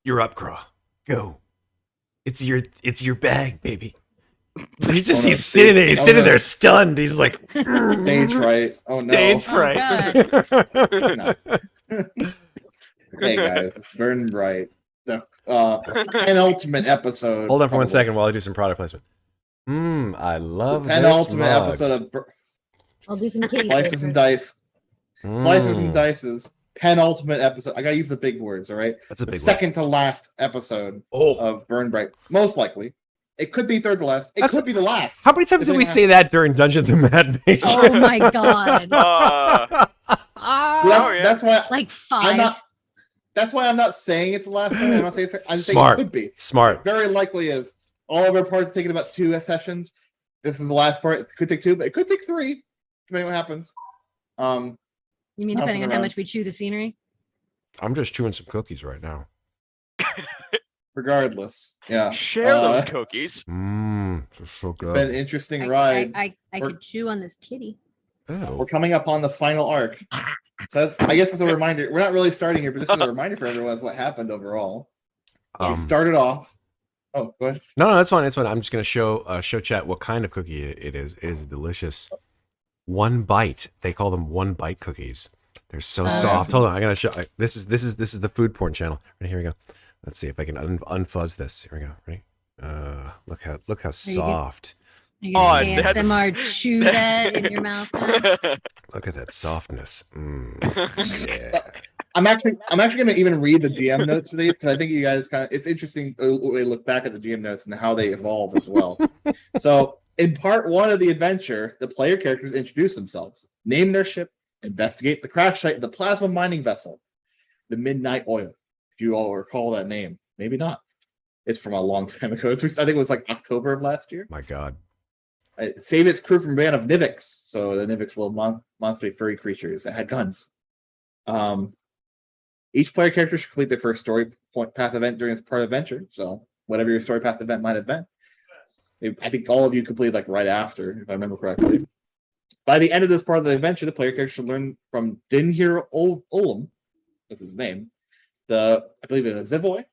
You're up, Kraw. Go. It's your bag, baby. He's sitting there. He's sitting there stunned. He's like stage fright. Oh no. Stage fright. No. Hey guys, it's BurnBryte. The penultimate episode. Hold on for 1 second while I do some product placement. I love this penultimate mug. episode of I'll do some kitty Slices and Dice. Slices and Dices. Penultimate episode. I gotta use the big words, all right? That's a big second to last episode of BurnBryte. Most likely. It could be third to last. It could be the last. How many times did we say that during Dungeon the Mad Mage? Oh my god. That's why like 5. That's why I'm not saying it's the last one. I'm not saying I'm saying it could be. Smart. It very likely is. All of our parts taking about 2 sessions. This is the last part. It could take 2, but it could take 3, depending on what happens. You mean depending on how much we chew the scenery? I'm just chewing some cookies right now. Regardless, yeah. Share those cookies. So good. It's been an interesting ride. I could chew on this kitty. We're coming up on the final arc. So I guess it's a reminder. We're not really starting here, but this is a reminder for everyone of what happened overall. We started off. Oh, go ahead. No, that's fine. It's fine. I'm just gonna show chat what kind of cookie it is. It is a delicious 1 bite. They call them 1 bite cookies. They're so soft. Hold on, I gotta show. This is the food porn channel. Right, here we go. Let's see if I can unfuzz this. Here we go. Ready? Look how soft. You can ASMR chew that in your mouth. Look at that softness. Yeah. I'm actually going to even read the GM notes today because I think you guys it's interesting to look back at the GM notes and how they evolve as well. So in part 1 of the adventure, the player characters introduce themselves, name their ship, investigate the crash site of the plasma mining vessel, the Midnight Oil. If you all recall that name, maybe not. It's from a long time ago. I think it was like October of last year. My God. Save its crew from a band of Nivix. So the Nivix, little monster furry creatures that had guns. Each player character should complete their first story path event during this part of the adventure. So whatever your story path event might have been. I think all of you completed like right after, if I remember correctly. By the end of this part of the adventure, the player character should learn from Dinhir Olam, that's his name, I believe it's a Zivoy,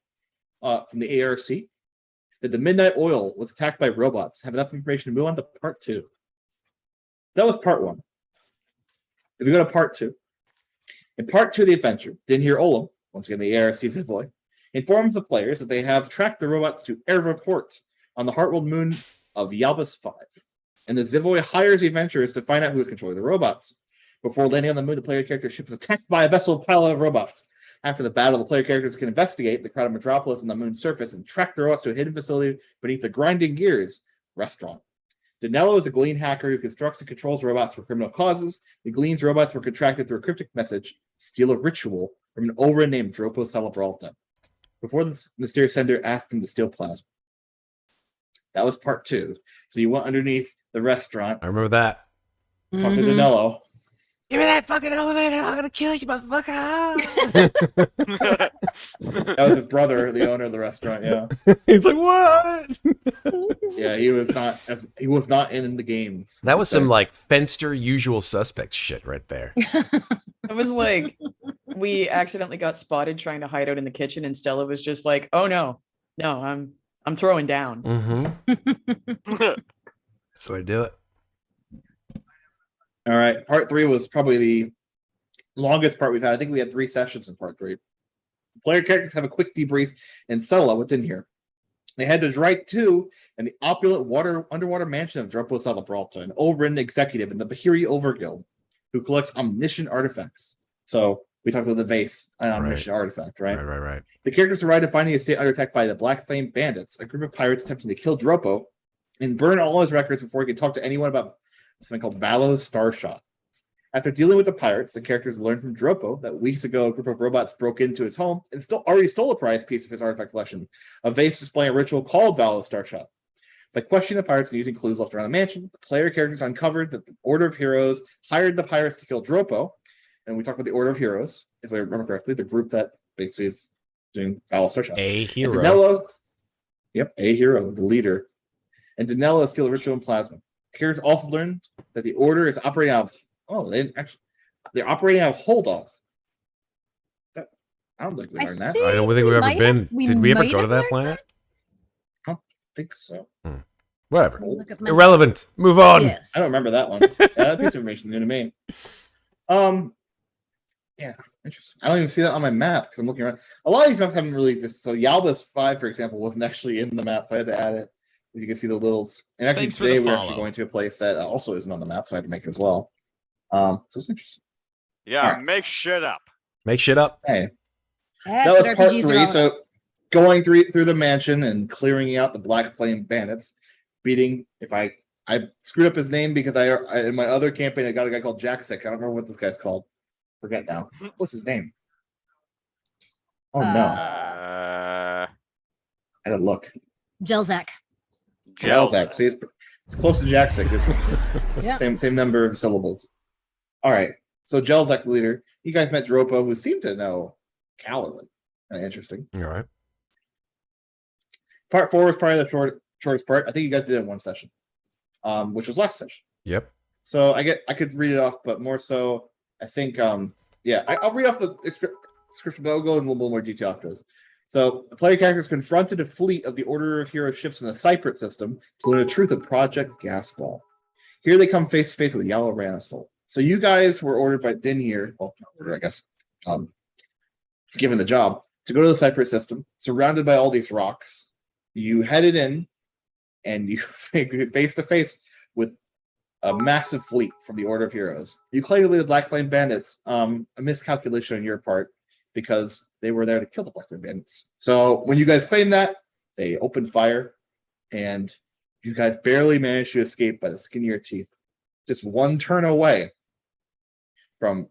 from the ARC, that the Midnight Oil was attacked by robots. Have enough information to move on to part 2. That was part 1. If we go to part 2, in part 2 of the adventure, Dinhir Olam, once again the ARC Zivoy, informs the players that they have tracked the robots to Airport on the Heartworld moon of Yalbus 5. And the Zivoy hires the adventurers to find out who is controlling the robots. Before landing on the moon, the player character ship is attacked by a vessel pilot of robots. After the battle, the player characters can investigate the crowded metropolis on the moon's surface and track the robots to a hidden facility beneath the Grinding Gears restaurant. Danello is a Glean hacker who constructs and controls robots for criminal causes. The Glean's robots were contracted through a cryptic message, steal a ritual, from an Orin named Dropo Celebralta. Before the mysterious sender asked them to steal plasma. That was part 2. So you went underneath the restaurant. I remember that. Talk to Danello. Give me that fucking elevator! I'm gonna kill you, motherfucker! That was his brother, the owner of the restaurant. Yeah, he's like, what? Yeah, he was not in the game. That was some like Fenster Usual Suspects shit right there. It was like we accidentally got spotted trying to hide out in the kitchen, and Stella was just like, "Oh no, I'm throwing down." Mm-hmm. That's the way to do it. All right, part 3 was probably the longest part we've had. I think we had 3 sessions in part 3. Player characters have a quick debrief and settle out what's in here. They head to Drite 2 and the opulent underwater mansion of Dropo Celebralta, an Orin executive in the Bahiri Overguild who collects omniscient artifacts. So we talked about the vase, an omniscient artifact, right? Right. The characters arrive to find the estate under attack by the Black Flame Bandits, a group of pirates attempting to kill Dropo and burn all his records before he can talk to anyone about something called Valo's Starshot. After dealing with the pirates, the characters learn from Dropo that weeks ago a group of robots broke into his home and already stole a prized piece of his artifact collection, a vase displaying a ritual called Valo's Starshot. By questioning the pirates and using clues left around the mansion, the player characters uncovered that the Order of Heroes hired the pirates to kill Dropo, and we talked about the Order of Heroes, if I remember correctly, the group that basically is doing Valo's Starshot. A hero. Danello, a hero, the leader. And Danello steal a ritual in plasma. Characters also learned that the Order is operating out of they're operating out of hold off. I don't think we I learned that. think- I don't think we've ever might been. have- we Did we ever might go to have that learned planet? I don't think so. Whatever. Let me look up my- Irrelevant. Move on. Yes. I don't remember that one. That piece of information is new to me. Yeah, interesting. I don't even see that on my map because I'm looking around. A lot of these maps haven't really existed. So Yalba's 5, for example, wasn't actually in the map, so I had to add it. You can see the littles. And actually, Thanks for the today we're actually follow. going to a place that also isn't on the map, so I had to make it as well. So it's interesting. Yeah, Alright. make shit up. Make shit up. Hey, That's that was what part RPGs are 3. all So about. going through the mansion and clearing out the Black Flame bandits, beating. If I screwed up his name because I in my other campaign I got a guy called Jacksek. I don't remember what this guy's called. Forget now. What's his name? Oh no, Uh, I gotta look. Jelzak. Jelzak. See, it's close to Jacksek. Yeah. Same number of syllables. All right. So Jelzak leader. You guys met Dropo, who seemed to know Kalerin. Kind of interesting. All right. Part 4 was probably the shortest part. I think you guys did it in one session, which was last session. Yep. So I could read it off, but more so, I think I'll read off the description, but I'll go in a little more detail after this. So the player characters confronted a fleet of the Order of Heroes ships in the Cyprus system to learn the truth of Project Gasball. Here they come face to face with Yellow Ranisful. So you guys were ordered by Dinir, well, not ordered, I guess, given the job, to go to the Cyprus system, surrounded by all these rocks. You headed in, and you face to face with a massive fleet from the Order of Heroes. You claim to be the Black Flame Bandits. A miscalculation on your part because they were there to kill the Black Flame Bandits. So when you guys claim that, they opened fire, and you guys barely managed to escape by the skin of your teeth. Just one turn away from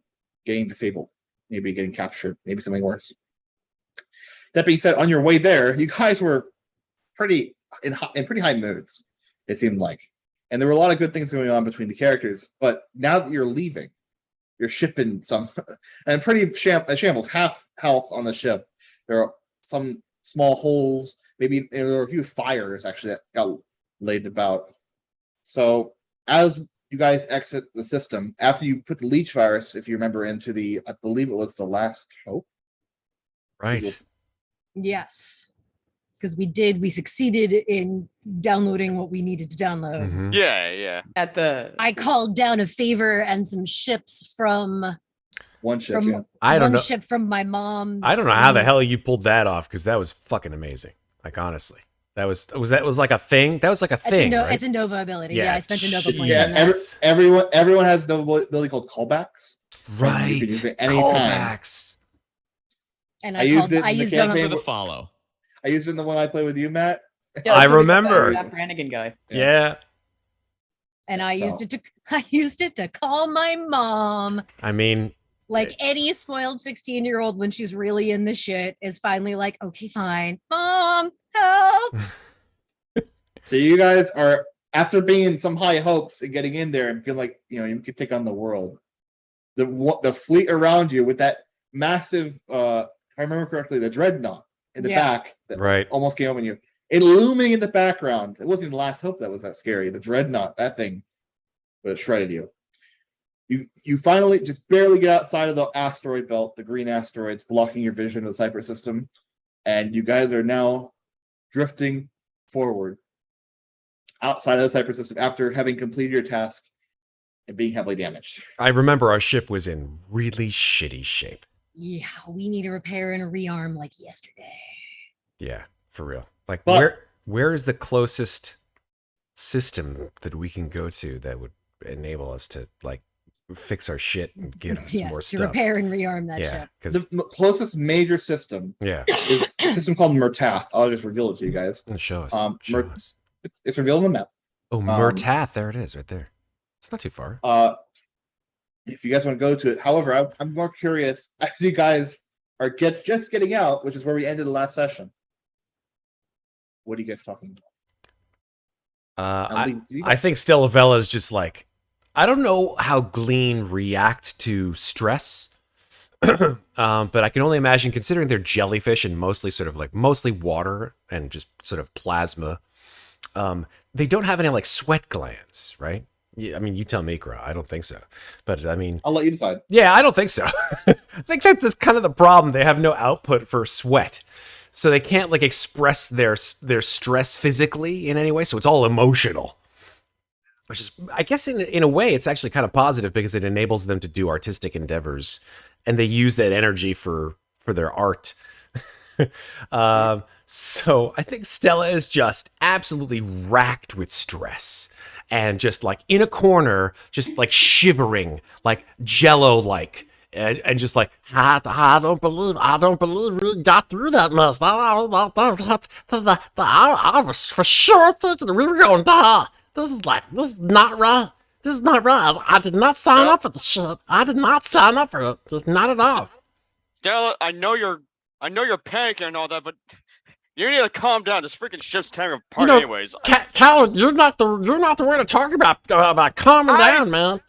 getting disabled, maybe getting captured, maybe something worse. That being said, on your way there, you guys were pretty in pretty high moods, it seemed like. And there were a lot of good things going on between the characters. But now that you're leaving, you're shipping some and pretty shambles, half health on the ship. There are some small holes. Maybe there were a few fires actually that got laid about. So as you guys exit the system, after you put the leech virus, if you remember, into the, I believe it was the Last Hope. Right. Yes. Because we succeeded in downloading what we needed to download. Mhm. yeah. At the I called down a favor and some ships from One ship. Yeah. I don't one know. ship from my mom's. I don't know how the fleet. hell you pulled that off because that was fucking amazing. Like honestly, that was like a thing. That was like a thing, right? It's a Nova ability. Yeah, Yeah, I spent a Nova shit, point. Yeah, on that. Yes. everyone has no ability called callbacks. Right. You can use it anytime. Callbacks. And I used it in I the used it on Thanks a, for campaign. the follow. I used it in the one I play with you, Matt. Yeah, I so we got that remember. Zap Brannigan guy. Yeah. and I So- used it to call my mom. I mean, Like any spoiled 16-year-old when she's really in the shit is finally like, okay, fine. Mom, help. So you guys are, after being in some high hopes and getting in there and feel like you could take on the world. The fleet around you with that massive, if I remember correctly, the dreadnought in the Yeah. back that right. almost came up on you. It looming in the background. It wasn't even the Last Hope that was that scary. The dreadnought, that thing, but it shredded you. You finally just barely get outside of the asteroid belt, the green asteroids blocking your vision of the Cypress system, and you guys are now drifting forward outside of the Cypress system after having completed your task and being heavily damaged. I remember our ship was in really shitty shape. Yeah, we need a repair and a rearm like yesterday. Yeah, for real. Like But- where is the closest system that we can go to that would enable us to like fix our shit and get us Yeah, more to stuff? repair and rearm that Yeah, ship. because Closest major system yeah, is a system called Murtath. I'll just reveal it to you guys. show us. Mer- us. It's revealed on the map. Oh, Murtath, there it is, right there. It's not too far. If you guys want to go to it, however, I'm more curious as you guys are just getting out, which is where we ended the last session. What are you guys talking about? I think Stella Vella is just like, I don't know how Glean react to stress, but I can only imagine, considering they're jellyfish and mostly water and just sort of plasma, they don't have any like sweat glands, right? Yeah, I mean, you tell me, Kraw. I don't think so. But I mean, I'll let you decide. yeah, I don't think so. I think that's just kind of the problem. They have no output for sweat, so they can't like express their stress physically in any way. So it's all emotional, which is, I guess, in a way, it's actually kind of positive because it enables them to do artistic endeavors, and they use that energy for their art. So I think Stella is just absolutely racked with stress and just like in a corner, just like shivering, like jello like. And just like, I don't believe we got through that mess. I was for sure thinking we were going to die. This is not right. This is not right. I did not sign up for the shit. I did not sign up for it. Not at all. Stella, I know you're panicking and all that, but you need to calm down. This freaking ship's tearing apart, anyways. Calvin, you're not the one to talk about calming down, man.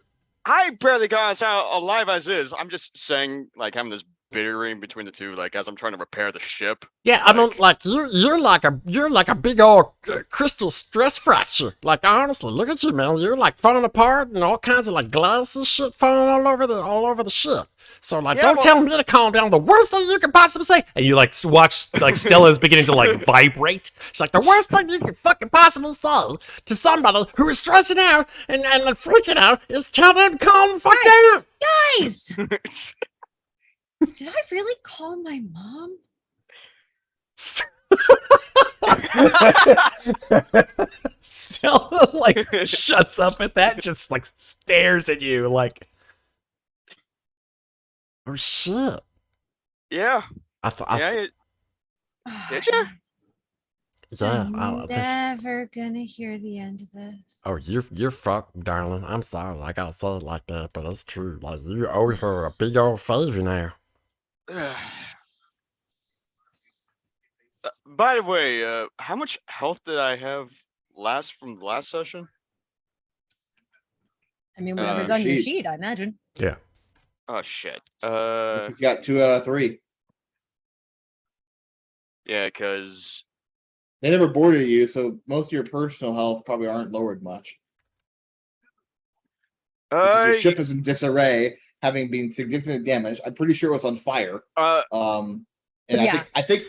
I barely got us out alive as is. I'm just saying, like, having this bickering between the two, like, as I'm trying to repair the ship. Yeah, I mean, like you're like a big old crystal stress fracture. Like, honestly, look at you, man. You're like falling apart and all kinds of like glass and shit falling all over the ship. So like, don't tell me to calm down. The worst thing you can possibly say. And you like watch like Stella's beginning to like vibrate. She's like, the worst thing you can fucking possibly say to somebody who is stressing out and freaking out is tell them to calm the fuck down. Guys, did I really call my mom? Stella like shuts up at that, just like stares at you like, oh shit. Yeah. Yeah, Did you? I'm never gonna hear the end of this. Oh, you're fucked, darling. I'm sorry I gotta say it like that, but it's true. Like, you owe her a big old favor now. By the way, how much health did I have from the last session? I mean, whatever's on your sheet, I imagine. Yeah. Oh shit. You got 2 out of 3. Yeah, because They never boarded you, so most of your personal health probably aren't lowered much. Your ship is in disarray, having been significantly damaged. I'm pretty sure it was on fire. And Yeah. I think,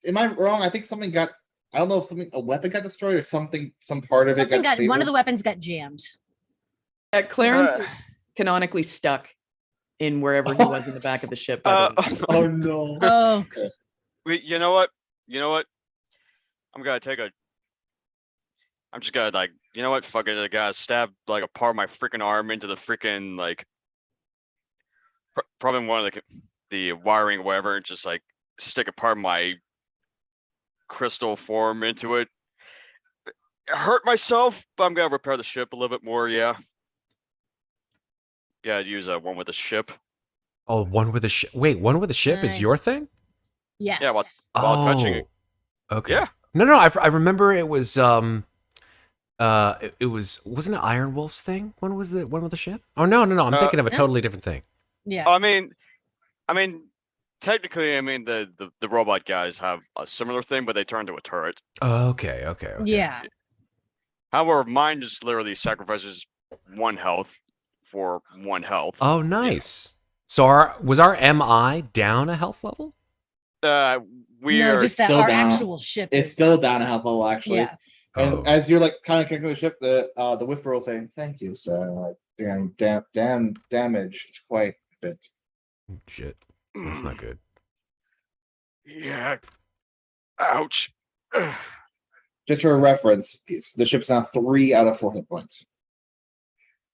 am I wrong? I think something got. I don't know if a weapon got destroyed or something. Some part of it got. One of the weapons got jammed. Clarins is canonically stuck in wherever he was in the back of the ship. By the way. Oh no! Oh, wait, you know what? I'm just gonna like, you know what? Fuck it. I gotta stab like a part of my freaking arm into the freaking like, probably one of the wiring, or whatever, and just like stick a part of my crystal form into it. Hurt myself, but I'm gonna repair the ship a little bit more. Yeah. Yeah, I'd use one with the ship. Oh, one with a ship. Wait, one with a ship is your thing? yes. Yeah, while touching it. Okay. Yeah. No. I remember it was wasn't it Iron Wolf's thing? When was the one with the ship? Oh no. I'm thinking of a totally different thing. Yeah. I mean, technically, the robot guys have a similar thing, but they turn into a turret. Okay. Yeah. However, mine just literally sacrifices 1 health for 1 health. Oh, nice. So was our MI down a health level? We No, are just that still our down. actual ship. It's is- still down a half level actually. Yeah. And as you're like kind of kicking the ship, the whisper will say, "Thank you, sir. Like, damaged quite a bit." Shit. That's not good. Yeah. Ouch. Just for reference, the ship's now 3 out of 4 hit points.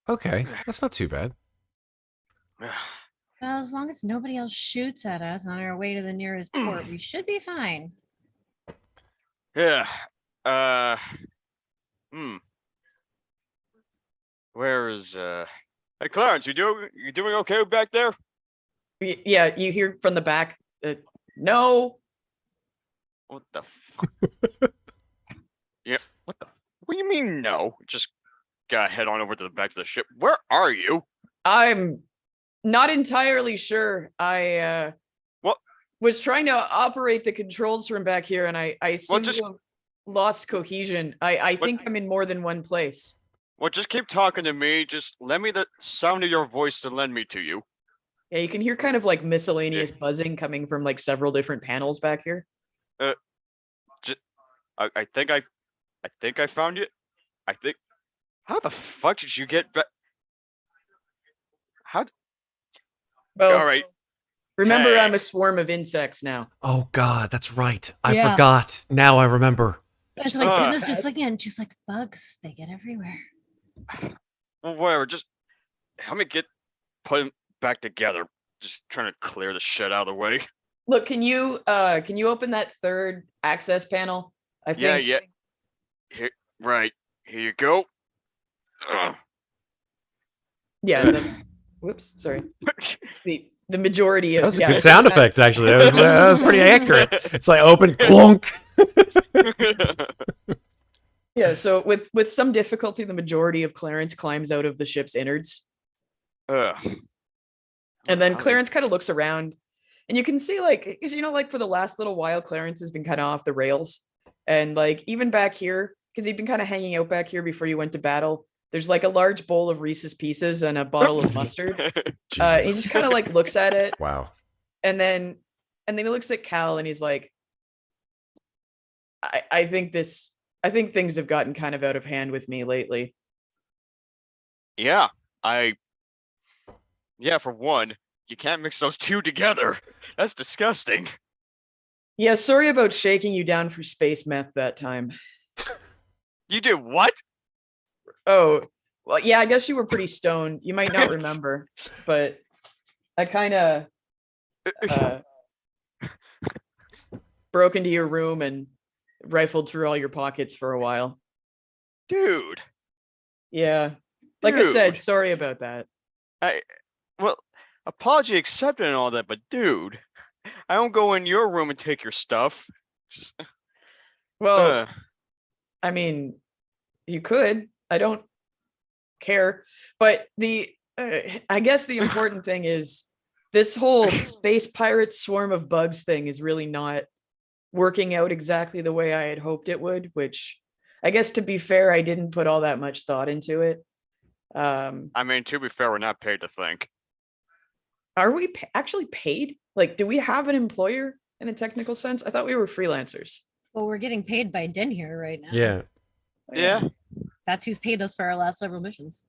Okay. That's not too bad. Well, as long as nobody else shoots at us on our way to the nearest port, we should be fine. Yeah. Where is Hey, Clarins, you doing okay back there? Yeah, you hear from the back. No. What the fuck? Yeah, what do you mean no? Just gotta head on over to the back of the ship. Where are you? I'm not entirely sure. I was trying to operate the controls from back here, and I seem to have lost cohesion. I think I'm in more than one place. Well, just keep talking to me. Just lend me the sound of your voice to lend me to you. Yeah, you can hear kind of like miscellaneous buzzing coming from like several different panels back here. I think I found it. I think. How the fuck did you get back? How? Well, All right. remember, Hey. I'm a swarm of insects now. Oh God, that's right. I Yeah. forgot. Now I remember. It's like Uh, Jenna's just looking and she's like, bugs, they get everywhere. Well, whatever. Just help me put them back together. Just trying to clear the shit out of the way. Look, can you open that third access panel? I think. Yeah. Here, right. Here you go. Ugh. Yeah. Whoops, sorry. The majority of That was a yeah, good sound effect, actually. That was pretty accurate. It's like open clunk. Yeah, so with some difficulty, the majority of Clarence climbs out of the ship's innards. Ugh. And then How Clarence kind of looks around, and you can see, like, 'cause, you know, like for the last little while, Clarence has been kind of off the rails. And like even back here, because he'd been kind of hanging out back here before you went to battle, there's like a large bowl of Reese's Pieces and a bottle of mustard. He Jesus. just kind of like looks at it, Wow. and then he looks at Cal and he's like, I think things have gotten kind of out of hand with me lately. Yeah, for one, you can't mix those two together. That's disgusting. Yeah, sorry about shaking you down for space meth that time. You did what? Oh, well, yeah, I guess you were pretty stoned. You might not remember, but I kind of broke into your room and rifled through all your pockets for a while. Dude. Yeah. Like I said, Dude. sorry about that. Well, apology accepted and all that, but dude, I don't go in your room and take your stuff. Just, Well, I mean, you could. I don't care. But I guess the important thing is this whole space pirate swarm of bugs thing is really not working out exactly the way I had hoped it would, which I guess, to be fair, I didn't put all that much thought into it. I mean, to be fair, we're not paid to think. Are we actually paid? Like, do we have an employer in a technical sense? I thought we were freelancers. Well, we're getting paid by Den here right now. Yeah. Oh, Yeah. That's who's paid us for our last several missions.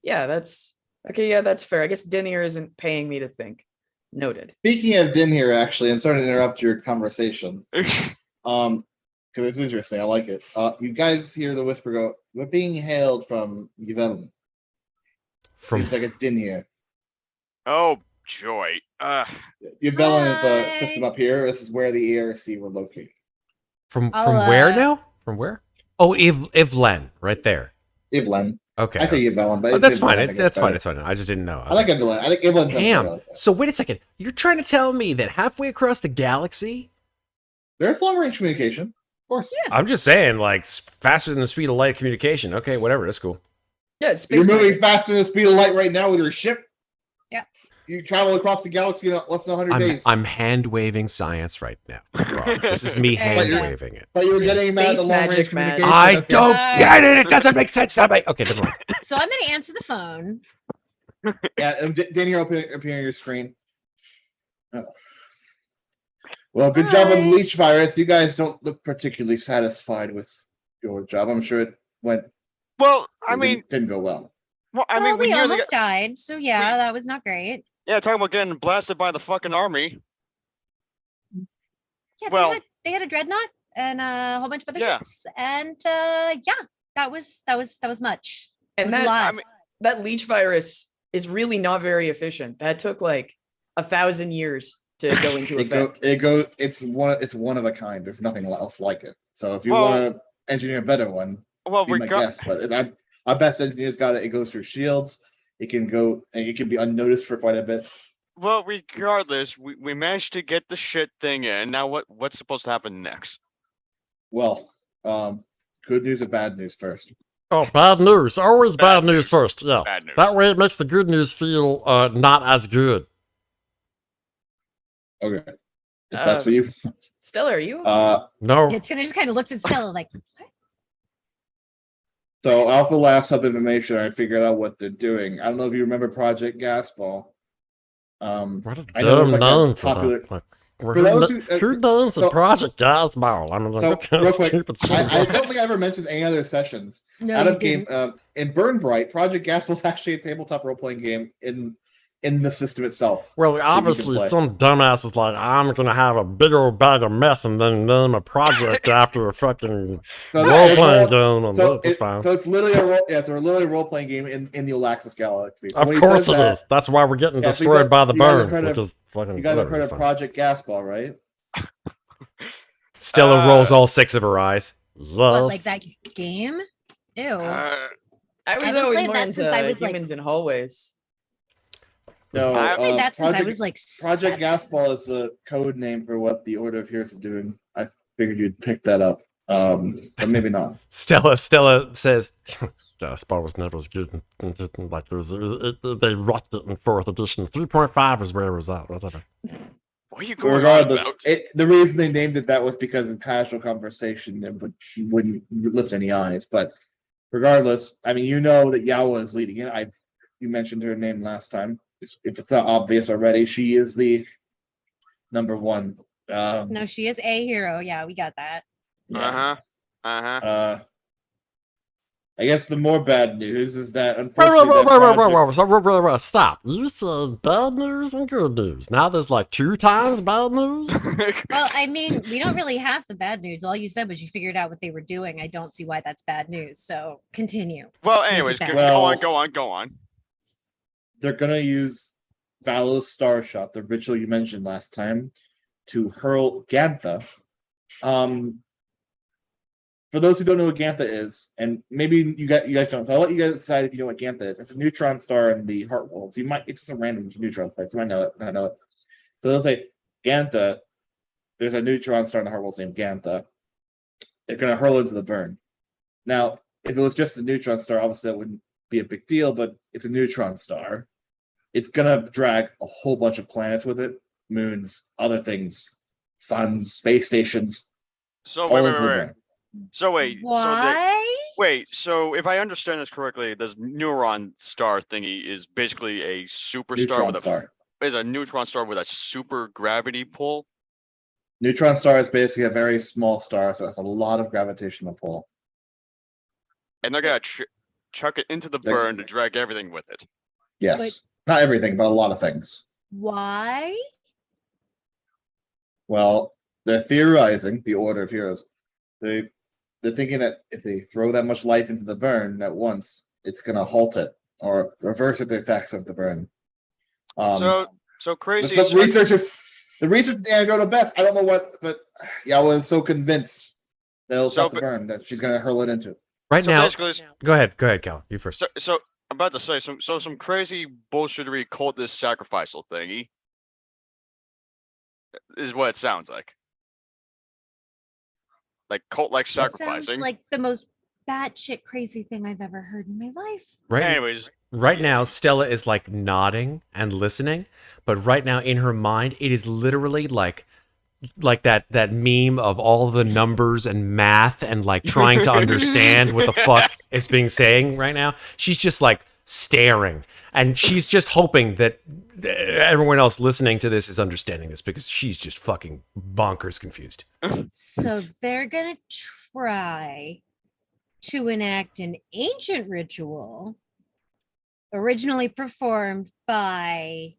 Yeah, that's okay. Yeah, that's fair. I guess Denier isn't paying me to think. Noted. Speaking of Din here, actually, and sorry to interrupt your conversation, because it's interesting. I like it. You guys hear the whisper go, "We're being hailed from Yvelin." Seems like it's Din here. Oh, joy. Yvelin is a system up here. This is where the ARC were located. From I'll, where now? From where? Oh, Ivlen, right there. Yvelin. Okay. I say Yvelin, but Oh, it's that's Yvelin, fine. I think That's it's fine. better. It's fine. I just didn't know. I like Yvelin. I think Yvelin's Damn. like that. So wait a second. You're trying to tell me that halfway across the galaxy? There's long range communication, of course. Yeah. I'm just saying, like, faster than the speed of light communication. Okay, whatever. That's cool. Yeah, it's You're space moving pirate. faster than the speed of light right now with your ship. Yeah. You travel across the galaxy in less than 100 days. I'm hand waving science right now. Rob. This is me There you hand go. waving it. But you were getting mad at the Space long range magic, man. communication. I okay. don't get it. It doesn't make sense to me. Okay, never mind. So I'm going to answer the phone. Yeah, Danny, appearing on your screen. Oh. Well, good job on the Hi. leech virus. You guys don't look particularly satisfied with your job. I'm sure it went. Well, I it mean, didn't go well. Well, we we nearly almost died. So yeah, that was not great. yeah, talking about getting blasted by the fucking army. Yeah, Well- they had a dreadnought and a whole bunch of other Yeah. ships. And yeah, that was much. It And was a that lot. I mean, that leech virus is really not very efficient. That took like 1,000 years to go into effect. It's one of a kind. There's nothing else like it. So if you Well- want to engineer a better one, well, be my guest. But our best engineers got it. It goes through shields. It can go and it can be unnoticed for quite a bit. well, regardless, we managed to get the shit thing in. Now what's supposed to happen next? Well, good news or bad news first. Oh, bad news. Always Bad bad news news. first. Yeah. Bad news. That way it makes the good news feel not as good. Okay, if that's what you. Stella, are you? No. Yeah, Tina just kind of looked at Stella like, what? So Alpha last up information, I figured out what they're doing. I don't know if you remember Project Gasball. What a I know it's dumb like a name for popular- that. Like, For those who- who names so- a Project Gasball? I mean, like, So what kind real of quick, stupid shit is I that? don't think I ever mentioned any other sessions. No, Out you of game didn't. in BurnBryte, Project Gasball is actually a tabletop role playing game in the system itself. Well, you can obviously, play. some dumbass was like, I'm gonna have a big old bag of meth and then name a project after a fucking So role playing game, and So, that's fine. so it's literally a role. Yeah, it's literally a role playing game in the Olaxis Galaxy. So Of when he course says it that, is. That's why we're getting Yeah, so he destroyed said- by the you guys have burn, heard which of- is fucking. You guys have whatever, heard it's of fine. Project Gasball, right? Stella rolls all 6 of her eyes. What, like Yes. that game? Ew. Uh, I was haven't always played more that into since I was, like- humans in hallways. No, I played that since I Project- was like Project 7. Gasball is a code name for what the Order of Heroes are doing. I figured you'd pick that up, but maybe not. Stella says, Gasball was never as good. Like, they rocked it in 4th edition. 3.5 is where it was at, whatever. what are you going on Regardless, about? the reason they named it that was because in casual conversation it wouldn't lift any eyes. But regardless, I mean, you know that Yawa is leading it. You mentioned her name last time. If it's not obvious already, she is the number one. No, she is a hero. Yeah, we got that. Yeah. Uh-huh. I guess the more bad news is that Wait, unfortunately stop. You said bad news and good news. Now there's like 2 times bad news? Well, I mean, we don't really have the bad news. All you said was you figured out what they were doing. I don't see why that's bad news. So continue. Well, anyways, bad. go on. they're gonna use Valos Star Shot, the ritual you mentioned last time, to hurl Gantha. For those who don't know what Gantha is, and maybe you guys don't, so I'll let you guys decide if you know what Gantha is. It's a neutron star in the Heart World. So it's just a random neutron star. So you might know it, not know it. So they'll say Gantha. There's a neutron star in the Heart World named Gantha. They're gonna hurl into the burn. Now, if it was just a neutron star, obviously that wouldn't be a big deal, but it's a neutron star. It's gonna drag a whole bunch of planets with it, moons, other things, suns, space stations, So all wait. into the burn. So wait. Why? So if I understand this correctly, this neuron star thingy is basically a superstar Neutron with star. is a neutron star with a super gravity pull. Neutron star is basically a very small star, so it has a lot of gravitational pull. And they're gonna chuck it into the They're- burn to drag everything with it. Yes. Not everything, but a lot of things. Why? Well, they're theorizing, the Order of Heroes. They're thinking that if they throw that much life into the burn at once, it's gonna halt it or reverse the effects of the burn. So crazy. The research yeah, go to best. I don't know what, but I was so convinced that it'll stop the burn that she's gonna hurl it into. right So now, basically, go ahead, Cal. You first. so I'm about to say some crazy bullshittery cultist sacrificial thingy is what it sounds like. Like cult-like sacrificing. Sounds like the most batshit crazy thing I've ever heard in my life. Anyways, Right now, Stella is like nodding and listening, but right now in her mind, it is literally like that meme of all the numbers and math and like trying to understand what the fuck is being saying right now. She's just like staring, and she's just hoping that everyone else listening to this is understanding this because she's just fucking bonkers confused. So they're gonna try to enact an ancient ritual originally performed by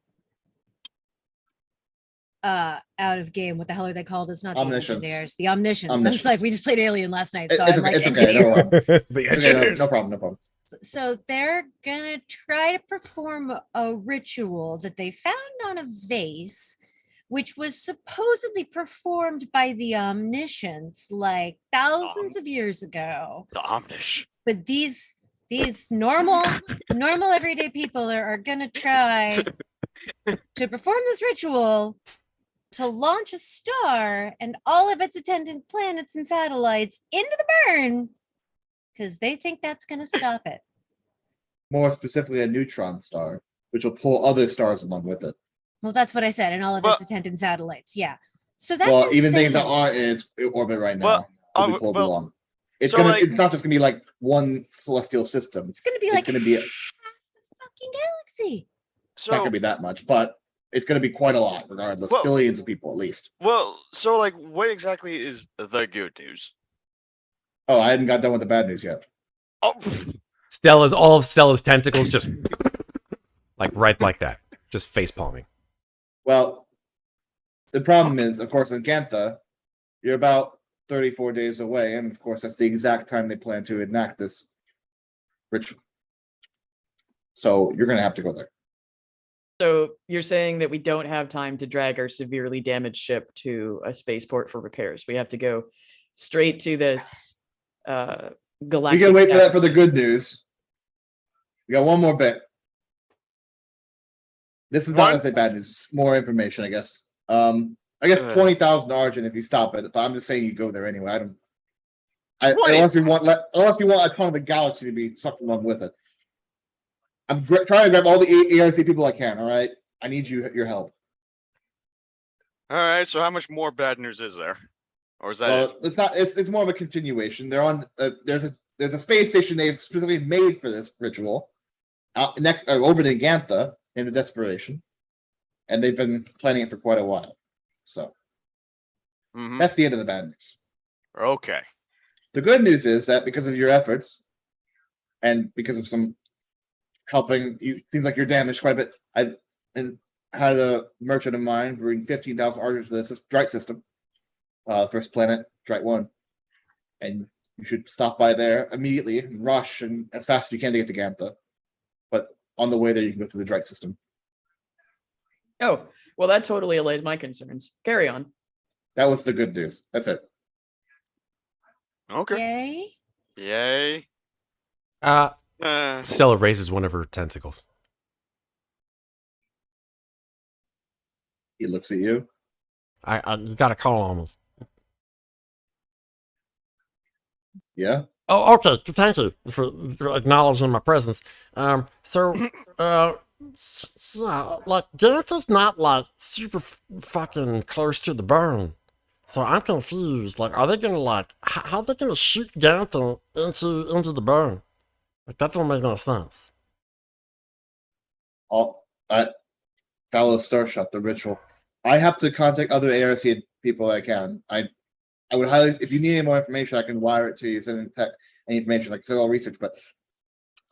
out of game. What the hell are they called? It's not the Omniscience. engineers. The omniscience. I was Omniscience. like, we just played Alien last night, so It's I'm okay. like, It's okay. No engineers. problem. The Okay, engineers. no problem. So they're gonna try to perform a ritual that they found on a vase, which was supposedly performed by the omniscients like thousands of years ago. the Omnish. But these normal everyday people are gonna try to perform this ritual to launch a star and all of its attendant planets and satellites into the burn because they think that's gonna stop it. More specifically, a neutron star, which will pull other stars along with it. Well, that's what I said, and all of Well- its attendant satellites. Yeah. So that's Well, even things that insane. aren't in its orbit right now Well, will be pulled well, along. It's So, gonna. like- It's not just gonna be like one celestial system. It's gonna be It's like gonna be. half the fucking galaxy. It's not So gonna be that much, but it's gonna be quite a lot, regardless. Well- Billions of people at least. well, so like, what exactly is the good news? Oh, I hadn't got done with the bad news yet. Oh, All of Stella's tentacles just like right like that, just face palming. Well, the problem is, of course, in Gantha, you're about 34 days away, and of course, that's the exact time they plan to enact this ritual. So you're gonna have to go there. So you're saying that we don't have time to drag our severely damaged ship to a spaceport for repairs. We have to go straight to this We galactic. can wait for that for the capital. good news. We got one more bit. This is not What? necessarily bad news. It's more information, I guess. I guess 20,000 Argent if you stop it, but I'm just saying you go there anyway. Wait. Unless you want a ton of the galaxy to be sucked along with it. I'm trying to grab all the ARC people I can. All right, I need your help. all right. So how much more bad news is there, or is that it? Well, it's not. It's more of a continuation. They're on. There's a space station they've specifically made for this ritual, orbiting Gantha in desperation, and they've been planning it for quite a while. So Mhm. that's the end of the bad news. Okay. The good news is that because of your efforts, and because of some helping, you seems like you're damaged quite a bit. I've had a merchant of mine bring 15,000 Argent for this Drite system, first planet, Drite 1. And you should stop by there immediately and rush and as fast as you can to get to Gantha. But on the way there, you can go through the Drite system. Oh, well, that totally allays my concerns. Carry on. That was the good news. That's it. Okay. Yay. Yay. Stella raises one of her tentacles. He looks at you. You got a call on me. Yeah. Oh, okay. Thank you for acknowledging my presence. So, yeah, like Gantha's not like super fucking close to the burn. So I'm confused. Like, are they gonna like how are they gonna shoot Gantha into the burn? Like that don't make no sense. All fellow Starshot, the ritual. I have to contact other ARC people I can. I would highly, if you need any more information, I can wire it to you, send any information. Like I said, I'll research, but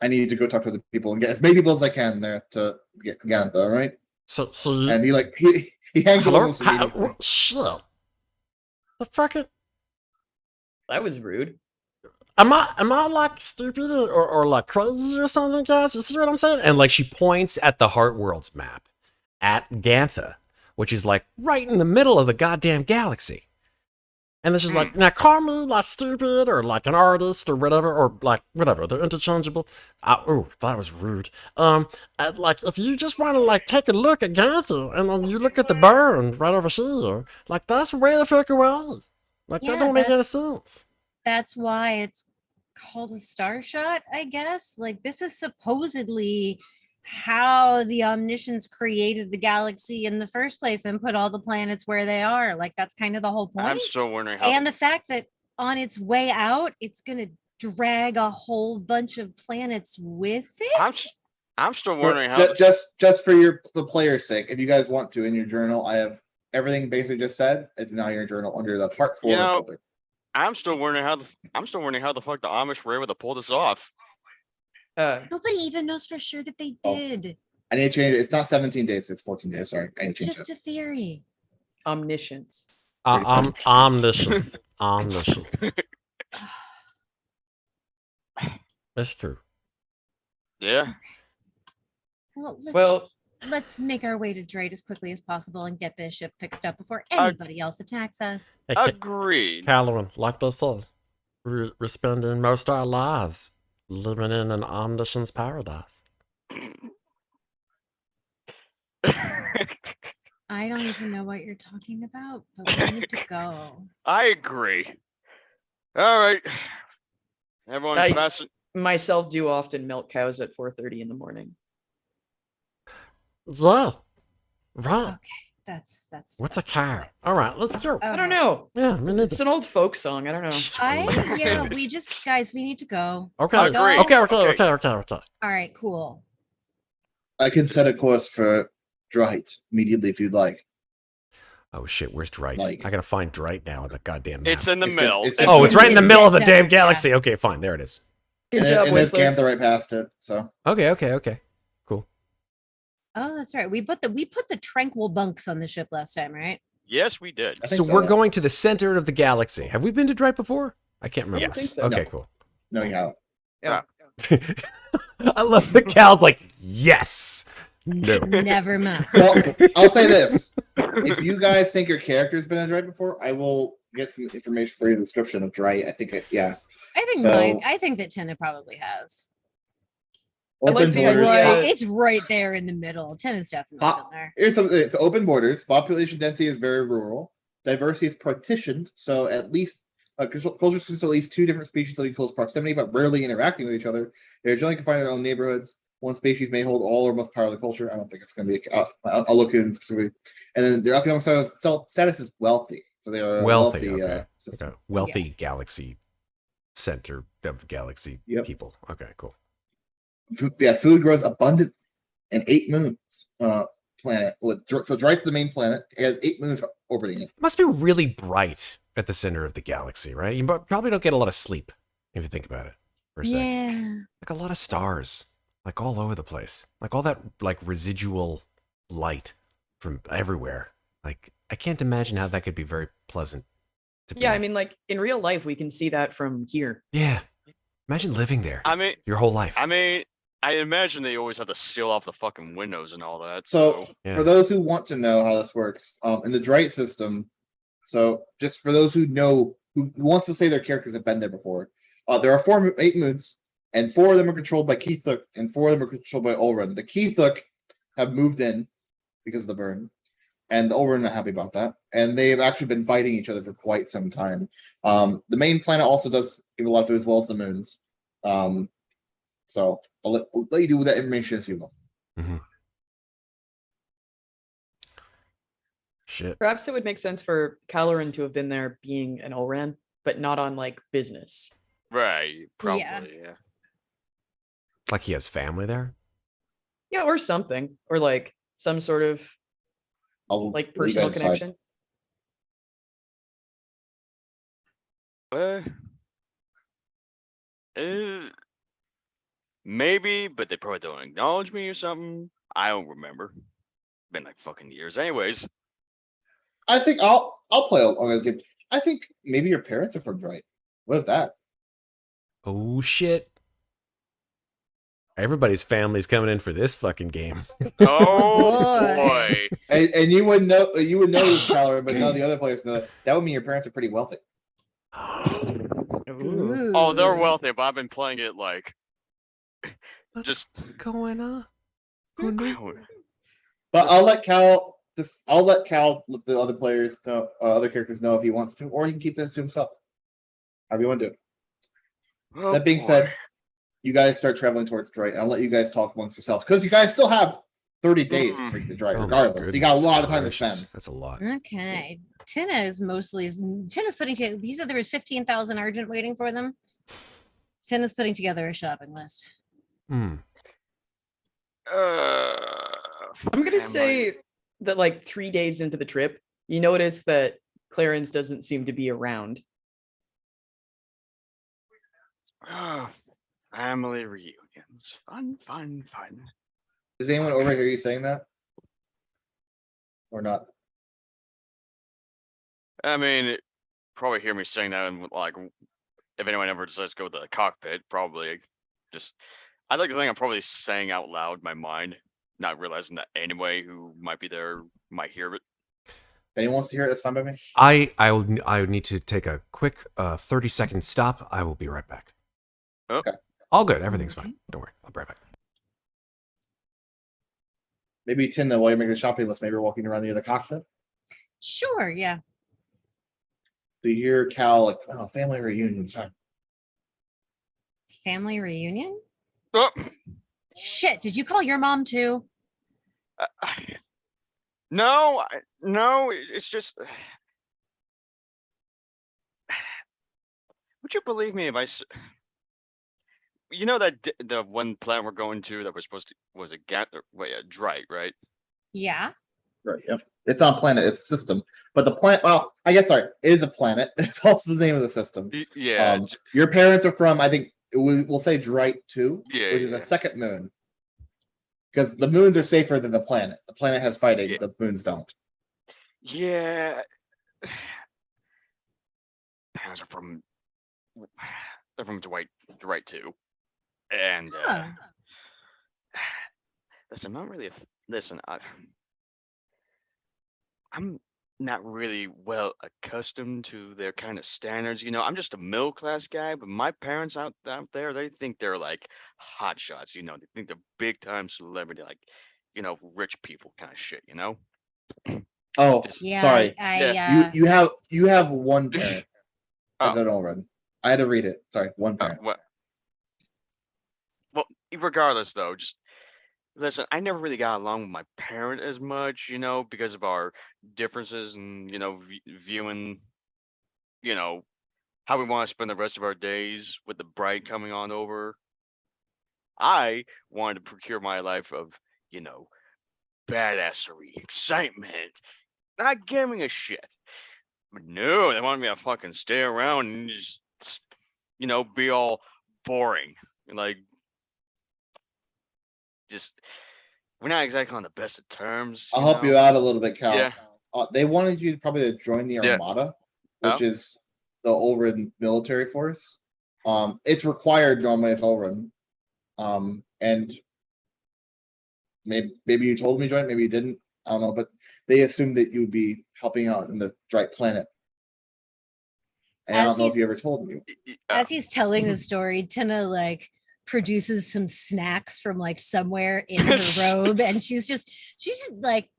I need to go talk to the people and get as many people as I can there to get Gantha, all right? So you, And he hangs up hello? almost immediately. Shit. The fucking That was rude. am I like stupid or like crazy or something, guys? You see what I'm saying? And like she points at the Heart Worlds map at Gantha, which is like right in the middle of the goddamn galaxy. And then she's like, now call me like stupid or like an artist or whatever, or like whatever. They're interchangeable. Oh, that was rude. Like if you just want to like take a look at Gantha and then you look at the burn right over here, like that's way the fuck away. Like that Yeah, don't make any that's- sense. That's why it's called a star shot, I guess. Like this is supposedly how the omniscience created the galaxy in the first place and put all the planets where they are. Like that's kind of the whole point. I'm still wondering how. And the fact that on its way out, it's gonna drag a whole bunch of planets with it. I'm still wondering how. Just for the player's sake, if you guys want to in your journal, I have everything basically just said is now in your journal under the part 4 You know, folder. I'm still wondering how the fuck the Amish were able to pull this off. Nobody even knows for sure that they Oh. did. I need to change it. It's not 17 days, it's 14 days. Sorry. I need It's to change just it. a theory. Omniscience. Omniscience. Omniscience. That's true. Yeah. Well, let's make our way to Drake as quickly as possible and get this ship fixed up before anybody else attacks us. Hey, Agreed. Kalerin, like they say, we're spending most of our lives living in an omniscience paradise. I don't even know what you're talking about, but we need to go. I agree. All right. Everyone I- fasten. Myself do often milk cows at 4:30 in the morning. Yeah. Right. That's What's a that's car? right. All right, let's go. I Okay. don't know. Yeah, me neither. It's an old folk song. I don't know. Yeah, we just guys, we need to go. Okay. I agree. Okay. All right, cool. I can set a course for Dwight immediately if you'd like. Oh shit, where's Drite? Like- I gotta find Drite now on the goddamn map. It's in the It's just- middle. it's It's just- Oh, it's right in the middle of the It's damn yeah. galaxy. Okay, fine. There it is. Good and job, and there's Whistler. Ganther right past it. So Okay. Cool. Oh, that's right. We put the tranquil bunks on the ship last time, right? Yes, we did. I think So we're yeah. going to the center of the galaxy. Have we been to Drite before? I can't remember. Yes. I think so. Okay, No. cool. No, yeah. Yeah. I love the Cal's like, yes. No. Never mind. Well, I'll say this: if you guys think your character's been in Dwight before, I will get some information for you. Description of Dwight. I think yeah. I think that Tina probably has. I like Open the borders. idea- Right, it's right there in the middle. Tina's definitely Hot- in there. Here's something. It's open borders. Population density is very rural. Diversity is partitioned, so at least cultures consist of at least two different species in close proximity, but rarely interacting with each other. They're generally confined to their own neighborhoods. One species may hold all or most power of the culture. I don't think it's going to be. I'll look in specifically. And then their economic status is wealthy, so they are a Wealthy, wealthy. okay. System. Okay. Wealthy galaxy center of galaxy Yep. people. Okay, cool. Food grows abundant in 8 moons. Planet so Drite's the main planet. It has 8 moons orbiting it. It must be really bright at the center of the galaxy, right? You probably don't get a lot of sleep if you think about it for a sec. Yeah. Like a lot of stars, like all over the place, like all that like residual light from everywhere. Like I can't imagine how that could be very pleasant. To Yeah, be. I mean, like in real life, we can see that from here. yeah. Imagine living there I mean, your whole life. I imagine they always have to seal off the fucking windows and all that. So, Yeah. for those who want to know how this works, in the Drite system, so just for those who know, who wants to say their characters have been there before, there are 8 moons, and 4 of them are controlled by Keithuk, and 4 of them are controlled by Ulrun. The Keithuk have moved in because of the burn, and the Ulrun are not happy about that, and they have actually been fighting each other for quite some time. The main planet also does give a lot of food as well as the moons. So I'll let you do with that information as you will. Shit. Perhaps it would make sense for Kalerin to have been there being an Olran, but not on like business. Right, probably. Yeah. Yeah. Like he has family there. Yeah, or something. Or like some sort of I'll like let you personal guys decide. connection. Maybe, but they probably don't acknowledge me or something. I don't remember. Been like fucking years. Anyways, I think I'll play along with game. I think maybe your parents are from Dwight. What is that? Oh shit. Everybody's family's coming in for this fucking game. oh Boy. boy. And you would know this Kalerin, but none of the other players know. That would mean your parents are pretty wealthy. Ooh. Oh, they're Ooh. wealthy, but I've been playing it like What's just. going on? Who knew? But I'll let Cal let the other players know, other characters know if he wants to, or he can keep this to himself. However you want to do it. Oh, That being boy. said, you guys start traveling towards Dwight. I'll let you guys talk amongst yourselves because you guys still have 30 days to freak the Dwight, Oh my regardless. So you got a goodness lot of time to gracious. spend. That's a lot. Okay. Tina's putting together. He said there was 15,000 Argent waiting for them. Tina's putting together a shopping list. Hmm. I'm gonna am say that like 3 days into the trip, you notice that Clarins doesn't seem to be around. Family reunions. Fun. Does anyone overhear you saying that? Or not? I mean, probably hear me saying that, and like, if anyone ever decides to go to the cockpit, probably just. I'd like to think I'm probably saying out loud my mind, not realizing that anybody who might be there might hear it. If anyone wants to hear it, that's fine by me. I would need to take a quick 30-second stop. I will be right back. Oh. Okay. All good. Everything's fine. Don't worry. I'll be right back. Maybe Tina, while you're making the shopping list, maybe you're walking around near the cockpit. Sure, yeah. So you hear Cal like, "Oh, family reunion." Family reunion? Oh, Shit, did you call your mom too? No, no, it's just. Would you believe me if you know that the one planet we're going to that we're supposed to was a Drite, right? Yeah. Right. Yep. It's not planet. It's system. But the planet. Well, I guess sorry. It is a planet. It's also the name of the system. Yeah. Your parents are from. I think we'll say Drite 2, Yeah, which is a second moon. Because the moons are safer than the planet. The planet has fighting. Yeah. The moons don't. Yeah. Parents are from. They're from Dwight too, and Huh. listen, I'm not really. Listen, I'm not really well accustomed to their kind of standards. You know, I'm just a middle class guy, but my parents out there, they think they're like hot shots. You know, they think they're big time celebrity, like rich people kind of shit. You know. Oh, Yeah. sorry. I You have one parent as Oh. an Olren. I had to read it. Sorry, one parent. Well, regardless, though, just listen. I never really got along with my parent as much, because of our differences and viewing, how we want to spend the rest of our days with the bride coming on over. I wanted to procure my life of, badassery, excitement, not giving a shit. But no, they wanted me to fucking stay around and just, be all boring. Like, just, we're not exactly on the best of terms. I'll help you out a little bit, Cal. Yeah. They wanted you probably to join the Yeah. Armada, which Oh. is the Olren military force. It's required normally as Olren. And maybe you told me to join, maybe you didn't. I don't know, but they assumed that you would be helping out in the Drite planet. And I don't know if you ever told me. As he's telling the story, Tina like produces some snacks from like somewhere in her robe, and she's just like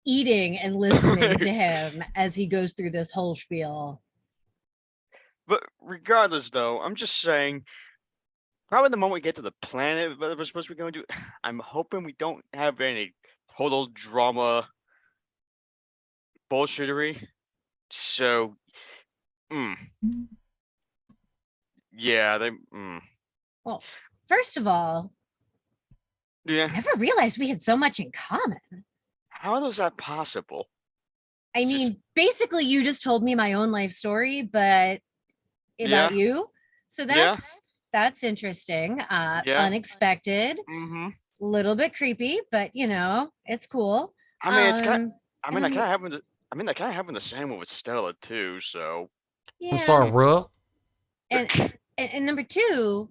eating and listening to him as he goes through this whole spiel. But regardless, though, I'm just saying, probably the moment we get to the planet that we're supposed to be going to, I'm hoping we don't have any total drama bullshittery. So, yeah, Well, first of all, yeah. I never realized we had so much in common. How is that possible? I mean, basically, you just told me my own life story, but about you. So that's interesting. Unexpected. Mm-hmm. A little bit creepy, but it's cool. I mean, it's kind. I mean, that kind of happened. That kind of happened the same with Stella too. So. Yeah. I'm sorry, what? And number two.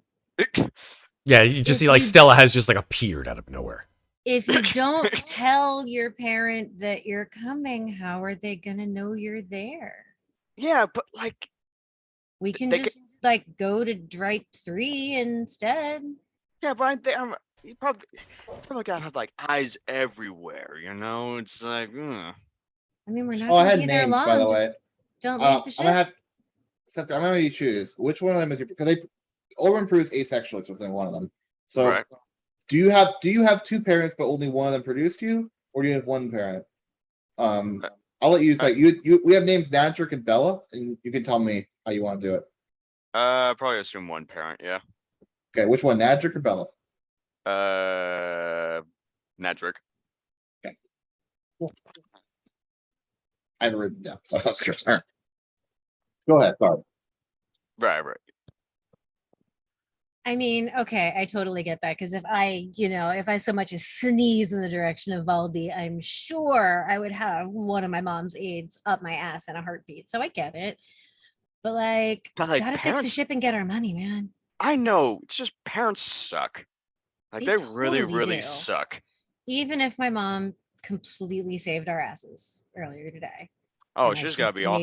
Yeah, you just see like Stella has just like appeared out of nowhere. If you don't tell your parent that you're coming, how are they gonna know you're there? Yeah, but like, we can just like go to Drite 3 instead. Yeah, but you probably gotta have like eyes everywhere. It's like. I mean, we're not. I had names, long. By the way. Don't leave the ship. I'm gonna have you choose which one of them is your, because Olren proves asexual, so it's one of them. So, right. do you have two parents, but only one of them produced you, or do you have one parent? I'll let you decide. We have names Nadric and Vella, and you can tell me how you want to do it. Probably assume one parent. Yeah. Okay, which one, Nadric or Vella? Nadric. Okay. Cool. I haven't written down, so that's your turn. Go ahead, sorry. Right. I mean, okay, I totally get that, because if I so much as sneeze in the direction of Valdi, I'm sure I would have one of my mom's aides up my ass in a heartbeat. So I get it. But like gotta fix the ship and get our money, man. I know. It's just parents suck. Like they really, really suck. Even if my mom completely saved our asses earlier today. Oh, she's gotta be all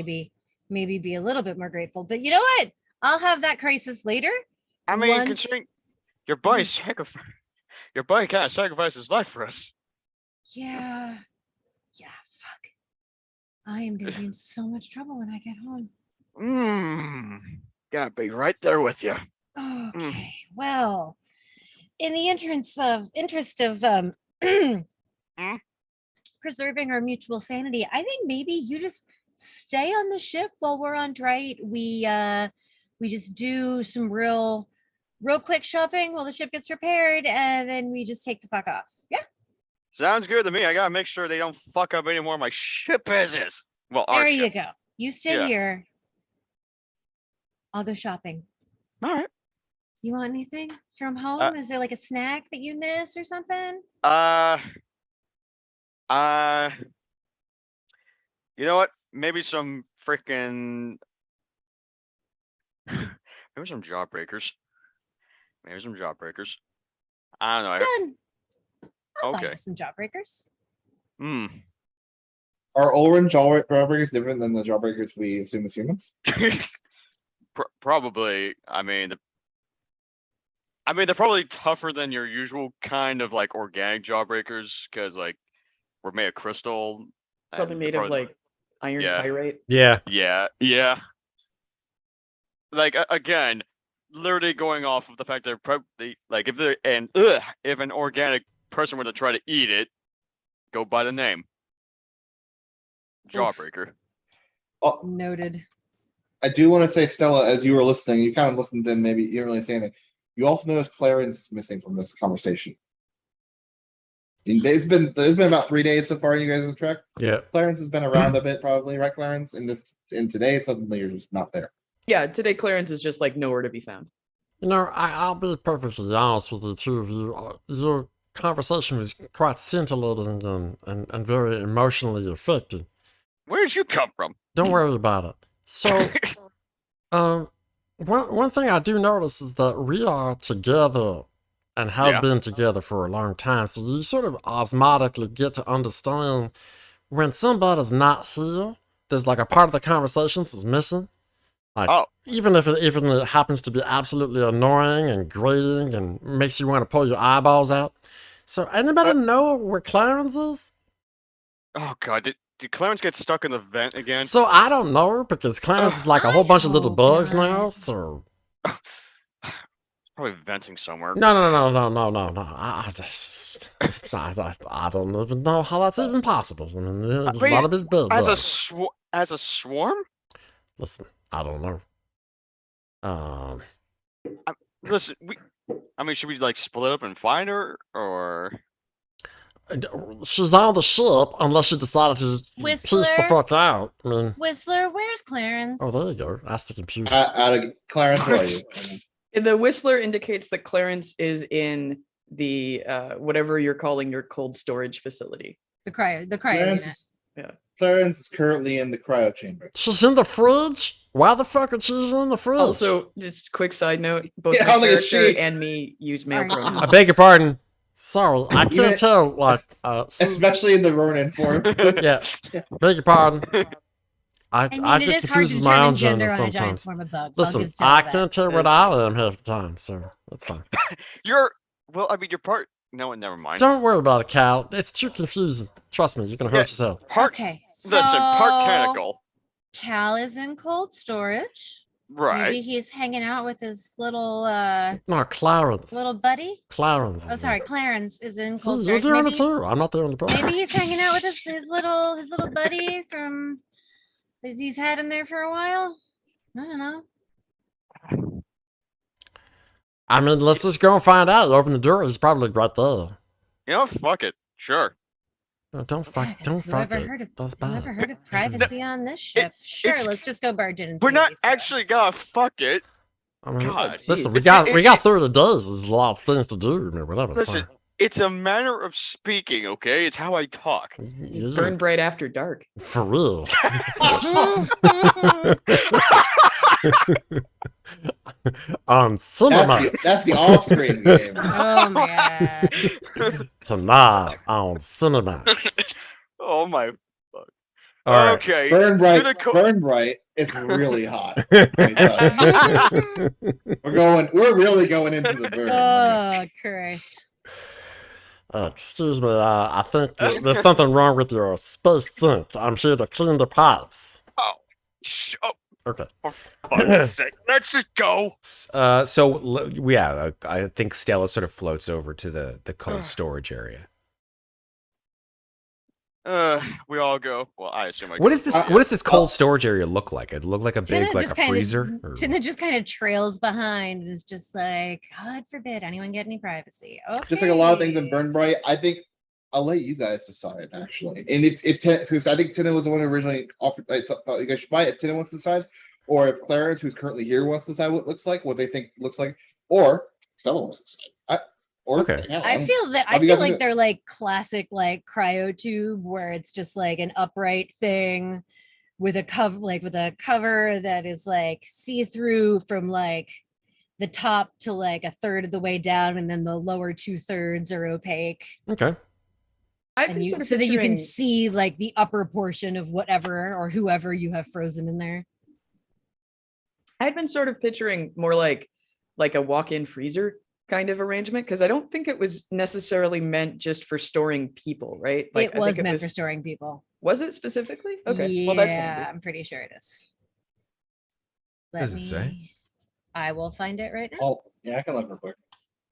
maybe be a little bit more grateful. But you know what? I'll have that crisis later. I mean, considering your buddy kind of sacrificed his life for us. Yeah, fuck. I am gonna be in so much trouble when I get home. Gotta be right there with you. Okay, well, in the interest of preserving our mutual sanity, I think maybe you just stay on the ship while we're on Drite. We just do some real quick shopping while the ship gets repaired, and then we just take the fuck off. Yeah. Sounds good to me. I gotta make sure they don't fuck up any more of my ship business. Well, our There you ship. go. You stay Yeah. here. I'll go shopping. All right. You want anything from home? Is there like a snack that you miss or something? You know what? Maybe some freaking. Maybe some jawbreakers. Maybe some jawbreakers. I don't know. Done. I'll buy Okay. you some jawbreakers. Hmm. Are orange jawbreakers different than the jawbreakers we assume as humans? Probably. I mean, they're probably tougher than your usual kind of like organic jawbreakers because like we're made of crystal. Probably and made of like iron Yeah. pyrite. Yeah. Yeah. Like again, literally going off of the fact that probably like if an organic person were to try to eat it, go by the name jawbreaker. Oh, Noted. I do want to say, Stella, as you were listening, you kind of listened and maybe you didn't really say anything. You also noticed Clarins is missing from this conversation. There's been about 3 days so far. You guys have track. Yeah. Clarins has been around a bit, probably, right, Clarins? In today, suddenly you're just not there. Yeah, today Clarins is just like nowhere to be found. You know, I'll be perfectly honest with the two of you. Your conversation was quite scintillating and very emotionally affecting. Where did you come from? Don't worry about it. So, one thing I do notice is that we are together and have Yeah. been together for a long time. So you sort of osmotically get to understand when somebody's not here, there's like a part of the conversations is missing. Like, Oh. even if it happens to be absolutely annoying and grating and makes you want to pull your eyeballs out. So anybody know where Clarins is? Oh god, did Clarence get stuck in the vent again? So I don't know because Clarins is like a whole bunch of little Oh, bugs God. now. So Probably venting somewhere. no. I don't even know how that's even possible. I mean, there's a Wait, lot of big bugs. As a swarm? Listen, I don't know. Listen, should we like split up and find her, or She's on the ship unless she decided to piece the Whistler? fuck out. I mean, Whistler, where's Clarence? oh, there you go. That's the computer. Out of Clarins, where are you? The Whistler indicates that Clarins is in the whatever you're calling your cold storage facility. the cryo unit. Clarins is currently in the cryo chamber. She's in the fridge? Why the fuck is she in the fridge? Also, just quick side note, both Yeah, my I don't think it's character she. and me use male Alright. pronouns. I beg your pardon. Sorry, I Even- can't tell. Like, Especially in the Ronin form. yeah, beg your pardon. I I mean, it get is hard confused to with my own determine gender gender on a giant sometimes. swarm of bugs. I'll Listen, give Stella I that. can't tell what That's I am half the time, so that's fine. you're you're part. No, never mind. Don't worry about it, Cal. It's too confusing. Trust me, you're gonna hurt Yeah. yourself. Part. Okay, Listen, part so tentacle. Cal is in cold storage. Right. Maybe he's hanging out with his little No, Clarins. buddy. Clarins. Oh, sorry, Clarence is in See, cold you're storage. doing Maybe it too. I'm not the only person. maybe he's hanging out with his little buddy from that he's had in there for a while. I don't know. I mean, let's just go and find out. You open the door, he's probably right there. You know, fuck it. Sure. No, don't fuck. Heck, Don't fuck whoever it. heard of That's Never bad. heard of privacy on this ship. Sure, it's- let's just go barge in and We're see what not we see. actually gonna fuck it. I mean, God. listen, jeez. we got 30 days. There's a lot of things to do. I mean, whatever. it's Listen, it's a manner of speaking, okay? It's how I talk. fine. Yeah, BurnBryte after dark. for real. On cinema That's the off-screen game. Oh my god. tonight on Cinemax. Oh my. All right. Okay. BurnBryte is really hot. Let me tell you. We're really going into the burn. Oh Christ. Excuse me, I think there's something wrong with your space sink. I'm here to clean the pipes. Oh, Okay. for fuck's sake. Let's just go. I think Stella sort of floats over to the cold storage area. We all go. Well, I assume I What go. is this? What does this cold storage area look like? It look like a big, Tina like just a kind freezer. of or- Tina just kind of trails behind and is just like, God forbid anyone get any privacy. Okay. Just like a lot of things in BurnBryte, I think I'll let you guys decide actually. And if because I think Tina was the one who originally offered, I thought you guys should buy it. If Tina wants to decide, or if Clarins, who's currently here, wants to decide what it looks like, what they think it looks like, or Stella wants to decide. Okay. Yeah, I feel that how I do you feel guys like do it? they're like classic like cryo tube where it's just like an upright thing with a cover that is like see-through from like the top to like a third of the way down, and then the lower 2/3 are opaque. Okay. I've And been you sort of so that you can picturing- see like the upper portion of whatever or whoever you have frozen in there. I'd been sort of picturing more like a walk-in freezer kind of arrangement, because I don't think it was necessarily meant just for storing people, right? Like It I was think meant for storing people. Was it specifically? Okay. Yeah, Well, that's handy. I'm pretty sure it is. Does it say? I will find it right now. Oh, yeah, I can look real quick.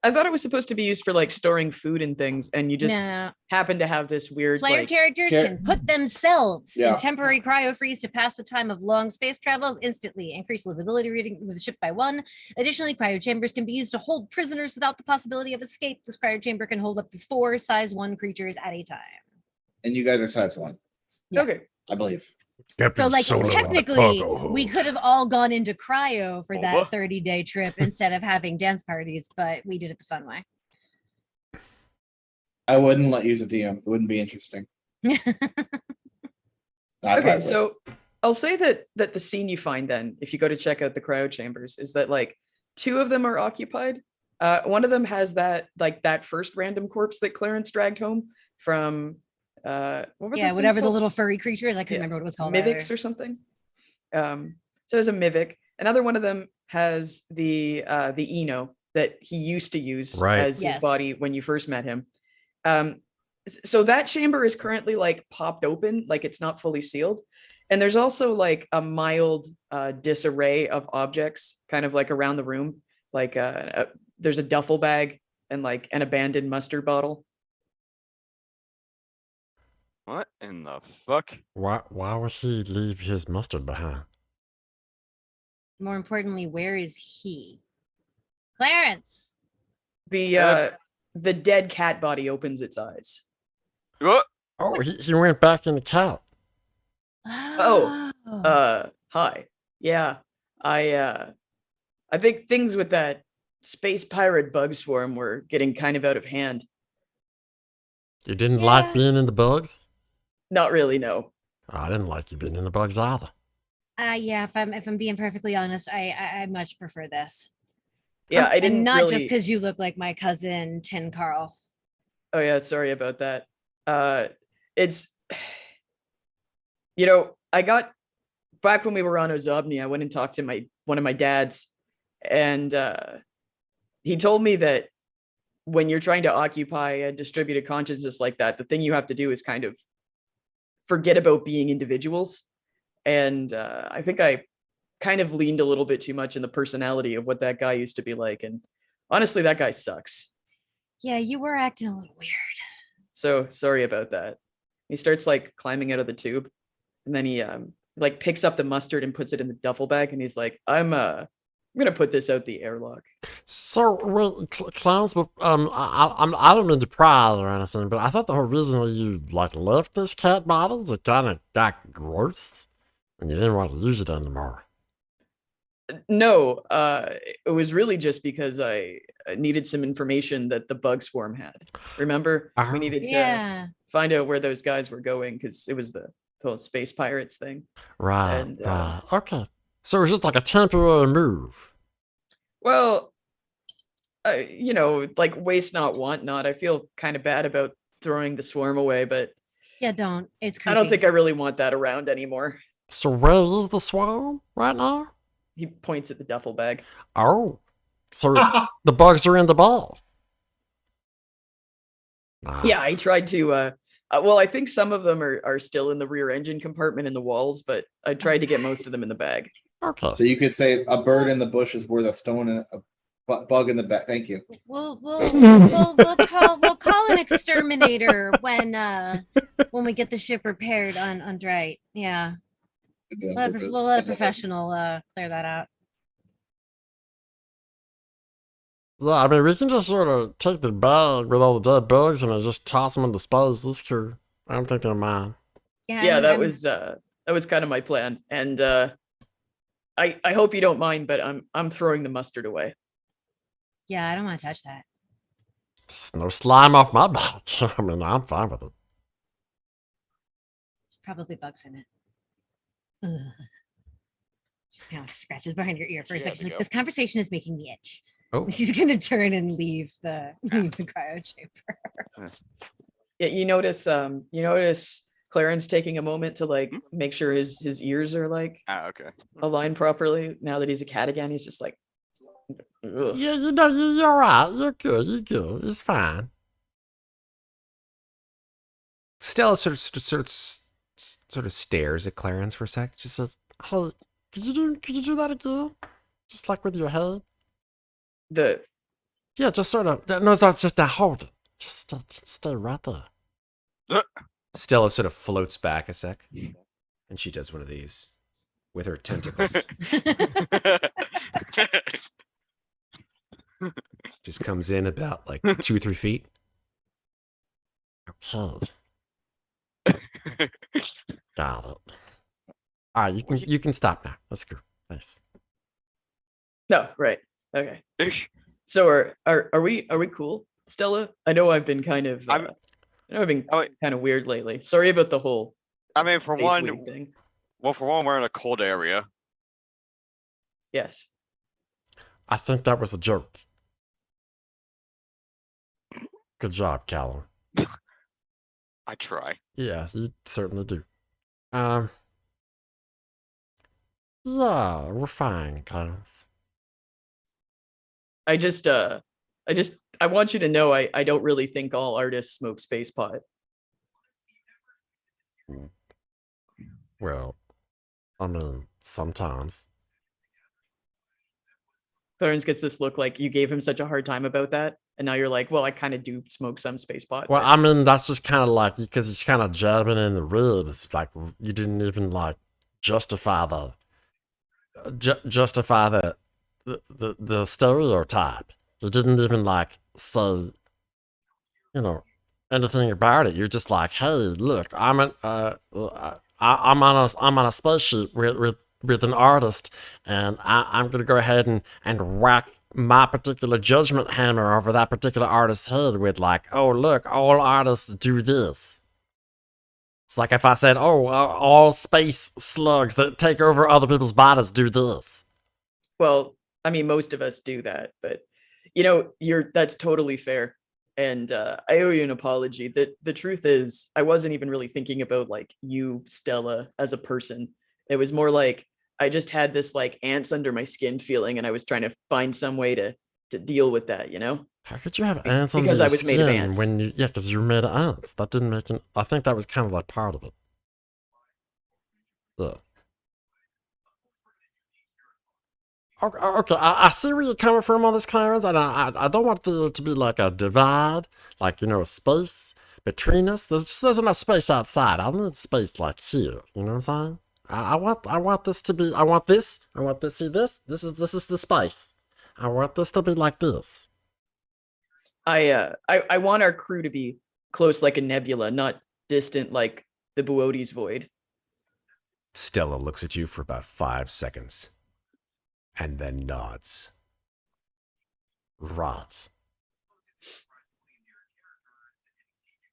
I thought it was supposed to be used for like storing food and things, and you just No, happen to have this weird player like, characters Char- can put themselves Yeah. in temporary cryo freeze to pass the time of long space travels instantly. Increase livability rating of the ship by 1. Additionally, cryo chambers can be used to hold prisoners without the possibility of escape. This cryo chamber can hold up to 4 size 1 creatures at a time. And you guys are size 1, Yeah. Okay. I believe. So like technically we could have all gone into cryo for that 30-day trip instead of having dance parties, but we did it the fun way. I wouldn't let you use a DM. It wouldn't be interesting. I Okay, probably would. so I'll say that the scene you find then, if you go to check out the cryo chambers, is that like 2 of them are occupied. One of them has that first random corpse that Clarins dragged home from what were those Yeah, things whatever the called? little furry creature is. I couldn't Yeah, remember what it was called. Mivics or something. So there's a Mivic. Another one of them has the Eno that he used to use Right. as his Yes. body when you first met him. So that chamber is currently like popped open, like it's not fully sealed. And there's also like a mild disarray of objects kind of like around the room. Like there's a duffel bag and like an abandoned mustard bottle. What in the fuck? Why would he leave his mustard behind? More importantly, where is he? Clarence. The dead cat body opens its eyes. What? Oh, he went back in the cat. Oh, hi. Yeah. I think things with that space pirate bug swarm were getting kind of out of hand. You didn't like Yeah. being in the bugs? Not really, no. I didn't like you being in the bugs either. Yeah, if I'm being perfectly honest, I much prefer this. Yeah, I didn't And not really... just because you look like my cousin Tin Carl. Oh yeah, sorry about that. It's I got back when we were on Ozobni, I went and talked to one of my dads, and he told me that when you're trying to occupy a distributed consciousness like that, the thing you have to do is kind of forget about being individuals. And I think I kind of leaned a little bit too much in the personality of what that guy used to be like. And honestly, that guy sucks. Yeah, you were acting a little weird. So sorry about that. He starts like climbing out of the tube, and then he like picks up the mustard and puts it in the duffel bag, and he's like, I'm gonna put this out the airlock. So, well, clowns, but I don't mean to pry or anything, but I thought the whole reason why you like left this cat bottle is it kind of got gross, and you didn't want to use it anymore. No, it was really just because I needed some information that the bug swarm had. Remember, Uh-huh. we needed to Yeah. find out where those guys were going because it was the whole space pirates thing. Right, And, right. Okay. So it was just like a temporary move. Well, like waste not, want not. I feel kind of bad about throwing the swarm away, but Yeah, don't. It's creepy. I don't think I really want that around anymore. So where is the swarm right now? He points at the duffel bag. Oh, so the bugs are in the ball. Nice. Yeah, I tried to. Well, I think some of them are still in the rear engine compartment in the walls, but I tried to get most of them in the bag. Okay. So you could say a bird in the bush is worth a stone in bug in the back. Thank you. We'll call an exterminator when we get the ship repaired on Drite. Yeah. We'll let a professional clear that out. Yeah, I mean, we can just sort of take the bag with all the dead bugs and just toss them into space. This crew, I don't think they're mine. Yeah, that was kind of my plan, and I hope you don't mind, but I'm throwing the mustard away. Yeah, I don't want to touch that. There's no slime off my back. I mean, I'm fine with it. There's probably bugs in it. Ugh. Just kind of scratches behind your ear for a second. She's like, this conversation is making me itch. Oh, She's gonna turn and leave the cryo chamber. Yeah, you notice Clarins taking a moment to like make sure his ears are like Okay. aligned properly. Now that he's a cat again, he's just like, ugh. Yeah, you know, you're right. You're good. You're good. It's fine. Stella sort of stares at Clarins for a sec. She says, "Hey, could you do that again? Just like with your head? Yeah, just sort of. No, it's not just now. Hold it. Just stay right there." Stella sort of floats back a sec, and she does one of these with her tentacles. Just comes in about like 2 or 3 feet. Okay. Got it. All right, you can stop now. Let's go. Nice. No, right. Okay. So are we cool, Stella? I know I've been kind of kind of weird lately. Sorry about the whole I mean, for space one, weed thing. well, for one, we're in a cold area. Yes. I think that was a joke. Good job, Kalerin. I try. Yeah, you certainly do. Yeah, we're fine, guys. I want you to know I don't really think all artists smoke space pot. Well, I mean, sometimes. Clarins gets this look like you gave him such a hard time about that, and now you're like, well, I kind of do smoke some space pot. Well, but- I mean, that's just kind of like, because it's kind of jabbing in the ribs. Like, you didn't even, like, justify the stereotype. You didn't even, like, say, you know, anything about it. You're just like, hey, look, I'm on a spaceship with an artist, and I'm gonna go ahead and whack my particular judgment hammer over that particular artist's head with like, oh look, all artists do this. It's like if I said, oh, all space slugs that take over other people's bodies do this. Well, I mean, most of us do that, but you know, that's totally fair. And I owe you an apology. The truth is, I wasn't even really thinking about like you, Stella, as a person. It was more like I just had this like ants under my skin feeling, and I was trying to find some way to deal with that, you know? How could you have ants under Because your I was made of skin ants. when you? Yeah, because you're made of ants. That didn't make it. I think that was kind of like part of it. Yeah. Okay, I see where you're coming from on this, Clarins, and I don't want there to be like a divide, like, you know, a space between us. There's enough space outside. I need space like here. You know what I'm saying? I want this to be. I want this. See this. This is the space. I want this to be like this. I want our crew to be close like a nebula, not distant like the Buotes void. Stella looks at you for about 5 seconds and then nods. Right.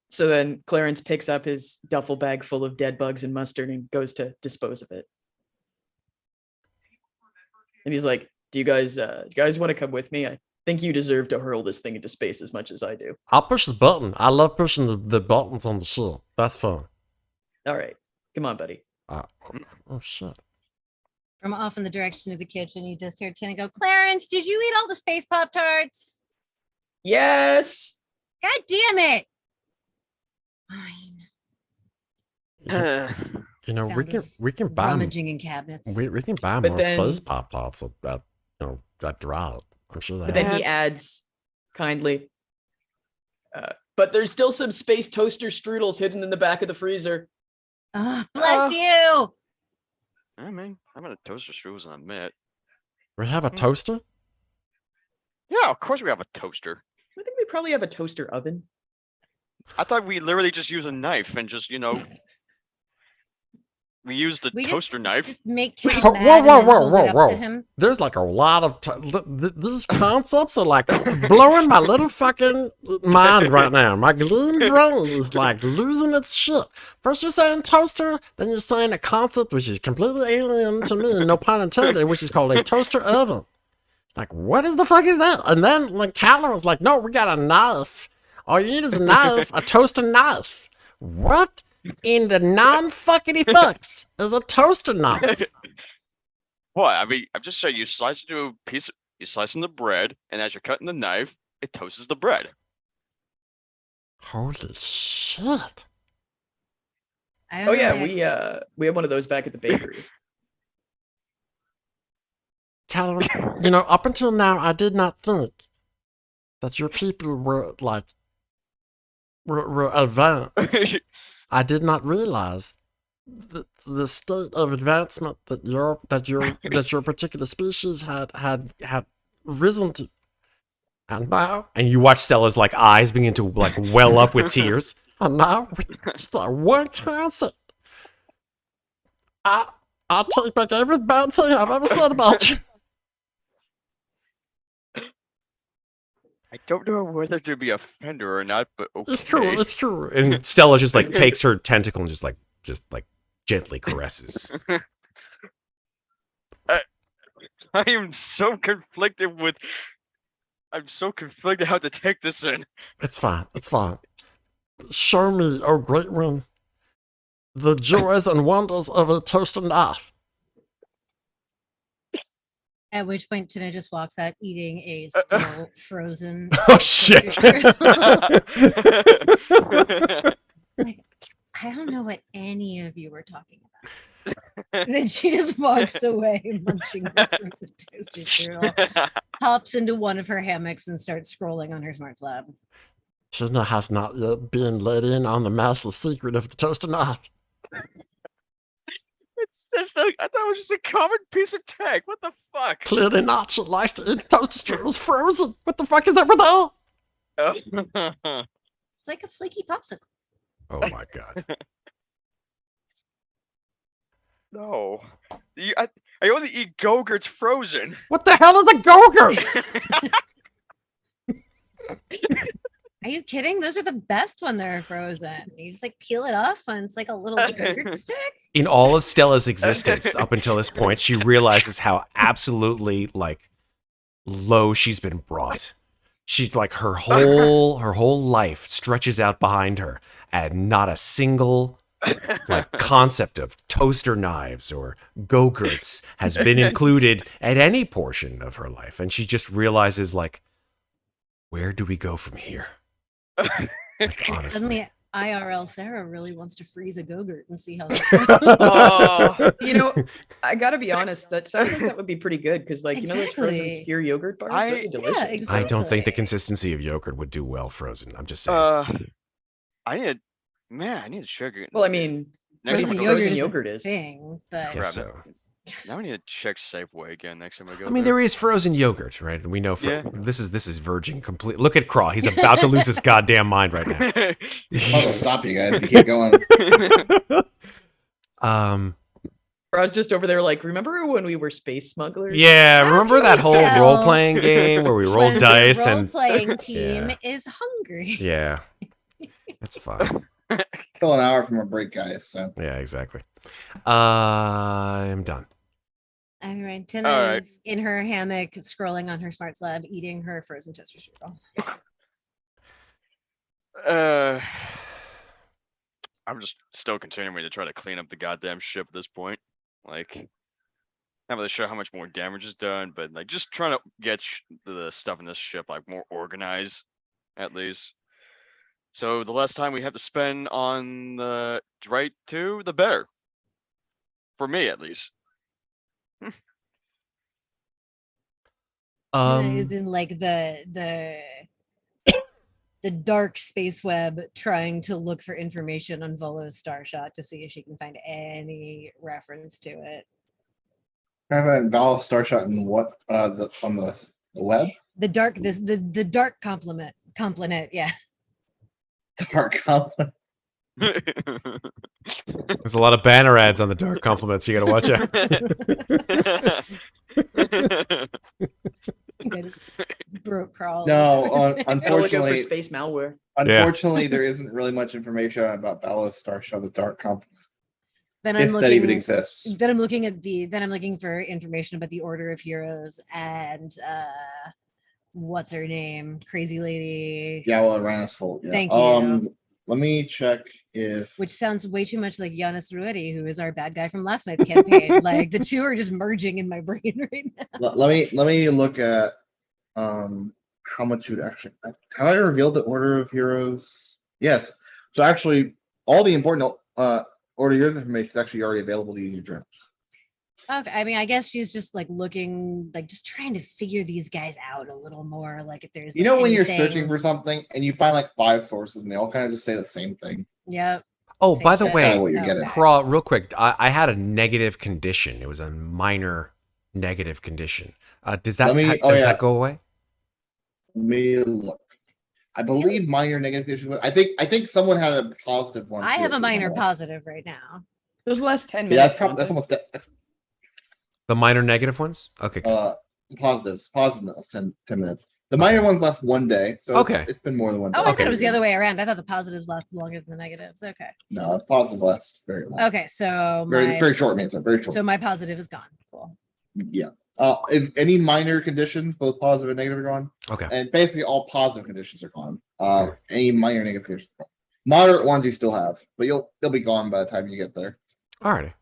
So then Clarins picks up his duffel bag full of dead bugs and mustard and goes to dispose of it. And he's like, do you guys want to come with me? I think you deserve to hurl this thing into space as much as I do. I'll push the button. I love pushing the buttons on the ship. That's fun. All right. Come on, buddy. Oh shit. From off in the direction of the kitchen, you just hear Tina go, Clarins, did you eat all the space Pop-Tarts? Yes. God damn it. Fine. You know, Sound we can buy Rummaging in cabinets. we can buy But more then- space Pop-Tarts at Drive. I'm sure But they then have. he adds kindly, but there's still some space toaster strudels hidden in the back of the freezer. Oh, bless you. I mean, I'm gonna toaster strudels in a minute. We have a toaster? Yeah, of course we have a toaster. I think we probably have a toaster oven. I thought we literally just use a knife and just, we use the We toaster knife. Just make Whoa, him whoa, mad and then whoa, hold it up whoa. to him. There's like a lot of these concepts are like blowing my little fucking mind right now. My green brain is like losing its shit. First you're saying toaster, then you're saying a concept which is completely alien to me, no pun intended, which is called a toaster oven. Like, what is the fuck is that? And then like Kalerin was like, no, we got a knife. All you need is a knife, a toaster knife. What in the non-fuckity fucks is a toaster knife? What? I mean, I'm just saying you slice into a piece. You slice in the bread, and as you're cutting the knife, it toasts the bread. Holy shit. I don't Oh know yeah, that- we have one of those back at the bakery. Kalerin, up until now, I did not think that your people were like were advanced. I did not realize the state of advancement that your particular species had risen to. And now, And you watch Stella's like eyes begin to like well up with tears. and now, with just that one concept, I'll take back every bad thing I've ever said about you. I don't know whether to be offended or not, but okay. It's cool. It's cool. And Stella just like takes her tentacle and just like gently caresses. I am so conflicted with. I'm so conflicted how to take this in. It's fine. It's fine. Show me, oh great one, the joys and wonders of a toaster knife. At which point Tina just walks out eating a still frozen. Oh shit! Like, I don't know what any of you were talking about. Then she just walks away, munching the frozen toaster strudel, hops into one of her hammocks and starts scrolling on her smart slab. Tina has not yet been let in on the massive secret of the toaster knife. It's just I thought it was just a common piece of tech. What the fuck? Clearly not. She likes to eat toaster strudels frozen. What the fuck is up with that? It's like a flaky popsicle. Oh my god! No. I only eat Go-Gurts frozen. What the hell is a Go-Gurt? Are you kidding? Those are the best when they're frozen. You just like peel it off and it's like a little yogurt stick. In all of Stella's existence up until this point, she realizes how absolutely like low she's been brought. She's like her whole life stretches out behind her, and not a single like concept of toaster knives or Go-Gurts has been included at any portion of her life, and she just realizes like, where do we go from here? Like, honestly. Suddenly, IRL Sarah really wants to freeze a Go-Gurt and see how. I gotta be honest. That sounds like that would be pretty good because, like, those frozen Exactly. skyr yogurt bars, those are delicious. exactly. I don't think the Exactly. consistency of yogurt would do well frozen. I'm just saying. I need to check it. Well, I mean, Next frozen time I yogurt, go, is a yogurt is. thing, but I guess so. now I need to check Safeway again next time I go. I mean, there is frozen yogurt, right? We know Yeah. this is virgin complete. Look at Kraw; he's about to lose his goddamn mind right now. I'll stop you guys. You keep going. I was just over there, like, remember when we were space smugglers? Yeah, remember that whole tell role playing game where we rolled when dice the and role-playing team Yeah. is hungry. yeah, that's fine. Still an hour from a break, guys. So Yeah, exactly. I'm done. All right, Tina All right. is in her hammock, scrolling on her smart slab, eating her frozen toaster strudel. I'm just still continuing to try to clean up the goddamn ship at this point. Like, not really sure how much more damage is done, but like just trying to get the stuff in this ship like more organized, at least. So the less time we have to spend on the BurnBryte 2, the better. For me, at least. Tina is in like the dark space web trying to look for information on Volo's star shot to see if she can find any reference to it. I have a Valve star shot in what on the web? The dark complement, yeah. Dark compliment. There's a lot of banner ads on the dark compliments. You got to watch out. I just broke Kraw. No, Gotta look out for unfortunately, space malware. there isn't really much information about Bella's star shot, the dark compliment, Then if I'm that even looking. exists. Then I'm looking for information about the Order of Heroes and what's her name, crazy lady. Yawa Ranisfold. Yeah. Thank you. Let me check if Which sounds way too much like Giannis Ruedi, who is our bad guy from last night's campaign. Like the two are just merging in my brain right now. let me look at how much you would actually have I revealed the Order of Heroes? Yes. So actually all the important Order of Heroes information is actually already available to you in your journal. Okay, I mean, I guess she's just like looking, like just trying to figure these guys out a little more. Like if there's, You know, when you're anything- searching for something and you find like 5 sources and they all kind of just say the same thing. Yep. Oh, Same by the thing. way, Kinda what you're getting. Kraw, real quick, I had a negative condition. It was a minor negative condition. Does that does that go away? Let me look. I believe minor negative condition. I think someone had a positive one. I too, have a if you minor remember. positive right now. Those last 10 Yeah, minutes. that's almost that's The minor negative ones? Okay. Good. positives. Positive last 10 minutes. The minor ones last 1 day. So Okay. it's been more than 1 day. Oh, I Okay. thought it was the other way around. I thought the positives last longer than the negatives. Okay. No, positive lasts very long. Okay, so Very short answer. Very short. so my positive is gone. Cool. Yeah. If any minor conditions, both positive and negative, are gone, Okay. and basically all positive conditions are gone. Okay. Any minor negative conditions are gone. Moderate ones you still have, but they'll be gone by the time you get there. Alrighty.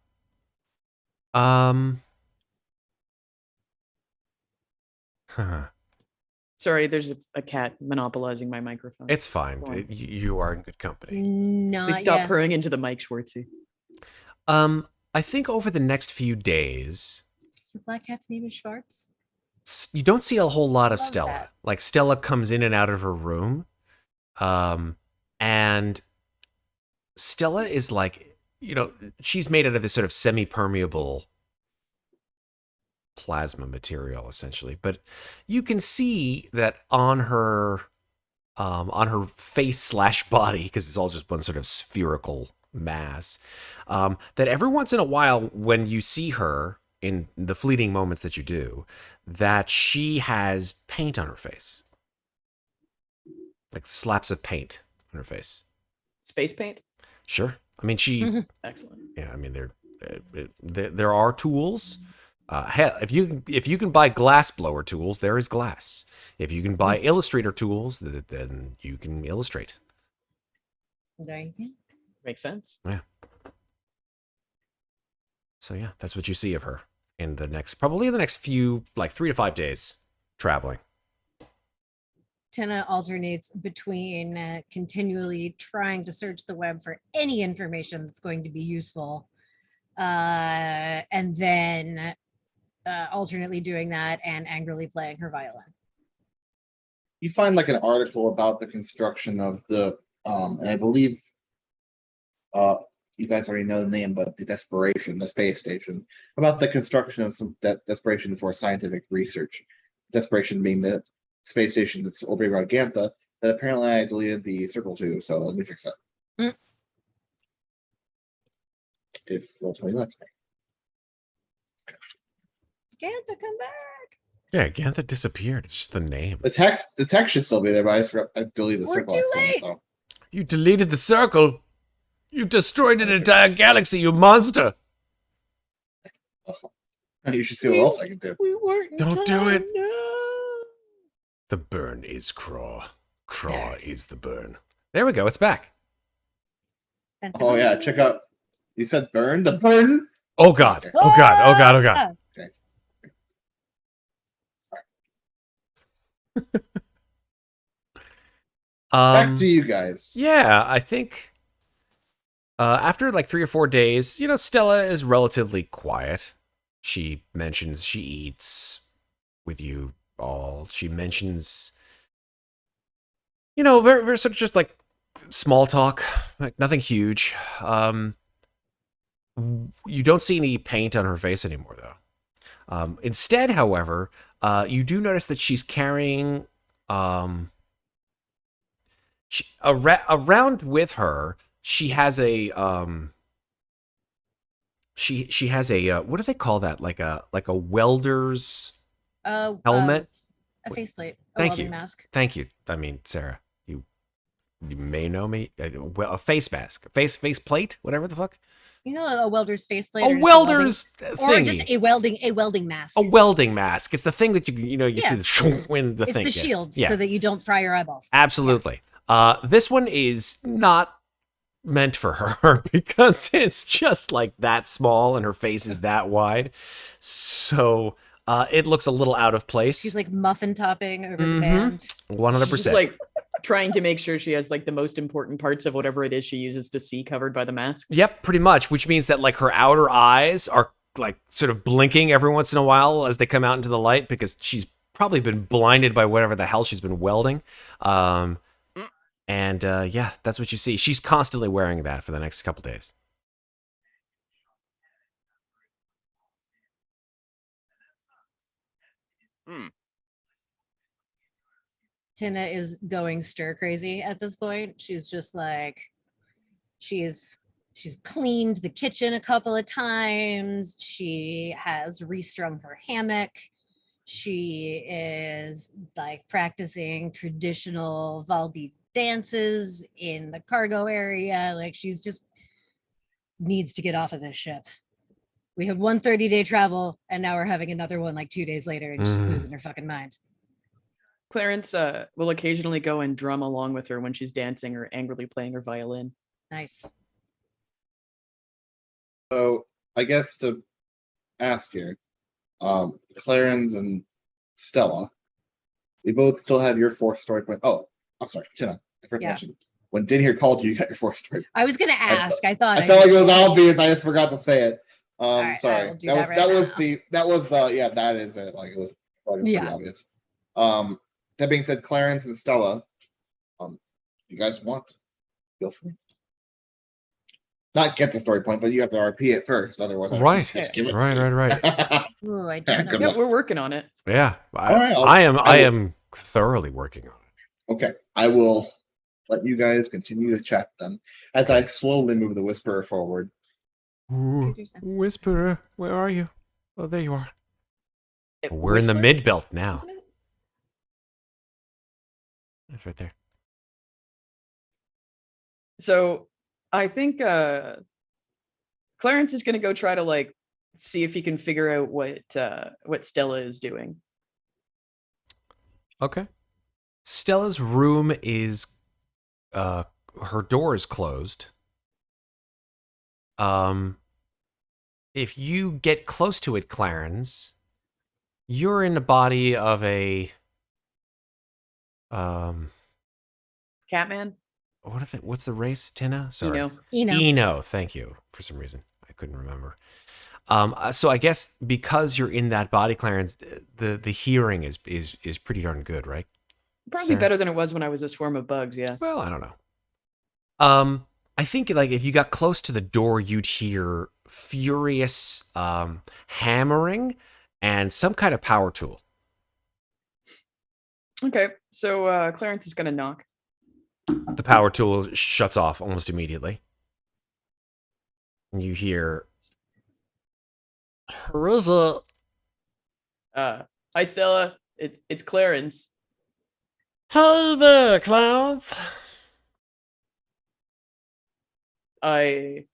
Sorry, there's a cat monopolizing my microphone. It's fine. Go on. You are in good company. Not Please stop yet. purring into the mic, Schwartzy. I think over the next few days, The black cat's name is Schwartz. you don't see a whole lot of Love Stella. that. Like Stella comes in and out of her room, and Stella is like, she's made out of this sort of semi-permeable plasma material, essentially. But you can see that on her face/body, because it's all just one sort of spherical mass, that every once in a while, when you see her in the fleeting moments that you do, that she has paint on her face, like slaps of paint on her face. Space paint? Sure. I mean, Excellent. yeah. I mean, there are tools. Hell, if you can buy glass blower tools, there is glass. If you can buy illustrator tools, then you can illustrate. There you go. Makes sense. So yeah, that's what you see of her in probably in the next few, like 3 to 5 days, traveling. Tina alternates between continually trying to search the web for any information that's going to be useful, and then alternately doing that and angrily playing her violin. You find like an article about the construction of the and I believe you guys already know the name, but the space station, about the construction of some desperation for scientific research. Desperation being the space station that's orbiting around Gantha, that apparently I deleted the circle to, so let me fix that. If ultimately lets me. Gantha, come back. Yeah, Gantha disappeared. It's just the name. The text should still be there, but I deleted the We're circle. too accidentally, late. So. You deleted the circle. You destroyed an entire galaxy, you monster. You should see what else I can do. We weren't. in Don't do it. time, No. The burn is Kraw. Kraw is the burn. There we go. It's back. Oh yeah, check out. You said burn the burn. Oh God. Oh God. Oh God. Oh God. Okay. Back to you guys. Yeah, I think after like 3 or 4 days, Stella is relatively quiet. She mentions she eats with you all. She mentions, you know, very, very sort of just like small talk, like nothing huge. You don't see any paint on her face anymore, though. Instead, however, you do notice that she's carrying around with her. She has a she has a what do they call that? Like a welder's helmet. A faceplate. A Thank welding you. mask. Thank you. I mean, Sarah, you may know me. Well, a face mask, face plate, whatever the fuck. You know, a welder's faceplate. A welder's or thingy. just a welding mask. A welding mask. It's the thing that you Yeah. see the when the It's thing. the yeah. shield Yeah. so that you don't fry your eyeballs. Absolutely. This one is not meant for her because it's just like that small and her face is that wide. So it looks a little out of place. She's like muffin topping over the Mhm. band. 100%. She's just like trying to make sure she has like the most important parts of whatever it is she uses to see covered by the mask. Yep, pretty much, which means that like her outer eyes are like sort of blinking every once in a while as they come out into the light because she's probably been blinded by whatever the hell she's been welding. And yeah, that's what you see. She's constantly wearing that for the next couple days. Tina is going stir crazy at this point. She's just like, she's cleaned the kitchen a couple of times. She has restrung her hammock. She is like practicing traditional Valdi dances in the cargo area. Like she's just needs to get off of this ship. We have one 30-day travel and now we're having another one like 2 days later and she's Mhm. losing her fucking mind. Clarence will occasionally go and drum along with her when she's dancing or angrily playing her violin. Nice. So I guess to ask here, Clarins and Stella, we both still have your 4 story point. Oh, I'm sorry, Tina. I forgot to Yeah. mention. When Din here called you, you got your 4 story. I was gonna ask. I thought I felt like it was obvious. I just forgot to say it. right, Sorry. I'll do That that was right that was yeah, that is it. Like it was pretty Yeah. obvious. That being said, Clarence and Stella, you guys want, feel free. Not get the story point, but you have to RP it first. Otherwise, Right. just give it. Right. Ooh, I don't know. Good Yeah, luck. we're working on it. Yeah. All right, I I will- am thoroughly working on it. Okay, I will let you guys continue to chat then as I slowly move the Whisperer forward. Ooh, Whisperer, where are you? Oh, there you are. It- We're in the Whistler, mid belt now. isn't it? That's right there. So I think Clarence is gonna go try to like see if he can figure out what Stella is doing. Okay. Stella's room is her door is closed. If you get close to it, Clarins, you're in the body of a Catman? what's the race, Tina? Sorry. Eno. Eno, thank you. For some reason, I couldn't remember. So I guess because you're in that body, Clarence, the hearing is pretty darn good, right? Probably Sarah? better than it was when I was a swarm of bugs, yeah. Well, I don't know. I think like if you got close to the door, you'd hear furious hammering and some kind of power tool. Okay, so Clarence is gonna knock. The power tool shuts off almost immediately. And you hear, Who is it? Hi Stella, it's Clarence. Hey there, clowns. I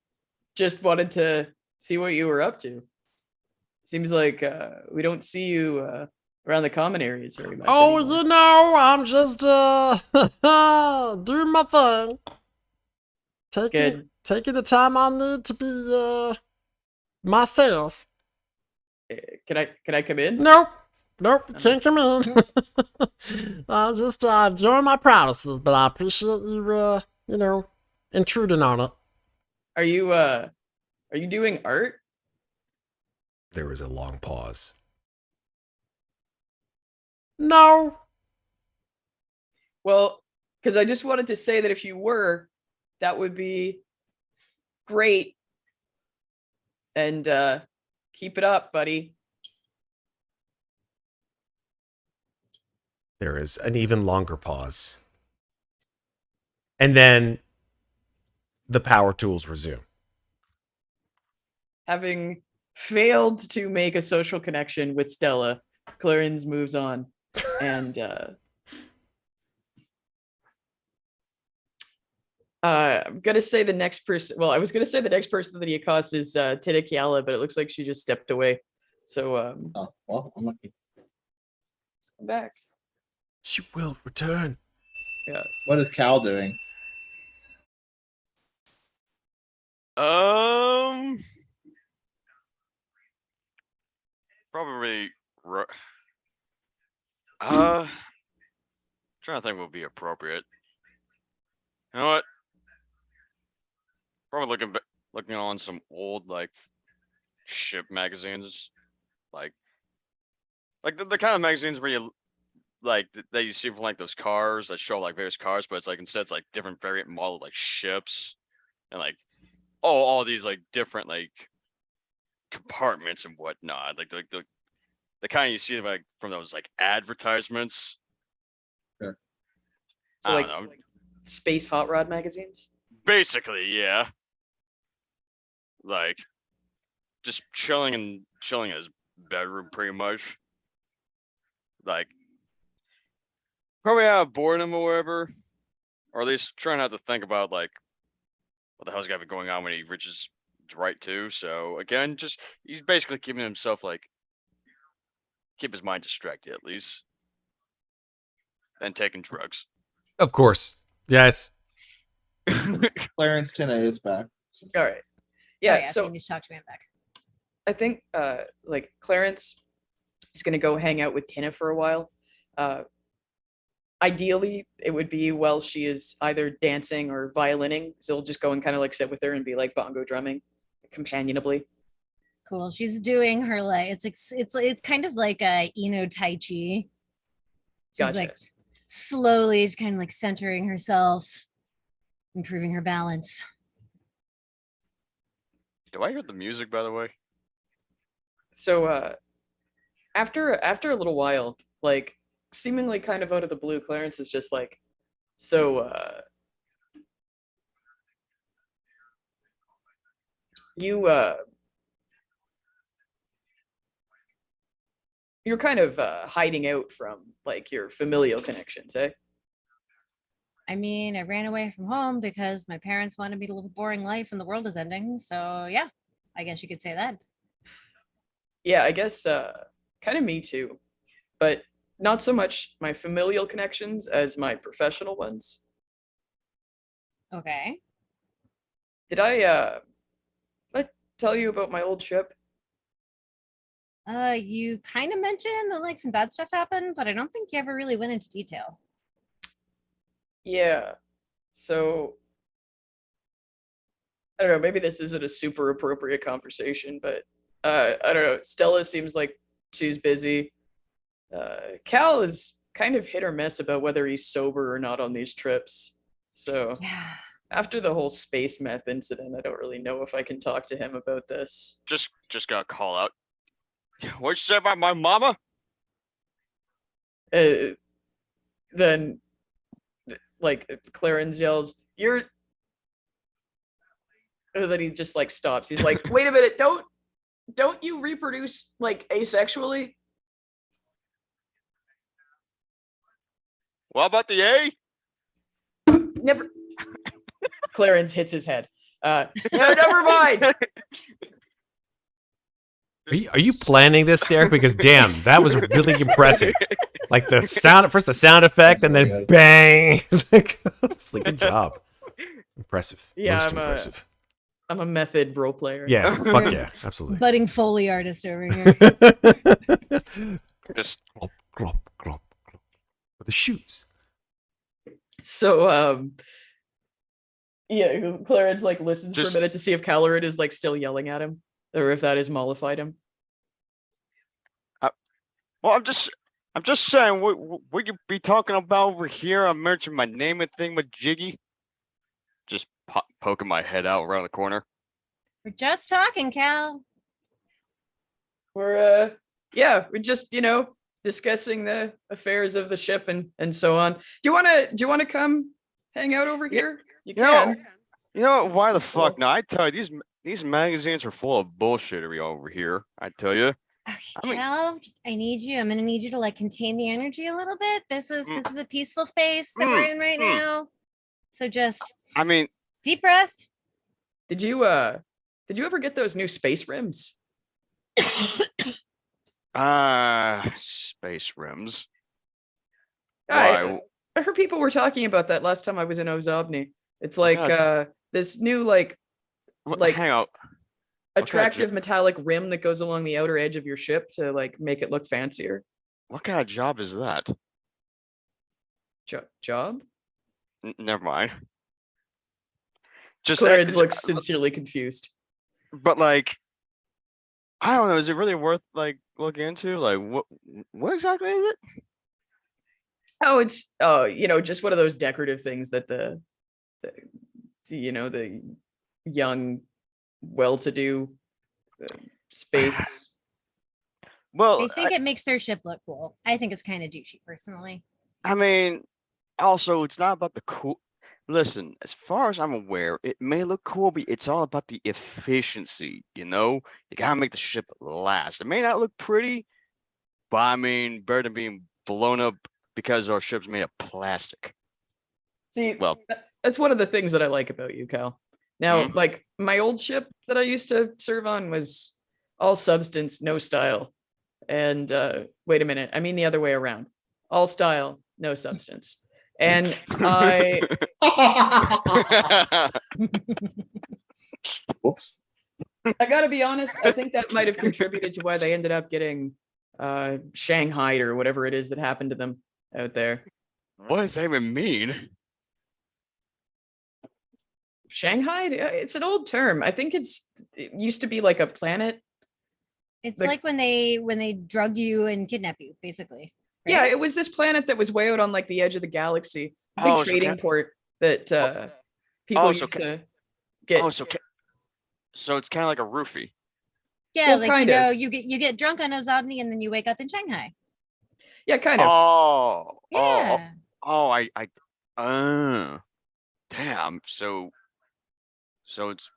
just wanted to see what you were up to. Seems like we don't see you around the common areas very much. Oh, anymore. you know, I'm just doing my thing. Good. Taking the time I need to be myself. Can I come in? Nope, you can't come in. I just enjoy my privacy, but I appreciate you, intruding on it. Are you doing art? there was a long pause. No. Well, because I just wanted to say that if you were, that would be great. And keep it up, buddy. There is an even longer pause. And then the power tools resume. Having failed to make a social connection with Stella, Clarins moves on. And I'm gonna say the next person. Well, I was gonna say the next person that he accosts is TinaKiala, but it looks like she just stepped away. So Oh, well, I'm lucky. I'm back. She will return. Yeah. What is Cal doing? Probably. Trying to think what would be appropriate. You know what? Probably looking on some old like ship magazines, like the kind of magazines where you like that you see from like those cars that show like various cars, but it's like instead it's like different variant model like ships and like all these like different like compartments and whatnot, like the kind you see like from those like advertisements. Sure. So I like don't know. space hot rod magazines. Basically, yeah. Like just chilling in his bedroom pretty much. Like probably out of boredom or whatever. Or at least trying not to think about like what the hell's got to be going on when he reaches right too. So again, just he's basically keeping himself like keep his mind distracted at least. And taking drugs. Of course. Yes. Clarins Tina is back. All right. Oh, Yeah. so So you need to talk to me. I'm back. I think like Clarins is gonna go hang out with Tina for a while. Ideally, it would be while she is either dancing or violining. So he'll just go and kind of like sit with her and be like bongo drumming, companionably. Cool. She's doing her like it's kind of like a Tai Chi. She's Gotcha. like slowly just kind of like centering herself, improving her balance. Do I hear the music by the way? So after a little while, like seemingly kind of out of the blue, Clarins is just like, so you're kind of hiding out from like your familial connections, eh? I mean, I ran away from home because my parents wanted me to live a boring life and the world is ending. So yeah, I guess you could say that. Yeah, I guess kind of me too, but not so much my familial connections as my professional ones. Okay. Did I tell you about my old ship? You kind of mentioned that like some bad stuff happened, but I don't think you ever really went into detail. Yeah. So I don't know, maybe this isn't a super appropriate conversation, but I don't know. Stella seems like she's busy. Cal is kind of hit or miss about whether he's sober or not on these trips. So Yeah. after the whole space meth incident, I don't really know if I can talk to him about this. Just gotta call out. What'd you say about my mama? Then like Clarins yells, "You're," and then he just like stops. He's like, "Wait a minute, don't you reproduce like asexually?" What about the A? Never. Clarins hits his head. No, never mind. Are you planning this, Derek? Because damn, that was really impressive. Like the sound, first the sound effect, and then bang. It's like, good job. Impressive. Yeah, Most I'm impressive. I'm a method role player. Yeah, fuck yeah, absolutely. Budding Foley artist over here. Just Glop, glop, glop, glop. With the shoes. So yeah, Clarins like listens for Just- a minute to see if Kalerin is like still yelling at him or if that has mollified him. well, I'm just I'm just saying, what you be talking about over here? I mentioned my name and thing with Jiggy. Just poking my head out around the corner. We're just talking, Cal. We're we're just, discussing the affairs of the ship and so on. Do you wanna come hang out over here? You can. You know why the fuck? Cool. No, I tell you, these magazines are full of bullshittery over here. I tell you. Okay, I mean- Cal, I need you. I'm gonna need you to like contain the energy a little bit. This is a peaceful space that we're in right now. So just I mean, deep breath. Did you ever get those new space rims? space rims. I, Why? I heard people were talking about that last time I was in Ozobni. It's like this new like Hang out. attractive metallic rim that goes along the outer edge of your ship to like make it look fancier. What kind of job is that? Job? Never mind. Just Clarins looks sincerely confused. but like, I don't know. Is it really worth like looking into? Like, what exactly is it? Oh, it's just one of those decorative things that the young, well-to-do space. Well, I think it makes their ship look cool. I think it's kind of douchey, personally. I mean, also, it's not about the cool. Listen, as far as I'm aware, it may look cool, but it's all about the efficiency. You gotta make the ship last. It may not look pretty, but I mean, better than being blown up because our ship's made of plastic. See, Well, that's one of the things that I like about you, Cal. Now, like my old ship that I used to serve on was all substance, no style. And wait a minute, I mean the other way around. All style, no substance. And Whoops. I gotta be honest, I think that might have contributed to why they ended up getting Shanghai or whatever it is that happened to them out there. what does that even mean? Shanghai? It's an old term. I think it used to be like a planet. It's Like- like when they drug you and kidnap you, basically. right? Yeah, it was this planet that was way out on like the edge of the galaxy. Big Oh, so trading port that people Oh, used so to get. Oh, so it's kind of like a roofie. Yeah, Well, like kind of. you get drunk on Ozobni and then you wake up in Shanghai. Yeah, kind of. Yeah. Damn. So it's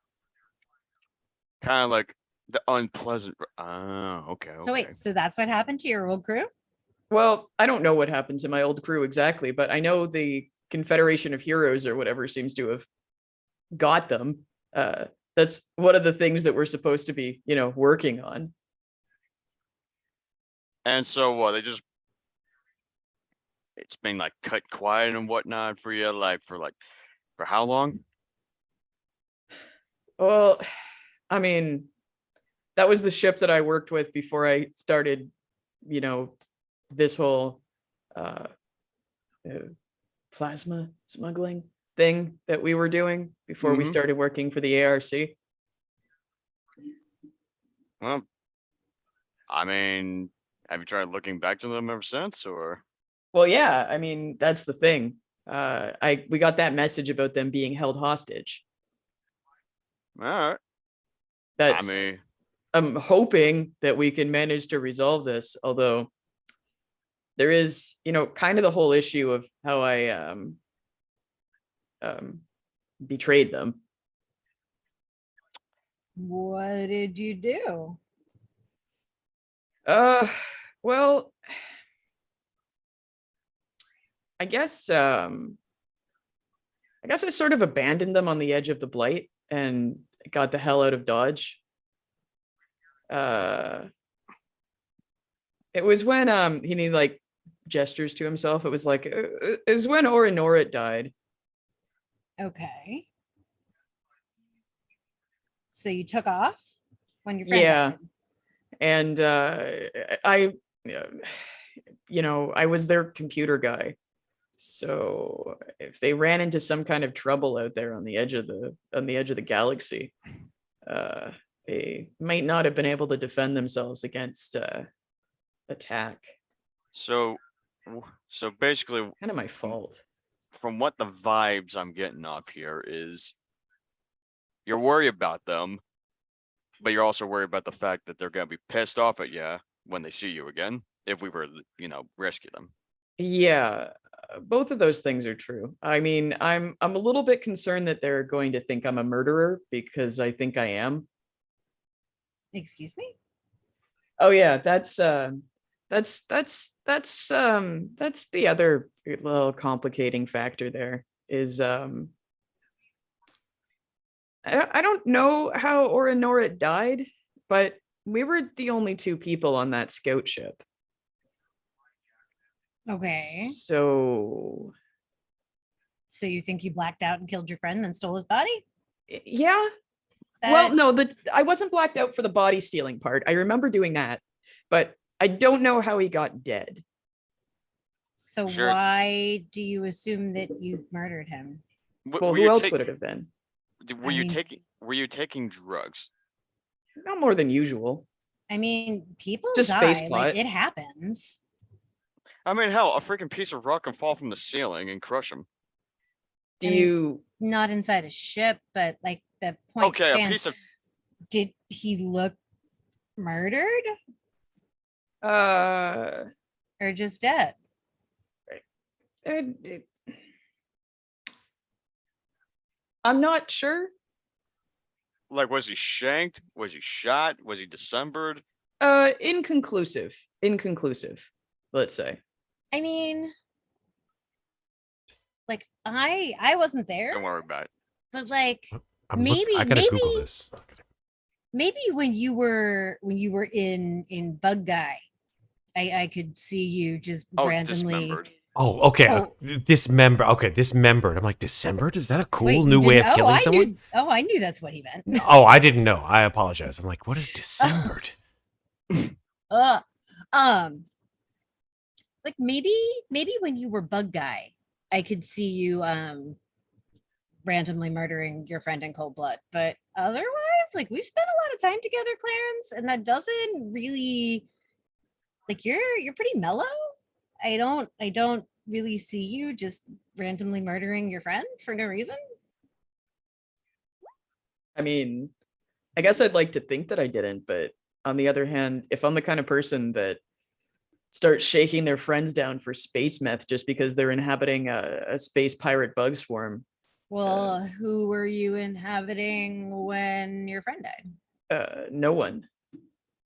kind of like the unpleasant. Okay. So wait, so that's what happened to your old crew? Well, I don't know what happened to my old crew exactly, but I know the Confederation of Heroes or whatever seems to have got them. That's one of the things that we're supposed to be, working on. And so what? It's been like cut quiet and whatnot for you, for how long? Well, I mean, that was the ship that I worked with before I started, this whole plasma smuggling thing that we were doing before we Mhm. started working for the ARC. Well, I mean, have you tried looking back to them ever since, or? Well, yeah, I mean, that's the thing. We got that message about them being held hostage. All right. That's I mean, I'm hoping that we can manage to resolve this, although there is, kind of the whole issue of how I betrayed them. What did you do? Well, I guess I sort of abandoned them on the edge of the blight and got the hell out of Dodge. It was when he like gestures to himself. It was like it was when Orinorit died. Okay. So you took off when your friend Yeah. died. And I was their computer guy. So if they ran into some kind of trouble out there on the edge of the galaxy, they might not have been able to defend themselves against attack. So, so basically, Kind of my fault. from what the vibes I'm getting off here is, you're worried about them, but you're also worried about the fact that they're gonna be pissed off at you when they see you again. If we were, rescue them. Yeah, both of those things are true. I mean, I'm a little bit concerned that they're going to think I'm a murderer because I think I am. Excuse me? Oh yeah, that's the other little complicating factor there is I don't know how Orinorit died, but we were the only two people on that scout ship. Okay. So So you think you blacked out and killed your friend, then stole his body? yeah. Well, no, I wasn't blacked out for the body stealing part. I remember doing that, but I don't know how he got dead. So Sure. why do you assume that you murdered him? Well, Were who you else take- would it have been? Were I you mean- taking drugs? Not more than usual. I mean, people Just space die. plot. Like it happens. I mean, hell, a freaking piece of rock can fall from the ceiling and crush him. Do I mean, you? Not inside a ship, but like the point Okay, a stands. piece of Did he look murdered Uh, or just dead? I'm not sure. like, was he shanked? Was he shot? Was he dismembered? Inconclusive. Inconclusive. Let's say. I mean, like I wasn't there, Don't worry about it. but like I Maybe- gotta Google maybe- this. maybe when you were in Bug Guy, I could see you just Oh, randomly. dismembered. Oh, okay. Oh. Dismember. Okay, dismembered. I'm like, dismembered? Is that a cool Wait, you new way of didn't- killing I someone? Knew, I knew that's what he meant. Oh, I didn't know. I apologize. I'm like, what is dismembered? uh, like maybe when you were Bug Guy, I could see you randomly murdering your friend in cold blood. But otherwise, like we've spent a lot of time together, Clarins, and that doesn't really like you're pretty mellow. I don't really see you just randomly murdering your friend for no reason. I mean, I guess I'd like to think that I didn't, but on the other hand, if I'm the kind of person that starts shaking their friends down for space meth just because they're inhabiting a space pirate bug swarm, Well, who were you inhabiting when your friend died? no one.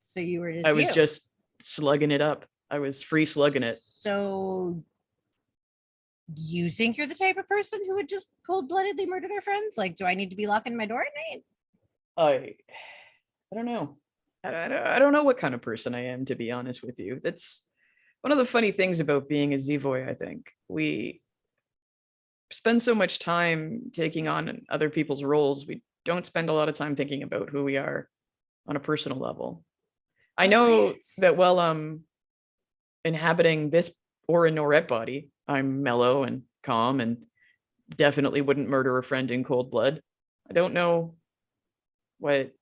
So you were just I was you. just slugging it up. I was free slugging it. So you think you're the type of person who would just cold-bloodedly murder their friends? Like, do I need to be locking my door at night? I don't know. I don't know what kind of person I am, to be honest with you. That's one of the funny things about being a Zvoy, I think. We spend so much time taking on other people's roles. We don't spend a lot of time thinking about who we are on a personal level. I know that while I'm inhabiting this Aura Norette body, I'm mellow and calm and definitely wouldn't murder a friend in cold blood. I don't know what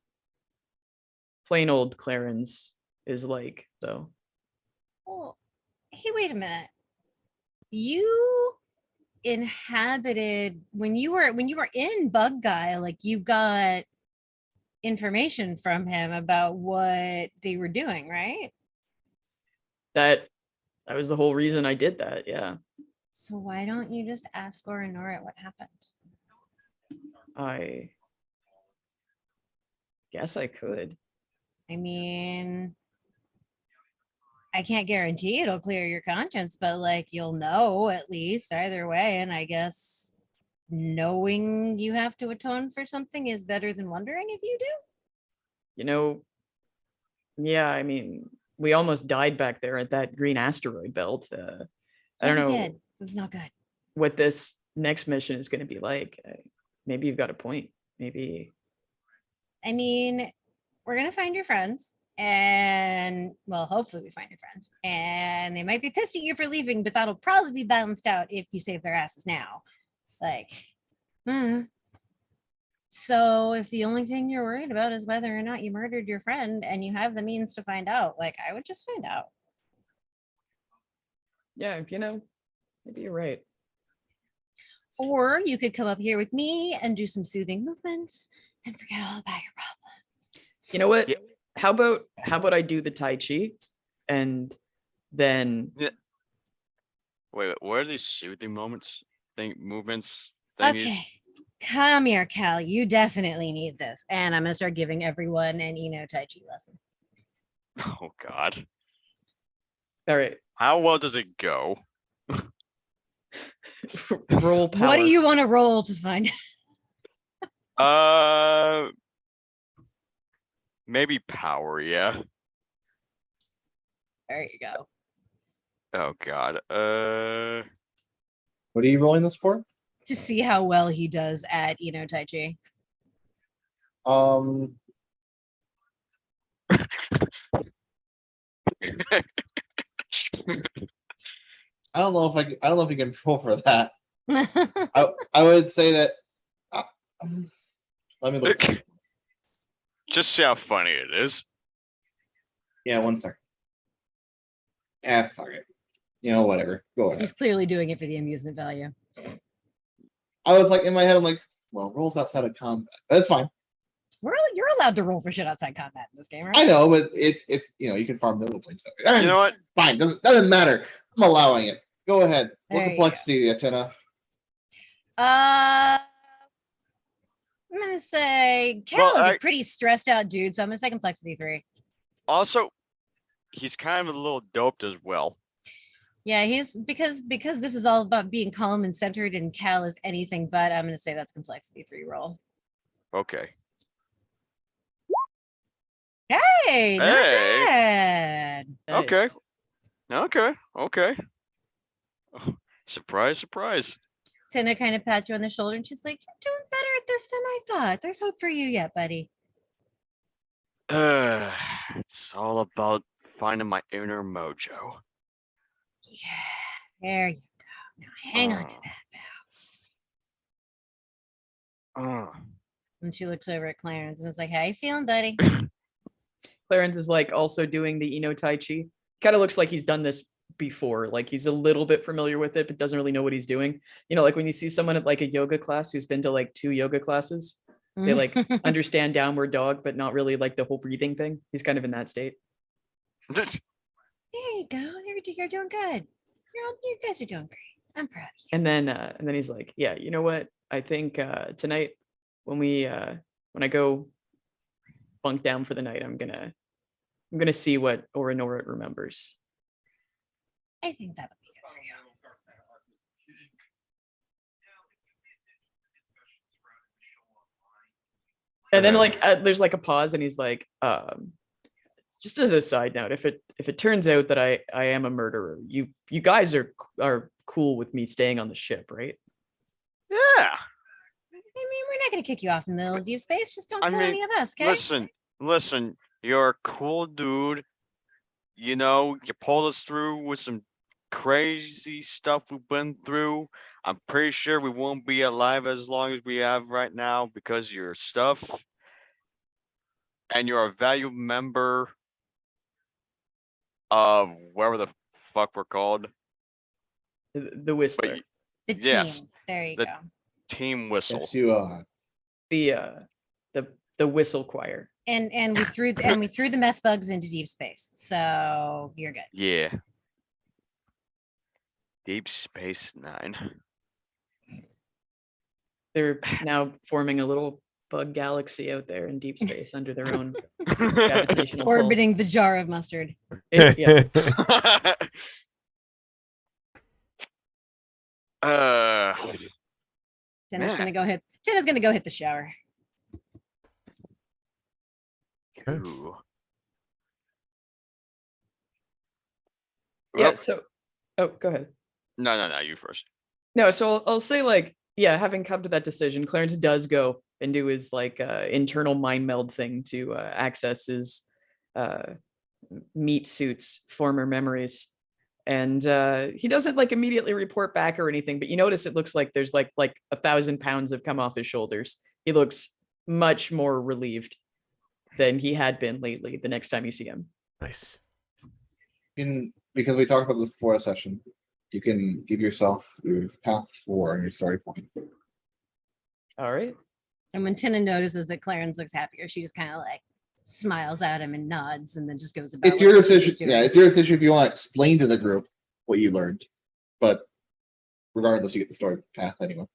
plain old Clarins is like, though. Well, hey, wait a minute. You inhabited when you were in Bug Guy, like you got information from him about what they were doing, right? That was the whole reason I did that, yeah. So why don't you just ask Orinorit what happened? I guess I could. I mean, I can't guarantee it'll clear your conscience, but like you'll know at least either way. And I guess knowing you have to atone for something is better than wondering if you do. You know, yeah, I mean, we almost died back there at that green asteroid belt. I don't Yeah, we know did. It was not good. what this next mission is going to be like. Maybe you've got a point. Maybe. I mean, we're gonna find your friends, and well, hopefully we find your friends, and they might be pissed at you for leaving, but that'll probably be balanced out if you save their asses now. Like, so if the only thing you're worried about is whether or not you murdered your friend, and you have the means to find out, like I would just find out. Yeah, maybe you're right. Or you could come up here with me and do some soothing movements and forget all about your problems. You know what? Yeah. How about I do the Tai Chi and then Wait, what are these soothing movements? Thingies? Okay. Come here, Cal. You definitely need this. And I'm going to start giving everyone an Tai Chi lesson. Oh God. all right. How well does it go? Roll power. What do you want to roll to find out? Maybe power, yeah. There you go. Oh God. What are you rolling this for? To see how well he does at Tai Chi. I don't know if you can roll for that. I would say that. Let me look. Just see how funny it is. Yeah, 1 second. Fuck it. Whatever. Go ahead. He's clearly doing it for the amusement value. I was like in my head. I'm like, well, rolls outside of combat. That's fine. You're allowed to roll for shit outside combat in this game, right? I know, but it's you can farm middle things. You know what? Fine. Doesn't matter. I'm allowing it. Go ahead. What There you complexity, Tina? I'm gonna say Cal Well, is a pretty stressed out dude, so I'm gonna say complexity 3. Also, he's kind of a little doped as well. Yeah, he's because this is all about being calm and centered, and Cal is anything but. I'm gonna say that's complexity 3 roll. Okay. Hey, not bad. Okay. Okay. Okay. Oh, surprise, surprise. Tina kind of pats you on the shoulder, and she's like, "You're doing better at this than I thought. There's hope for you yet, buddy." It's all about finding my inner mojo. Yeah, there you go. Now hang on to that. Uh, And she looks over at Clarins and is like, "How you feeling, buddy?" Clarins is like also doing the Tai Chi. Kind of looks like he's done this before. Like he's a little bit familiar with it, but doesn't really know what he's doing. Like when you see someone at like a yoga class who's been to like 2 yoga classes, they like understand downward dog, but not really like the whole breathing thing. He's kind of in that state. There you go. You're doing good. You guys are doing great. I'm proud of you. And then he's like, yeah, you know what? I think tonight when I go bunk down for the night, I'm gonna see what Orinora remembers. I think that would be good for you. And then like there's like a pause, and he's like, just as a side note, if it turns out that I am a murderer, you guys are cool with me staying on the ship, right? yeah. I mean, we're not going to kick you off in the middle of deep space. Just don't kill any of us, okay? Listen, you're a cool dude. You pulled us through with some crazy stuff we've been through. I'm pretty sure we won't be alive as long as we have right now because of your stuff. And you're a valued member of wherever the fuck we're called. The Whistler. The team. Yes, There you the- go. Team Whistle. Yes, you are. The Whistle Choir. And we threw the meth bugs into deep space. So you're good. Yeah. Deep Space Nine. They're now forming a little bug galaxy out there in deep space under their own gravitational pull. Orbiting the jar of mustard. Yeah. Jenna's Man. gonna go hit the shower. Ooh. Yeah. Well, So, go ahead. no, you first. No, so I'll say like, yeah, having come to that decision, Clarins does go and do his like internal mind meld thing to access his meat suit's former memories. And he doesn't like immediately report back or anything, but you notice it looks like there's like 1,000 pounds have come off his shoulders. He looks much more relieved than he had been lately the next time you see him. Nice. Because we talked about this before a session. you can give yourself your path 4 on your story point. All right. And when Tina notices that Clarins looks happier, she just kind of like smiles at him and nods, and then just goes about. It's your whatever she's decision. doing. Yeah, it's your decision if you want to explain to the group what you learned. But regardless, you get the story path anyway.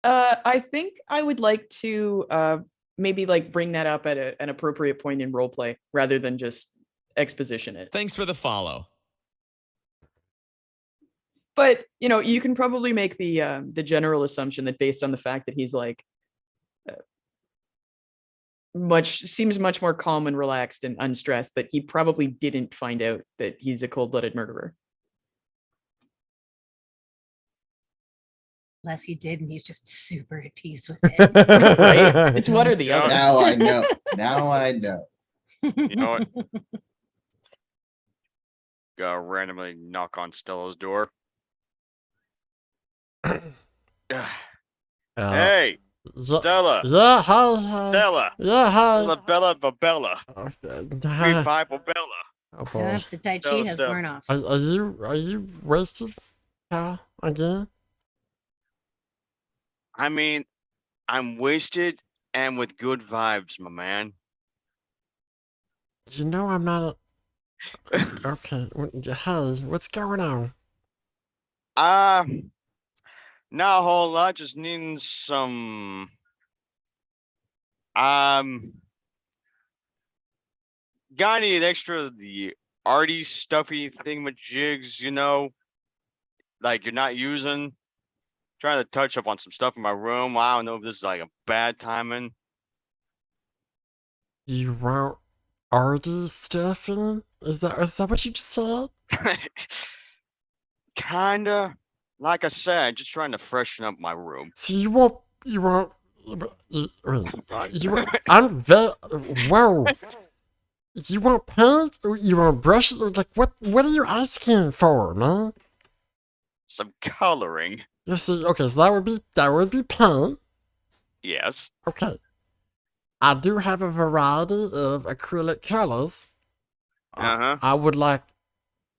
I think I would like to maybe like bring that up at an appropriate point in roleplay rather than just exposition it. Thanks for the follow. But you can probably make the general assumption that based on the fact that he's like seems much more calm and relaxed and unstressed, that he probably didn't find out that he's a cold-blooded murderer. Unless he did, and he's just super at peace with it. Right? It's one or the other. Now I know. Now I know. You know what? Gotta randomly knock on Stella's door. Hey, Stella. Yeah, hi. Stella. Yeah, hi. Stella Bella Babella. Hi. 3-5 Bella. Oh, boy. Enough, the Tai Chi Stella, has Stella. worn off. Are you wasted, Cal, again? I mean, I'm wasted and with good vibes, my man. You know I'm not okay, hey, what's going on? Not a whole lot, just needing some got any extra of the arty stuffy thingamajigs, like you're not using? Trying to touch up on some stuff in my room. I don't know if this is like a bad timing. You want arty stuffing? Is that what you just said? Kinda. Like I said, just trying to freshen up my room. So I'm very, whoa. You want paint? Or you want brushes? Or like, what are you asking for, man? Some coloring. You see, okay, so that would be paint. Yes. Okay. I do have a variety of acrylic colors. Uh-huh. I would like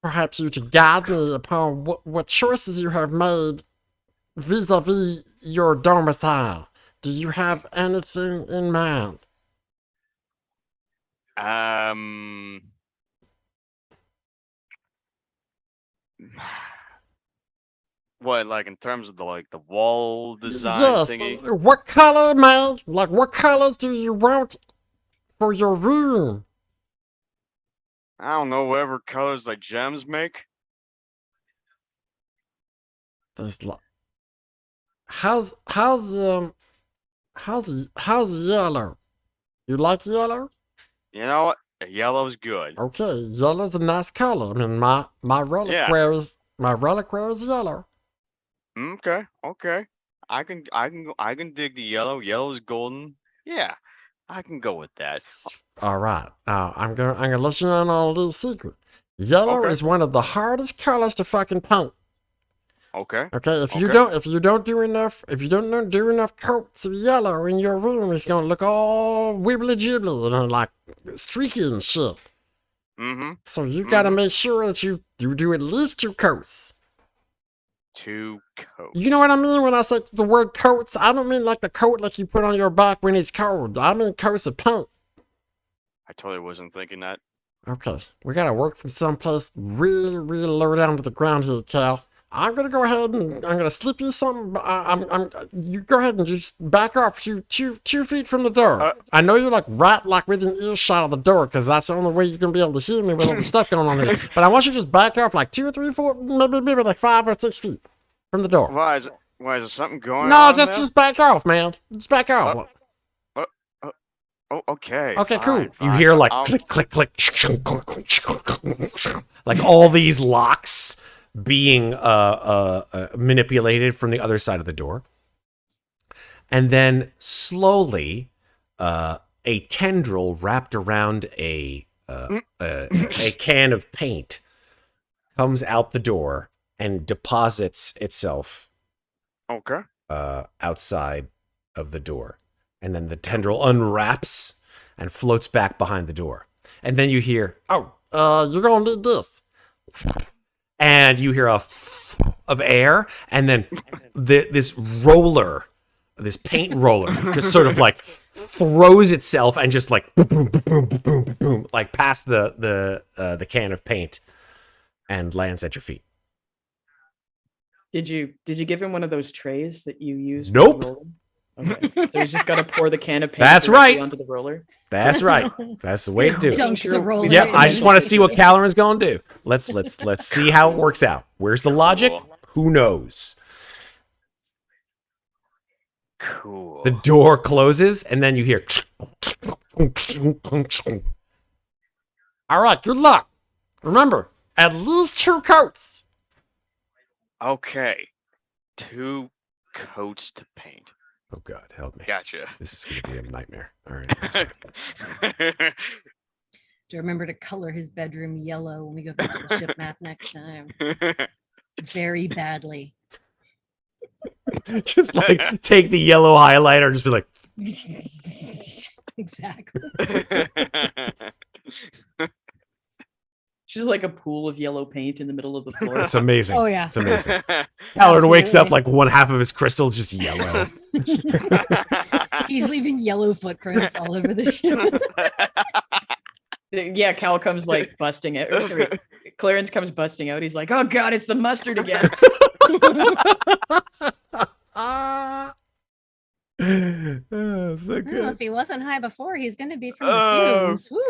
perhaps you to guide me upon what choices you have made vis-a-vis your domicile. Do you have anything in mind? What, like in terms of the wall design Yes. thingy? What color, man? Like, what colors do you want for your room? I don't know, whatever colors like gems make. There's how's yellow? You like yellow? You know what? Yellow's good. Okay, yellow's a nice color. I mean, my reliquary is yellow. Okay. I can dig the yellow. Yellow's golden. Yeah, I can go with that. All right. Now I'm gonna let you in on a little secret. Yellow Okay. is one of the hardest colors to fucking paint. Okay. Okay, if you don't do enough coats of yellow in your room, it's gonna look all wibbly jibbly and like streaky and shit. Mm-hmm. So you gotta make sure that you do at least 2 coats. 2 coats. You know what I mean when I say the word coats? I don't mean like the coat like you put on your back when it's cold. I mean coats of paint. I totally wasn't thinking that. Okay, we gotta work from someplace really, really low down to the ground here, Cal. I'm gonna go ahead and I'm gonna slip you something. You go ahead and just back off two feet from the door. I know you're like right like within earshot of the door because that's the only way you're gonna be able to hear me with all the stuff going on here. But I want you to just back off like 2 or 3, 4, maybe like 5 or 6 feet from the door. Why is there something going No, on? just back off, man. Just back off. Oh, okay. Okay, cool. You hear like click, click, click, like all these locks being manipulated from the other side of the door. And then slowly, a tendril wrapped around a can of paint comes out the door and deposits itself Okay. outside of the door. And then the tendril unwraps and floats back behind the door. And then you hear, You're gonna need this. and you hear a of air, and then this roller, this paint roller, just sort of like throws itself and just like boom, boom, boom, boom, boom, boom, boom, like past the can of paint, and lands at your feet. Did you give him one of those trays that you use? for Nope. rolling? Okay. So he's just got to pour the can of paint. That's directly right. onto the roller. That's right. That's the way to do it. Dunk the roller. Yep, in. I just want to see what Kalerin's gonna do. Let's see how it works out. Where's the logic? Cool. Who knows? Cool. The door closes, and then you hear. All right, good luck. Remember, at least 2 coats. Okay. 2 coats to paint. Oh God, help me! Gotcha. This is gonna be a nightmare. All right. that's fine. To remember to color his bedroom yellow when we go back to the ship map next time. Very badly. Just like take the yellow highlighter, and just be like, Exactly. Just like a pool of yellow paint in the middle of the floor. it's amazing. Oh yeah. It's amazing. Kalerin wakes up Absolutely. like one half of his crystals just yellow. He's leaving yellow footprints all over the ship. Yeah, Cal comes like busting out. Sorry, Clarins comes busting out. He's like, "Oh God, it's the mustard again." Oh, so Well, good. if he wasn't high before, he's going to be from Oh. the fumes. Woo.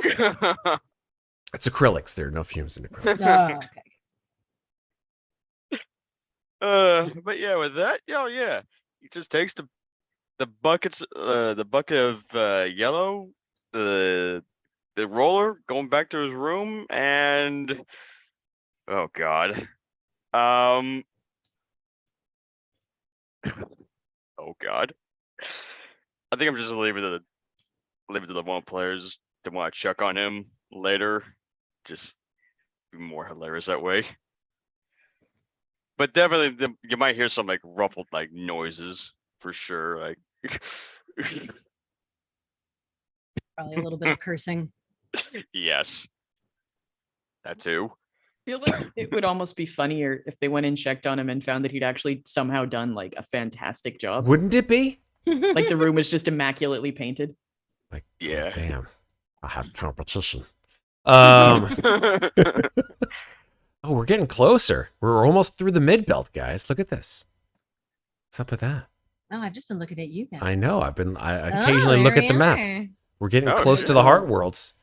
It's acrylics. There are no fumes in acrylics. Oh, okay. But yeah, with that, yeah, he just takes the buckets, the bucket of yellow, the roller, going back to his room, and oh God, oh God, I think I'm just leave it to the one players to want to check on him later, just be more hilarious that way. But definitely, you might hear some like ruffled like noises for sure. Like, Probably a little bit of cursing. yes, that too. I feel like it would almost be funnier if they went and checked on him and found that he'd actually somehow done like a fantastic job. Wouldn't it be? Like the room was just immaculately painted. Like, Yeah. damn. I had competition. Oh, we're getting closer. We're almost through the mid belt, guys. Look at this. What's up with that? Oh, I've just been looking at you guys. I know. I Oh, occasionally look there at the we map. are. We're getting Oh, close to the shit. heart worlds.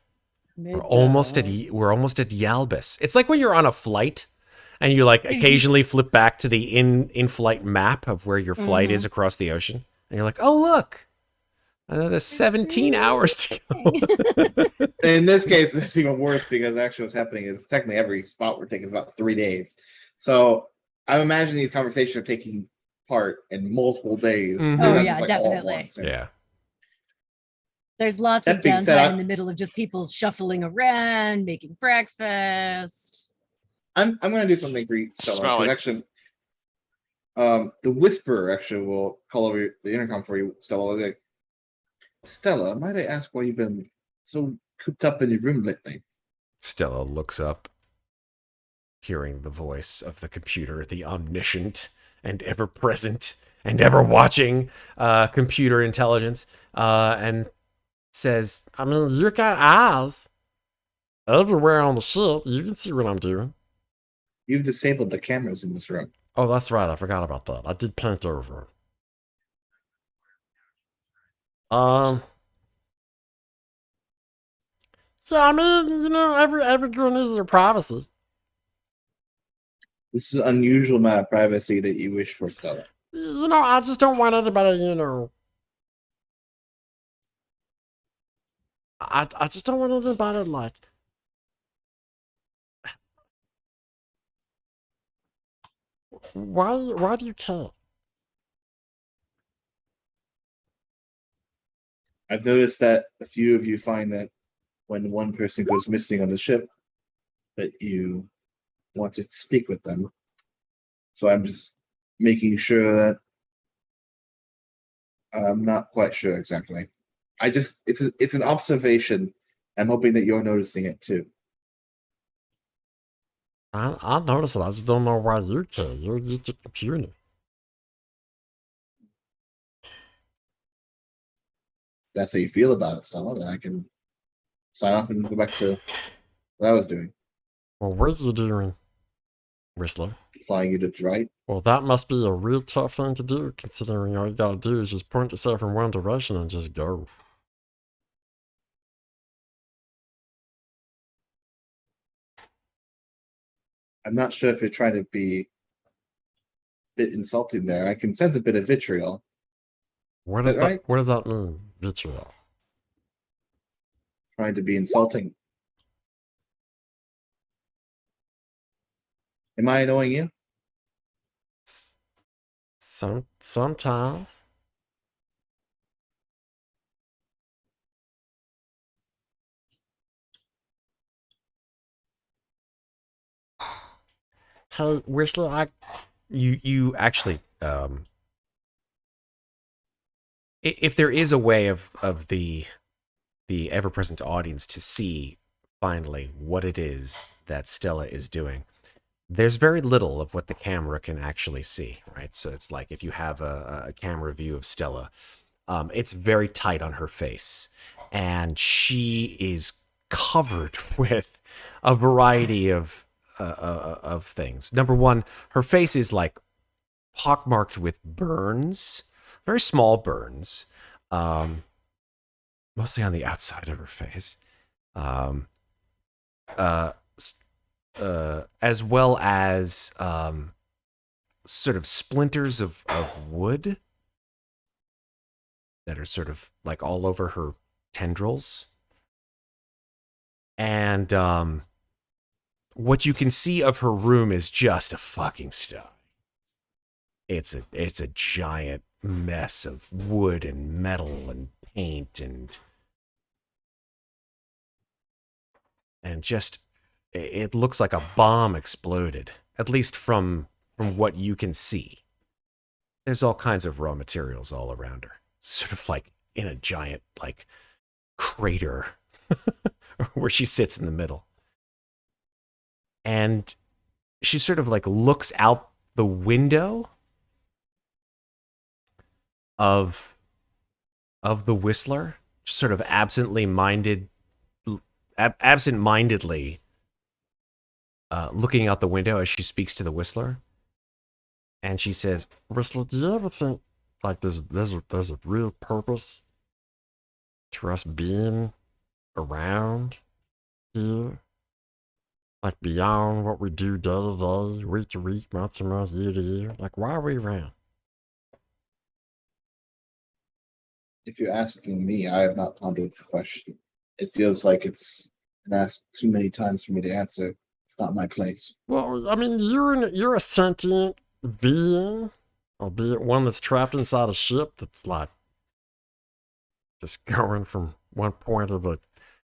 We're almost at Yalbus. It's like when you're on a flight and you like occasionally flip back to the in-flight map of where your flight is across the ocean, and you're like, "Oh, look. Another 17 hours to go." In this case, it's even worse because actually what's happening is technically every spot we're taking is about 3 days. So I'm imagining these conversations are taking part in multiple days. Mhm. They're Oh, not yeah, just, all at definitely. once. Yeah. There's lots That of being said, downtime I- in the middle of just people shuffling around, making breakfast. I'm gonna do something for you, Stella. Smell 'cause like- actually, the whisperer actually will call over the intercom for you, Stella. Will be like, Stella, might I ask why you've been so cooped up in your room lately? Stella looks up, hearing the voice of the computer, the omniscient and ever present and ever watching computer intelligence, and says, I mean, you got eyes everywhere on the ship. You can see what I'm doing. You've disabled the cameras in this room. Oh, that's right. I forgot about that. I did paint over. Yeah, I mean, you know, every girl needs their privacy. This is an unusual amount of privacy that you wish for, Stella. You know, I just don't want anybody, you know. I just don't want anybody like. Why do you care? I've noticed that a few of you find that when one person goes missing on the ship, that you want to speak with them. So I'm just making sure that I'm not quite sure exactly. It's an observation. I'm hoping that you're noticing it too. I noticed it. I just don't know why you care. You're the computer. That's how you feel about it, Stella, then I can sign off and go back to what I was doing. Well, what are you doing, Whistler? Flying you to Dryght. Well, that must be a real tough thing to do, considering all you gotta do is just point yourself in one direction and just go. I'm not sure if you're trying to be a bit insulting there. I can sense a bit of vitriol. What Is does that that? right? What does that mean, vitriol? Trying to be insulting. Am I annoying you? Sometimes. Hey, Whistler, You actually, if there is a way of the ever-present audience to see finally what it is that Stella is doing, there's very little of what the camera can actually see, right? So it's like if you have a camera view of Stella, it's very tight on her face, and she is covered with a variety of things. Number one, her face is like pockmarked with burns, very small burns, mostly on the outside of her face, as well as sort of splinters of wood that are sort of like all over her tendrils. And what you can see of her room is just a fucking sty. It's a giant mess of wood and metal and paint and just it looks like a bomb exploded, at least from what you can see. There's all kinds of raw materials all around her, sort of like in a giant like crater where she sits in the middle. And she sort of like looks out the window of the Whistler, just sort of absent-mindedly looking out the window as she speaks to the Whistler. And she says, Whistler, do you ever think like there's a real purpose to us being around here? Like beyond what we do day to day, week to week, month to month, year to year? Like, why are we around? If you're asking me, I have not pondered the question. It feels like it's been asked too many times for me to answer. It's not my place. Well, I mean, you're a sentient being, albeit one that's trapped inside a ship that's like just going from one point of a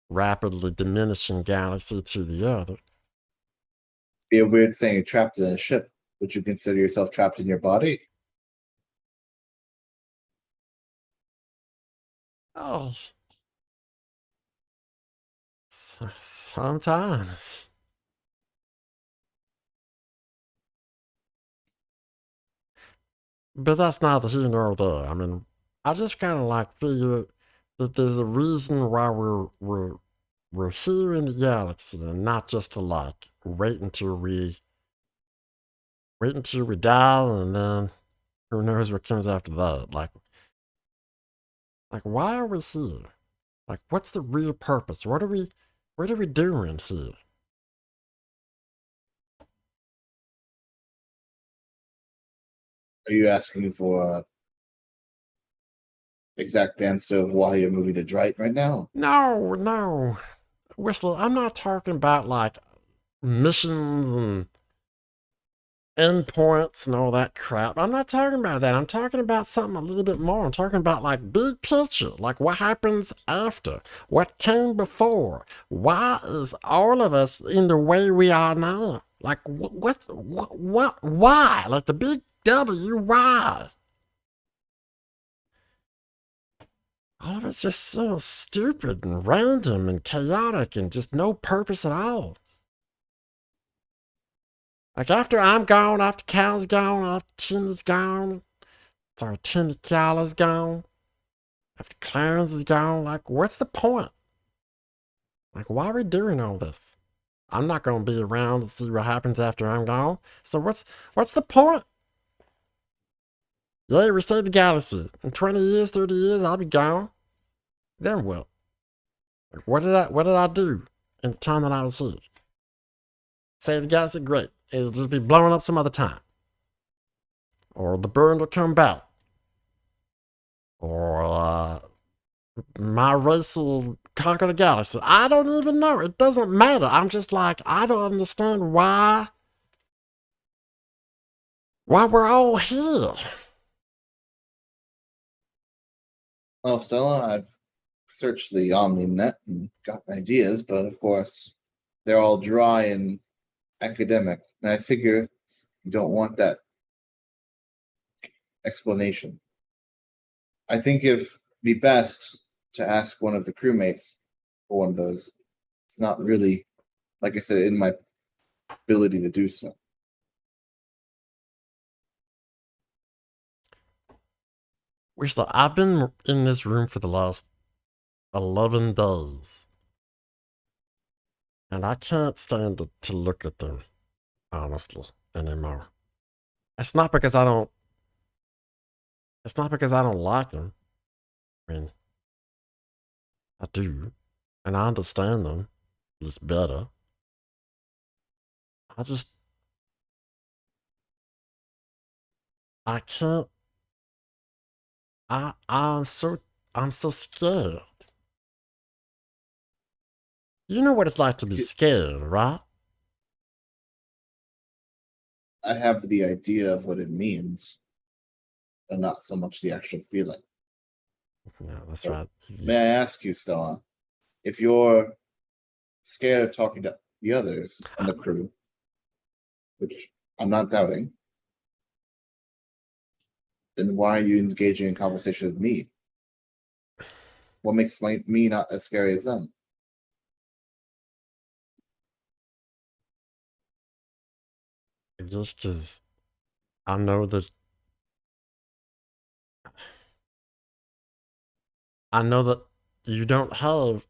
rapidly diminishing galaxy to the other. Be a weird saying trapped in a ship. Would you consider yourself trapped in your body? Oh, sometimes. But that's neither here nor there. I mean, I just kind of like figure that there's a reason why we're here in the galaxy, and not just to like wait until we die, and then who knows what comes after that. Like why are we here? Like, what's the real purpose? What are we doing here? Are you asking for exact answer of why you're moving to Dryght right now? No, Whistler, I'm not talking about like missions and endpoints and all that crap. I'm not talking about that. I'm talking about something a little bit more. I'm talking about like big picture, like what happens after, what came before. Why is all of us in the way we are now? Like what, why? Like the big W, why? All of it's just so stupid and random and chaotic and just no purpose at all. Like after I'm gone, after Cal's gone, after Tina's gone, sorry, TinaKiala's gone, after Clarins is gone, like what's the point? Like why are we doing all this? I'm not gonna be around to see what happens after I'm gone. So what's the point? Yeah, we saved the galaxy. In 20 years, 30 years, I'll be gone. Then what? Like, what did I do in the time that I was here? Save the galaxy, great. It'll just be blowing up some other time. Or the burn will come back. Or my race will conquer the galaxy. I don't even know. It doesn't matter. I'm just like, I don't understand why we're all here. Well, Stella, I've searched the OmniNet and got ideas, but of course, they're all dry and academic. And I figure you don't want that explanation. I think it'd be best to ask one of the crewmates for one of those. It's not really, like I said, in my ability to do so. Whistler, I've been in this room for the last 11 days. And I can't stand to look at them, honestly, anymore. It's not because I don't like them. I mean, I do. And I understand them. It's better. I can't. I'm so scared. You know what it's like to be scared, right? I have the idea of what it means, and not so much the actual feeling. Yeah, that's right. May I ask you, Stella, if you're scared of talking to the others on the crew, which I'm not doubting, then why are you engaging in conversation with me? What makes me not as scary as them? Just because I know that you don't have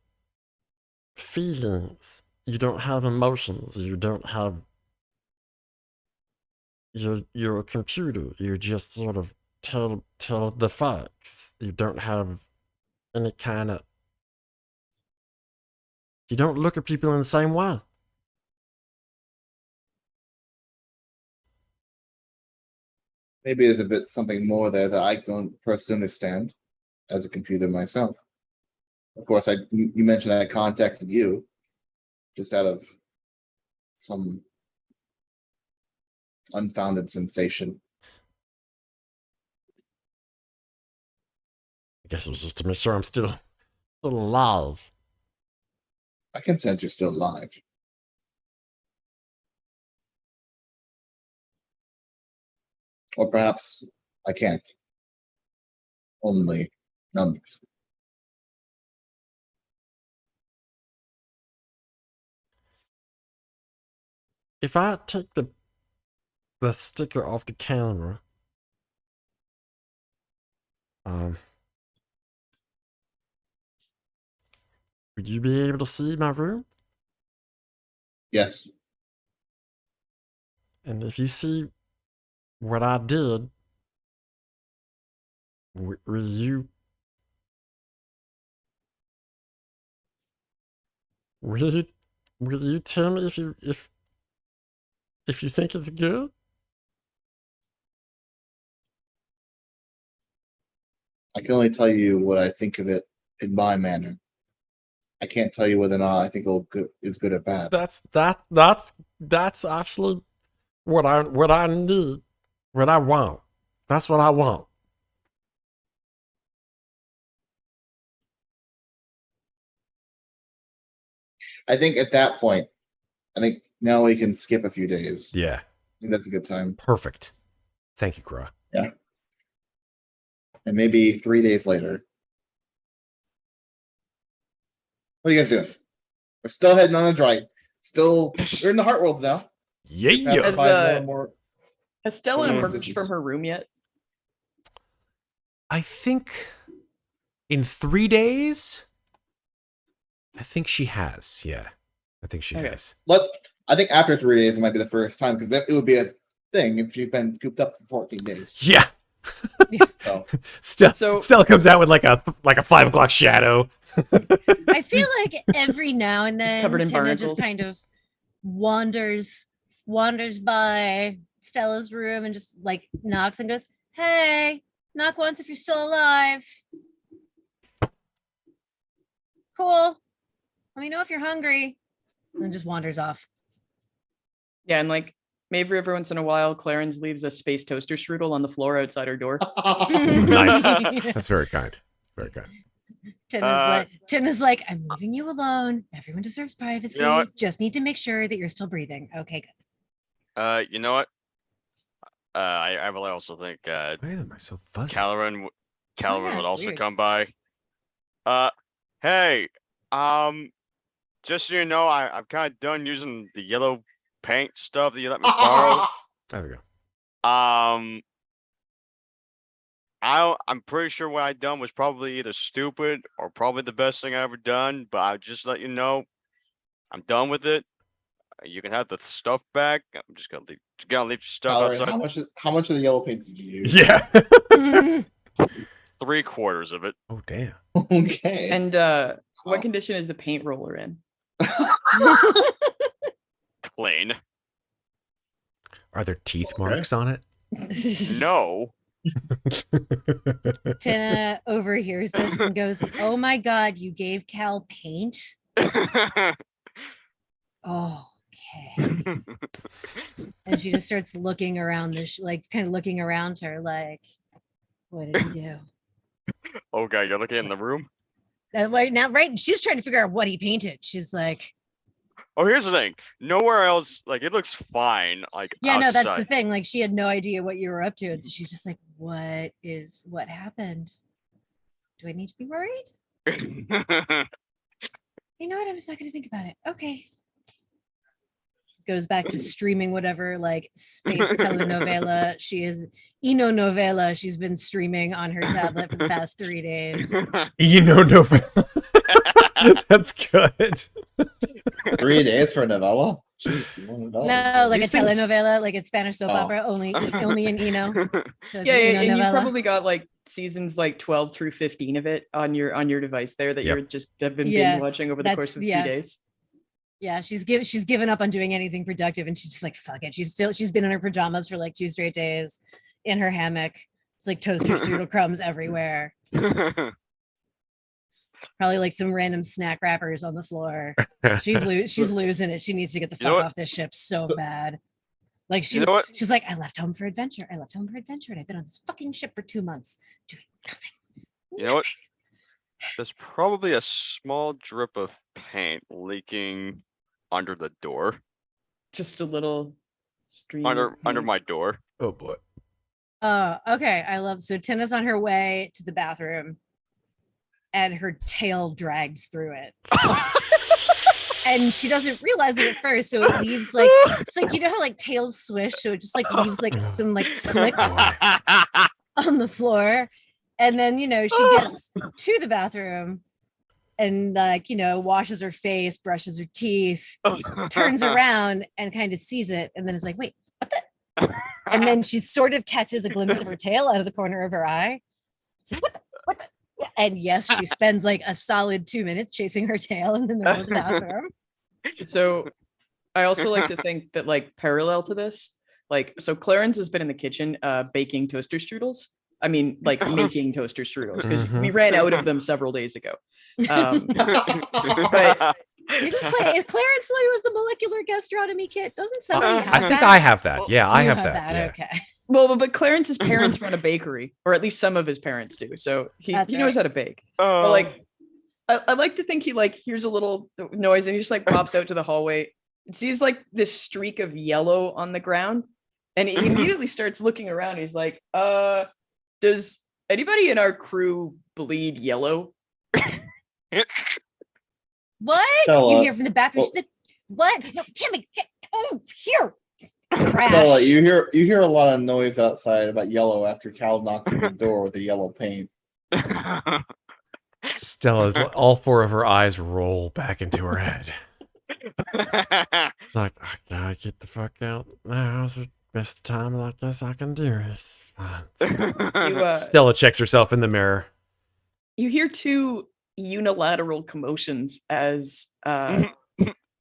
feelings, you don't have emotions, you don't have. You're a computer. You just sort of tell the facts. You don't have any kind of. You don't look at people in the same way. Maybe there's a bit something more there that I don't personally understand as a computer myself. Of course, you mentioned I contacted you just out of some unfounded sensation. I guess it was just to make sure I'm still alive. I can sense you're still alive. Or perhaps I can't. Only numbers. If I take the sticker off the camera, would you be able to see my room? Yes. And if you see what I did, will you tell me if you think it's good? I can only tell you what I think of it in my manner. I can't tell you whether or not I think is good or bad. That's actually what I need, what I want. That's what I want. I think at that point, I think now we can skip a few days. Yeah. I think that's a good time. Perfect. Thank you, Kraw. Yeah. And maybe 3 days later. What are you guys doing? We're still heading on a drive. We're in the Heart Worlds now. Yeah. Has, Provide more and more. Has Stella Yeah. emerged from her room yet? I think in 3 days, I think she has. Yeah. I think she Okay. has. I think after 3 days it might be the first time because it would be a thing if she's been cooped up for 14 days. Yeah. So Stella comes out with like a 5 o'clock shadow. I feel like every now and then covered in Tina just barnacles. kind of wanders by Stella's room and just like knocks and goes, "Hey, knock once if you're still alive. Cool. Let me know if you're hungry." And then just wanders off. Yeah, and like maybe every once in a while, Clarins leaves a space toaster strudel on the floor outside her door. Nice. That's very kind. Very kind. Tina's like, "I'm leaving you alone. Everyone deserves privacy. You know what? Just need to make sure that you're still breathing." Okay, good. You know what? I really also think Why am I so fuzzy? Kalerin would that's also weird. come by. Hey, just so you know, I'm kind of done using the yellow paint stuff that you let me borrow. There we go. I'm pretty sure what I done was probably either stupid or probably the best thing I ever done. But I'll just let you know, I'm done with it. You can have the stuff back. I'm just gonna leave your stuff Kalerin, outside. how much of the yellow paint did you use? Yeah. 3/4 of it. Oh damn. Okay. And what condition is the paint roller in? Clean. Are there teeth marks on it? No. Tina overhears this and goes, "Oh my god, you gave Cal paint? Oh, okay." And she just starts looking around kind of looking around her like, "What did he do?" Okay, you're looking in the room. Right, she's trying to figure out what he painted. She's like, Oh, here's the thing. Nowhere else, like it looks fine. Like "Yeah, no, that's the outside. thing. Like, she had no idea what you were up to." And so she's just like, what happened? Do I need to be worried? You know what? I'm just not going to think about it. Okay. Goes back to streaming whatever like space telenovela she's been streaming on her tablet for the past 3 days. No. That's good. 3 days for a novella? Jeez, novella. No, like These a things- telenovela, like a Spanish soap Oh. opera, only in Eno. So it's Yeah, an and you novella. probably got like seasons like 12 through 15 of it on your device there that Yep. you're just have been Yeah, binge watching over the that's- course of a yeah. few days. Yeah, she's given up on doing anything productive, and she's just like, fuck it. She's been in her pajamas for like 2 straight days in her hammock. It's like toaster strudel crumbs everywhere. Probably like some random snack wrappers on the floor. She's losing it. She needs to get the You know fuck what? off this ship so bad. Like You know what? she's like, I left home for adventure. And I've been on this fucking ship for 2 months doing nothing. You know what? There's probably a small drip of paint leaking under the door. Just a little stream Under of paint. my door. Oh boy. Oh, okay. So Tina's on her way to the bathroom and her tail drags through it. And she doesn't realize it at first. So it leaves like, it's like, you know how like tails swish? So it just like leaves like some like flicks on the floor. And then, she gets to the bathroom and like, washes her face, brushes her teeth, turns around and kind of sees it. And then is like, wait, what the? And then she sort of catches a glimpse of her tail out of the corner of her eye. It's like, what the? And yes, she spends like a solid 2 minutes chasing her tail in the middle of the bathroom. So I also like to think that like parallel to this, like, so Clarins has been in the kitchen baking toaster strudels. I mean, like making toaster strudels because we ran out of them several days ago. But Is Clarins Li was the molecular gastronomy kit? Doesn't somebody have I think that? I have that. Yeah, I You have that. Yeah. Okay. well, but Clarence's parents run a bakery, or at least some of his parents do. So he That's knows right. how to bake. But like, I like to think he like hears a little noise and he just like pops out to the hallway and sees like this streak of yellow on the ground, and he immediately starts looking around. He's like, does anybody in our crew bleed yellow? What? Stella, You hear from the bathroom? She said, "What? No, Timmy, get here! Crash. Stella, you hear a lot of noise outside about yellow after Cal knocked on the door with the yellow paint. Stella's all four of her eyes roll back into her head. Like, I gotta get the fuck out the house. Best time like this I can do. It's fine. You, Stella checks herself in the mirror. you hear two unilateral commotions as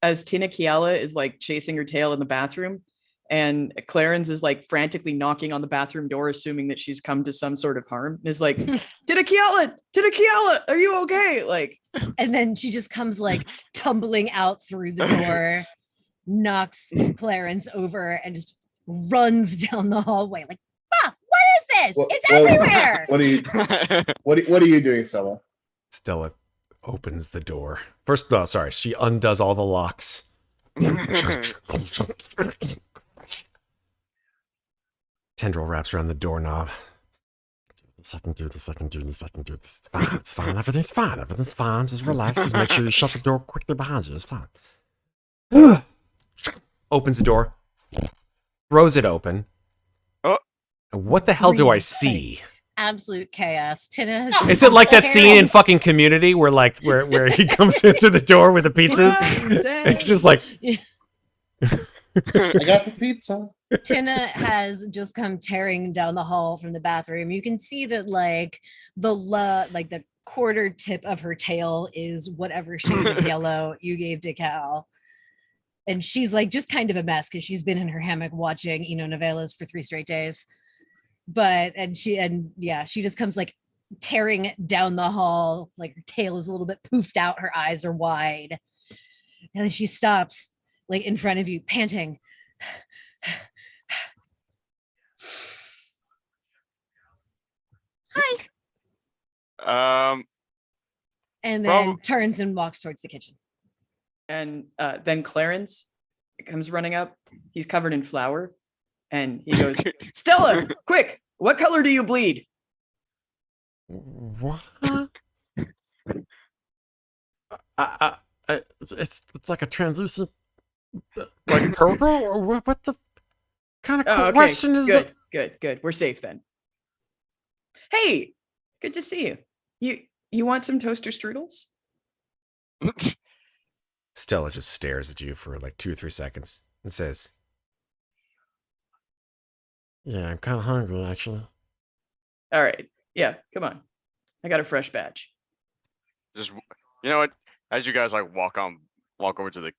TinaKiala is like chasing her tail in the bathroom, and Clarins is like frantically knocking on the bathroom door, assuming that she's come to some sort of harm. And is like, TinaKiala, are you okay? Like, And then she just comes like tumbling out through the door, knocks Clarins over, and just runs down the hallway. Like, what is this? It's everywhere. What are you doing, Stella? Stella opens the door. First, she undoes all the locks. Tendril wraps around the doorknob. I can do this. It's fine. Everything's fine. Just relax. Just make sure you shut the door quickly behind you. It's fine. Opens the door. Throws it open. Oh. What the hell do I see? Absolute chaos. Tina Is it like that scene in fucking Community where he comes in through the door with the pizzas? It's just like I got the pizza. Tina has just come tearing down the hall from the bathroom. You can see that like the quarter tip of her tail is whatever shade of yellow you gave to Cal. And she's like just kind of a mess because she's been in her hammock watching novellas for 3 straight days. She just comes like tearing down the hall, like her tail is a little bit poofed out, her eyes are wide. And then she stops like in front of you, panting. Hi. And then turns and walks towards the kitchen. and then Clarins comes running up. He's covered in flour, and he goes, "Stella, quick! What color do you bleed?" What? It's like a translucent, like purple, or what the kind of Oh, okay. question is Good, it? good. We're safe then. Hey, good to see you. You want some toaster strudels? Stella just stares at you for like 2 or 3 seconds and says, Yeah, I'm kind of hungry actually. All right. Yeah, come on. I got a fresh batch. Just, you know what? As you guys like walk over to the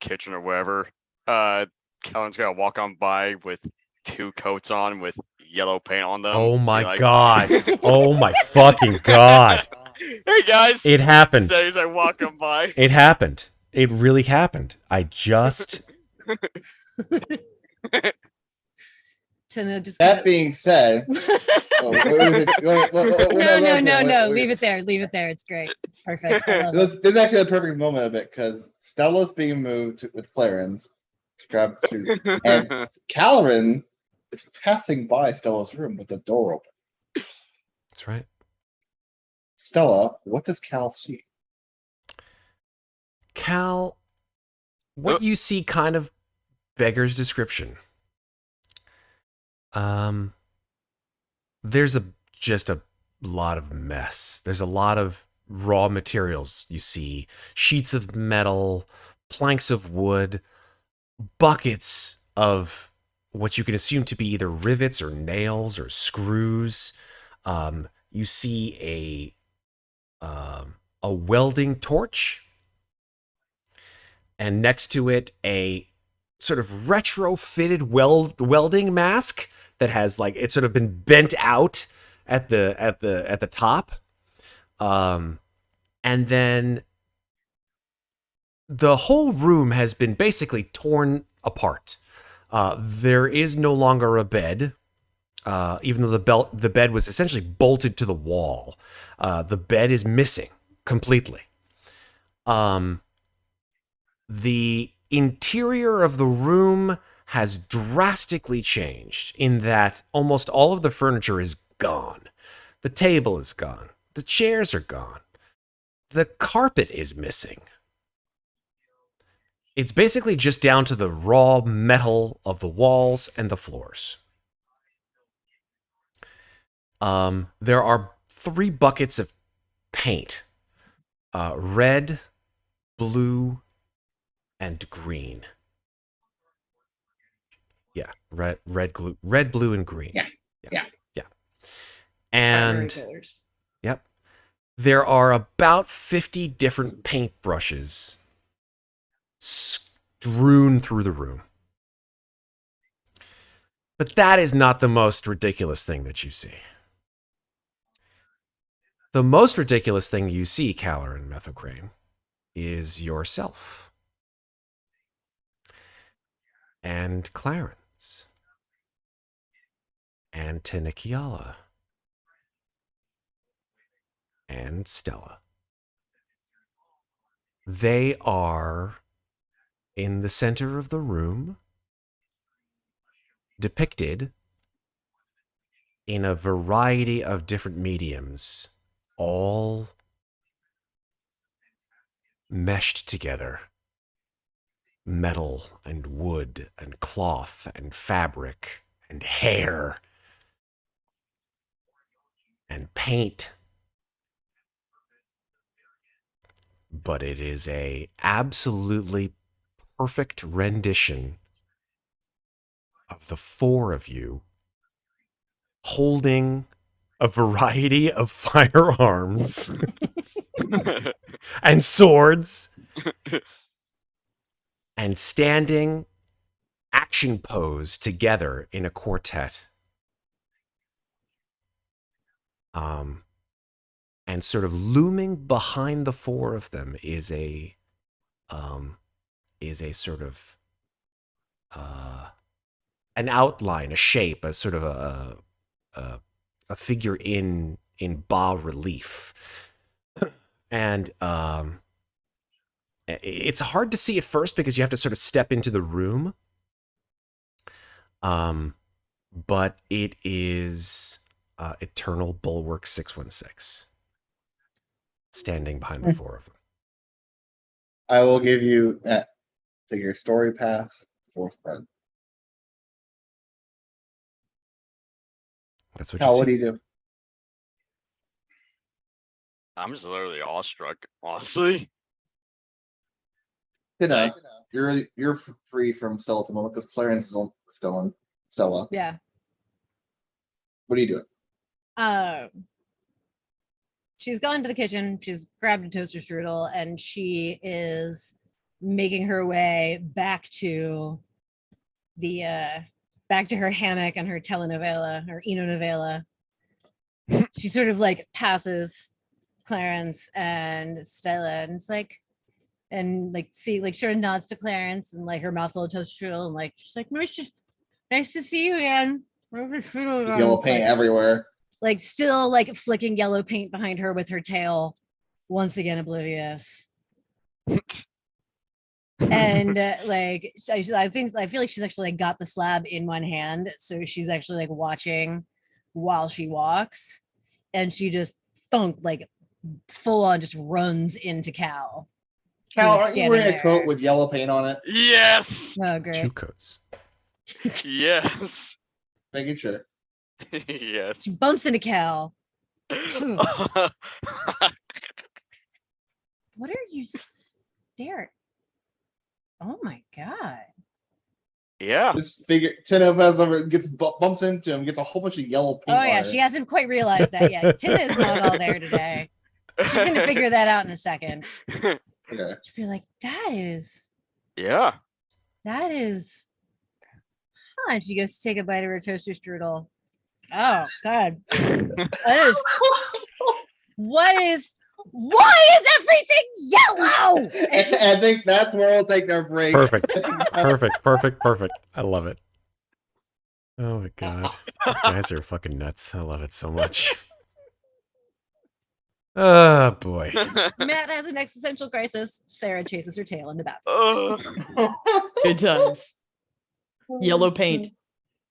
kitchen or wherever, Kellen's gonna walk on by with 2 coats on with yellow paint on them. "Oh Be my like, god! Oh my fucking god! Hey guys! It happened! So he's like walking by. It happened! It really happened! I just..." Tina just That being said, no. Leave it there. It's great. It's perfect. I love it. There's actually a perfect moment of it because Stella's being moved with Clarins to grab food, and Kalerin is passing by Stella's room with the door open. That's right. Stella, what does Cal see? Cal, what you see kind of beggars description. There's just a lot of mess. There's a lot of raw materials you see. Sheets of metal, planks of wood, buckets of what you can assume to be either rivets or nails or screws. You see a welding torch, and next to it a sort of retrofitted welding mask that has like it's sort of been bent out at the top, and then the whole room has been basically torn apart. There is no longer a bed, even though the bed was essentially bolted to the wall. The bed is missing completely. The interior of the room has drastically changed in that almost all of the furniture is gone. The table is gone. The chairs are gone. The carpet is missing. It's basically just down to the raw metal of the walls and the floors. There are 3 buckets of paint. Red, blue, and green. Yeah, red, blue, and green. Yeah. Primary And colors. yep, there are about 50 different paintbrushes strewn through the room. But that is not the most ridiculous thing that you see. The most ridiculous thing you see, Kalerin Methocrain, is yourself. And Clarins. And TinaKiala. And Stella. They are in the center of the room, depicted in a variety of different mediums, all meshed together. Metal and wood and cloth and fabric and hair and paint. But it is a absolutely perfect rendition of the 4 of you holding a variety of firearms and swords and standing action pose together in a quartet. And sort of looming behind the 4 of them is a sort of an outline, a shape, a sort of a figure in bas relief. And it's hard to see at first because you have to sort of step into the room. But it is Eternal Bulwark 616 standing behind the 4 of them. I will give you that to your story path, 4th part. That's what Now, you what see. do you do? I'm just literally awestruck, honestly. Tina, you're free from Stella at the moment because Clarins is still on Stella. Yeah. What are you doing? She's gone to the kitchen. She's grabbed a toaster strudel and she is making her way back to her hammock and her telenovela or enonovela. She sort of like passes Clarins and Stella and it's like, and like see, like sort of nods to Clarins and like her mouth full of toaster strudel and like she's like, nice to see you again. Yellow paint everywhere. Like still like flicking yellow paint behind her with her tail, once again oblivious. And like I feel like she's actually like got the slab in one hand, so she's actually like watching while she walks, and she just thunk like full on just runs into Cal. Cal, who's aren't you wearing standing a coat there. with yellow paint on it? Yes. Oh 2 great. coats. Yes. Making sure. Yes. She bumps into Cal. What are you staring? Oh my god. Yeah. This figure, Tina has over gets bumps into him, gets a whole bunch of yellow paint. Oh yeah, on she her. hasn't quite realized that yet. Tina is not all there today. She's gonna figure that out in a second. Okay. She'll be like, that is. Yeah. Huh, and she goes to take a bite of her toaster strudel. Oh god. That is. Why is everything yellow? I think that's where we'll take our break. Perfect. Perfect. I love it. Oh my god. You guys are fucking nuts. I love it so much. Oh boy. Matt has an existential crisis. Sarah chases her tail in the bathroom. Good times. Yellow paint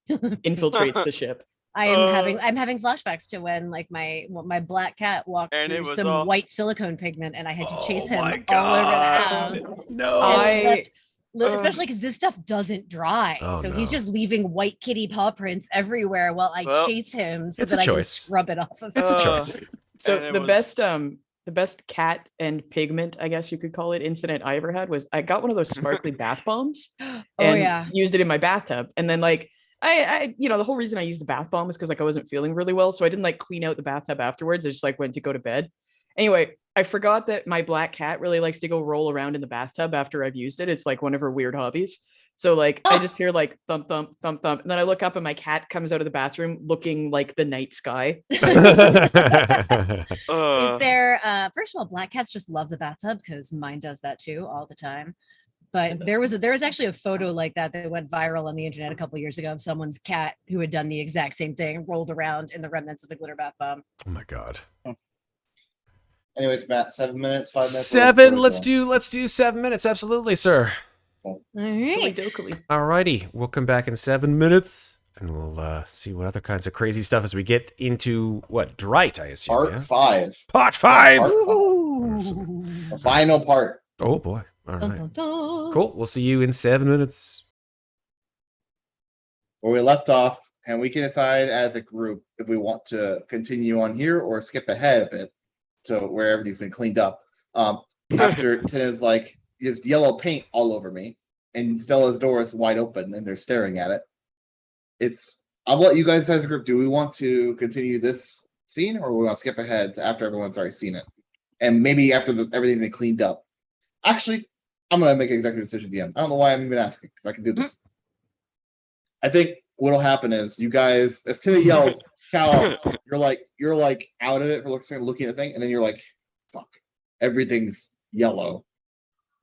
infiltrates the ship. I'm having flashbacks to when like my black cat walked And it through was some all- white silicone pigment and I had to chase him my all over the God. house. No. And he I left Especially because this stuff doesn't dry. Oh, So he's no. just leaving white kitty paw prints everywhere while I Well, chase him so it's a that I can choice. scrub it off of It's a him. choice. So And it the was- best cat and pigment, I guess you could call it, incident I ever had was I got one of those sparkly bath bombs Oh and yeah. used it in my bathtub. And then like I the whole reason I used the bath bomb was because like I wasn't feeling really well. So I didn't like clean out the bathtub afterwards. I just like went to go to bed. Anyway, I forgot that my black cat really likes to go roll around in the bathtub after I've used it. It's like one of her weird hobbies. So like I just hear like thump thump thump thump, and then I look up and my cat comes out of the bathroom looking like the night sky. Is uh, there first of all, black cats just love the bathtub because mine does that too all the time. But there was actually a photo like that went viral on the internet a couple years ago of someone's cat who had done the exact same thing, rolled around in the remnants of a glitter bath bomb. Oh my god. Anyways, Matt, 7 minutes, 5 minutes. Seven. Let's do 7 minutes. Absolutely, sir. All Silly right. dokily. Alrighty, we'll come back in 7 minutes, and we'll see what other kinds of crazy stuff as we get into what Dryte, I assume. Part yeah? 5. Part 5. Part- Ooh. The final part. Oh boy. All Dun, right. dun, dun. Cool. We'll see you in 7 minutes. Where we left off, and we can decide as a group if we want to continue on here or skip ahead a bit to where everything's been cleaned up. After Tina's like, there's yellow paint all over me, and Stella's door is wide open, and they're staring at it. I'll let you guys as a group. Do we want to continue this scene, or we want to skip ahead to after everyone's already seen it, and maybe after everything's been cleaned up? Actually, I'm gonna make an executive decision at the end. I don't know why I'm even asking because I can do this. I think what'll happen is you guys, as Tina yells, "Cal," you're like out of it for looking at the thing, and then you're like, "Fuck, everything's yellow."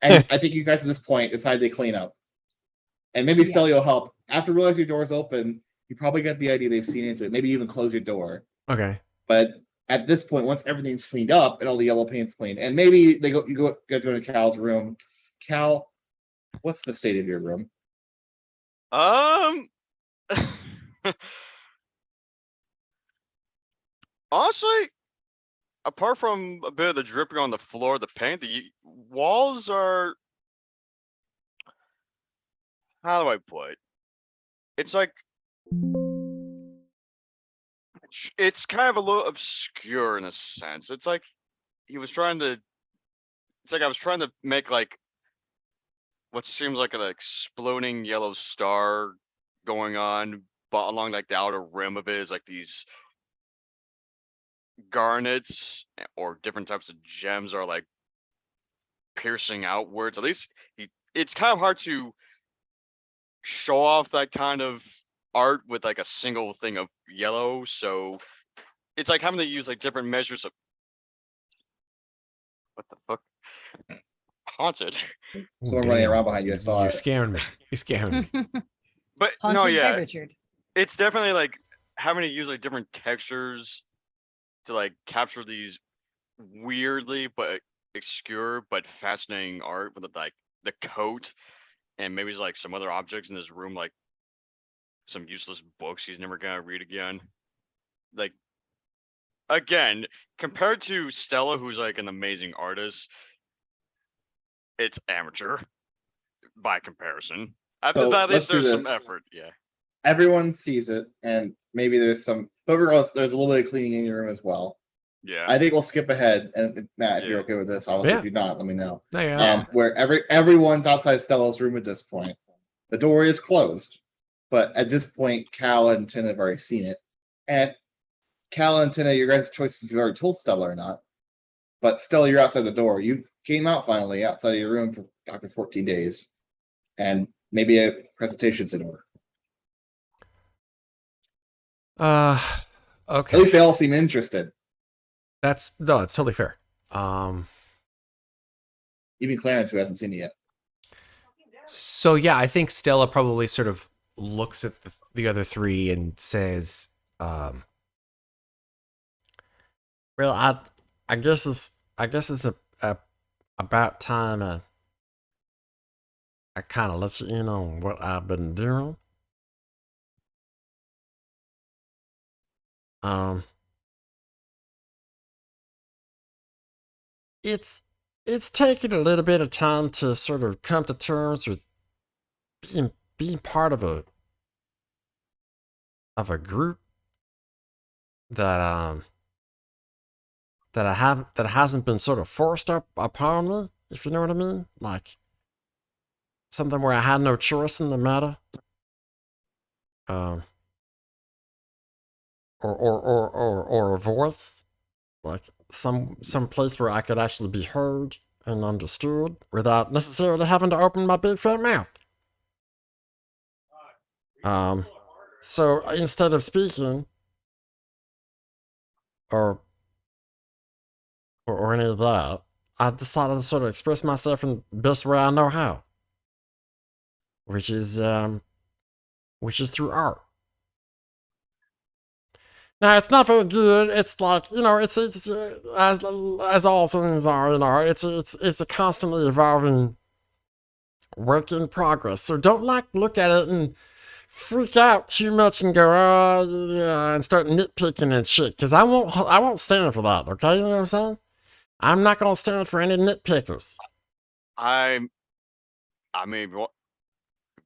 And I think you guys at this point decided to clean up, and maybe Yeah. Stella will help. After realizing your door's open, you probably get the idea they've seen into it. Maybe even close your door. Okay. But at this point, once everything's cleaned up and all the yellow paint's cleaned, and maybe you guys go to Cal's room. Cal, what's the state of your room? Honestly, apart from a bit of the dripping on the floor, the paint, the walls are. How do I put? It's like it's kind of a little obscure in a sense. It's like he was trying to. It's like I was trying to make like what seems like an exploding yellow star going on, but along like the outer rim of it is like these garnets or different types of gems are like piercing outwards. At least it's kind of hard to show off that kind of art with like a single thing of yellow. So it's like having to use like different measures of what the fuck. Haunted. Someone Damn. running around behind you. I saw You're it. scaring me. You're scaring me. But Haunted no, by yeah, Richard. it's definitely like having to use like different textures to like capture these weirdly but obscure but fascinating art with like the coat and maybe like some other objects in this room, like some useless books he's never gonna read again. Like again, compared to Stella, who's like an amazing artist, it's amateur by comparison. At So, least let's do there's some this. effort. Yeah. Everyone sees it, and maybe there's some. But regardless, there's a little bit of cleaning in your room as well. Yeah. I think we'll skip ahead, and Matt, if you're Yeah. okay with this, obviously, Yeah. if you're not, let me know. No, yeah. Where everyone's outside Stella's room at this point. The door is closed, but at this point, Cal and Tina have already seen it. And Cal and Tina, your guys' choice if you've already told Stella or not. But Stella, you're outside the door. You came out finally outside of your room after 14 days, and maybe a presentation's in order. Okay. At least they all seem interested. That's totally fair. Even Clarins, who hasn't seen it yet. So yeah, I think Stella probably sort of looks at the other three and says, Well, I guess it's about time I kind of let you in on what I've been doing. It's taken a little bit of time to sort of come to terms with being part of a group that that hasn't been sort of forced up upon me, if you know what I mean, like something where I had no choice in the matter, or a voice, like some place where I could actually be heard and understood without necessarily having to open my big fat mouth. So instead of speaking or any of that, I decided to sort of express myself in the best way I know how, which is through art. Now it's not very good. It's like, you know, it's as all things are in art. It's a constantly evolving work in progress. So don't look at it and freak out too much and go, oh yeah, and start nitpicking and shit. Because I won't stand for that. Okay, you know what I'm saying? I'm not gonna stand for any nitpickers. I mean,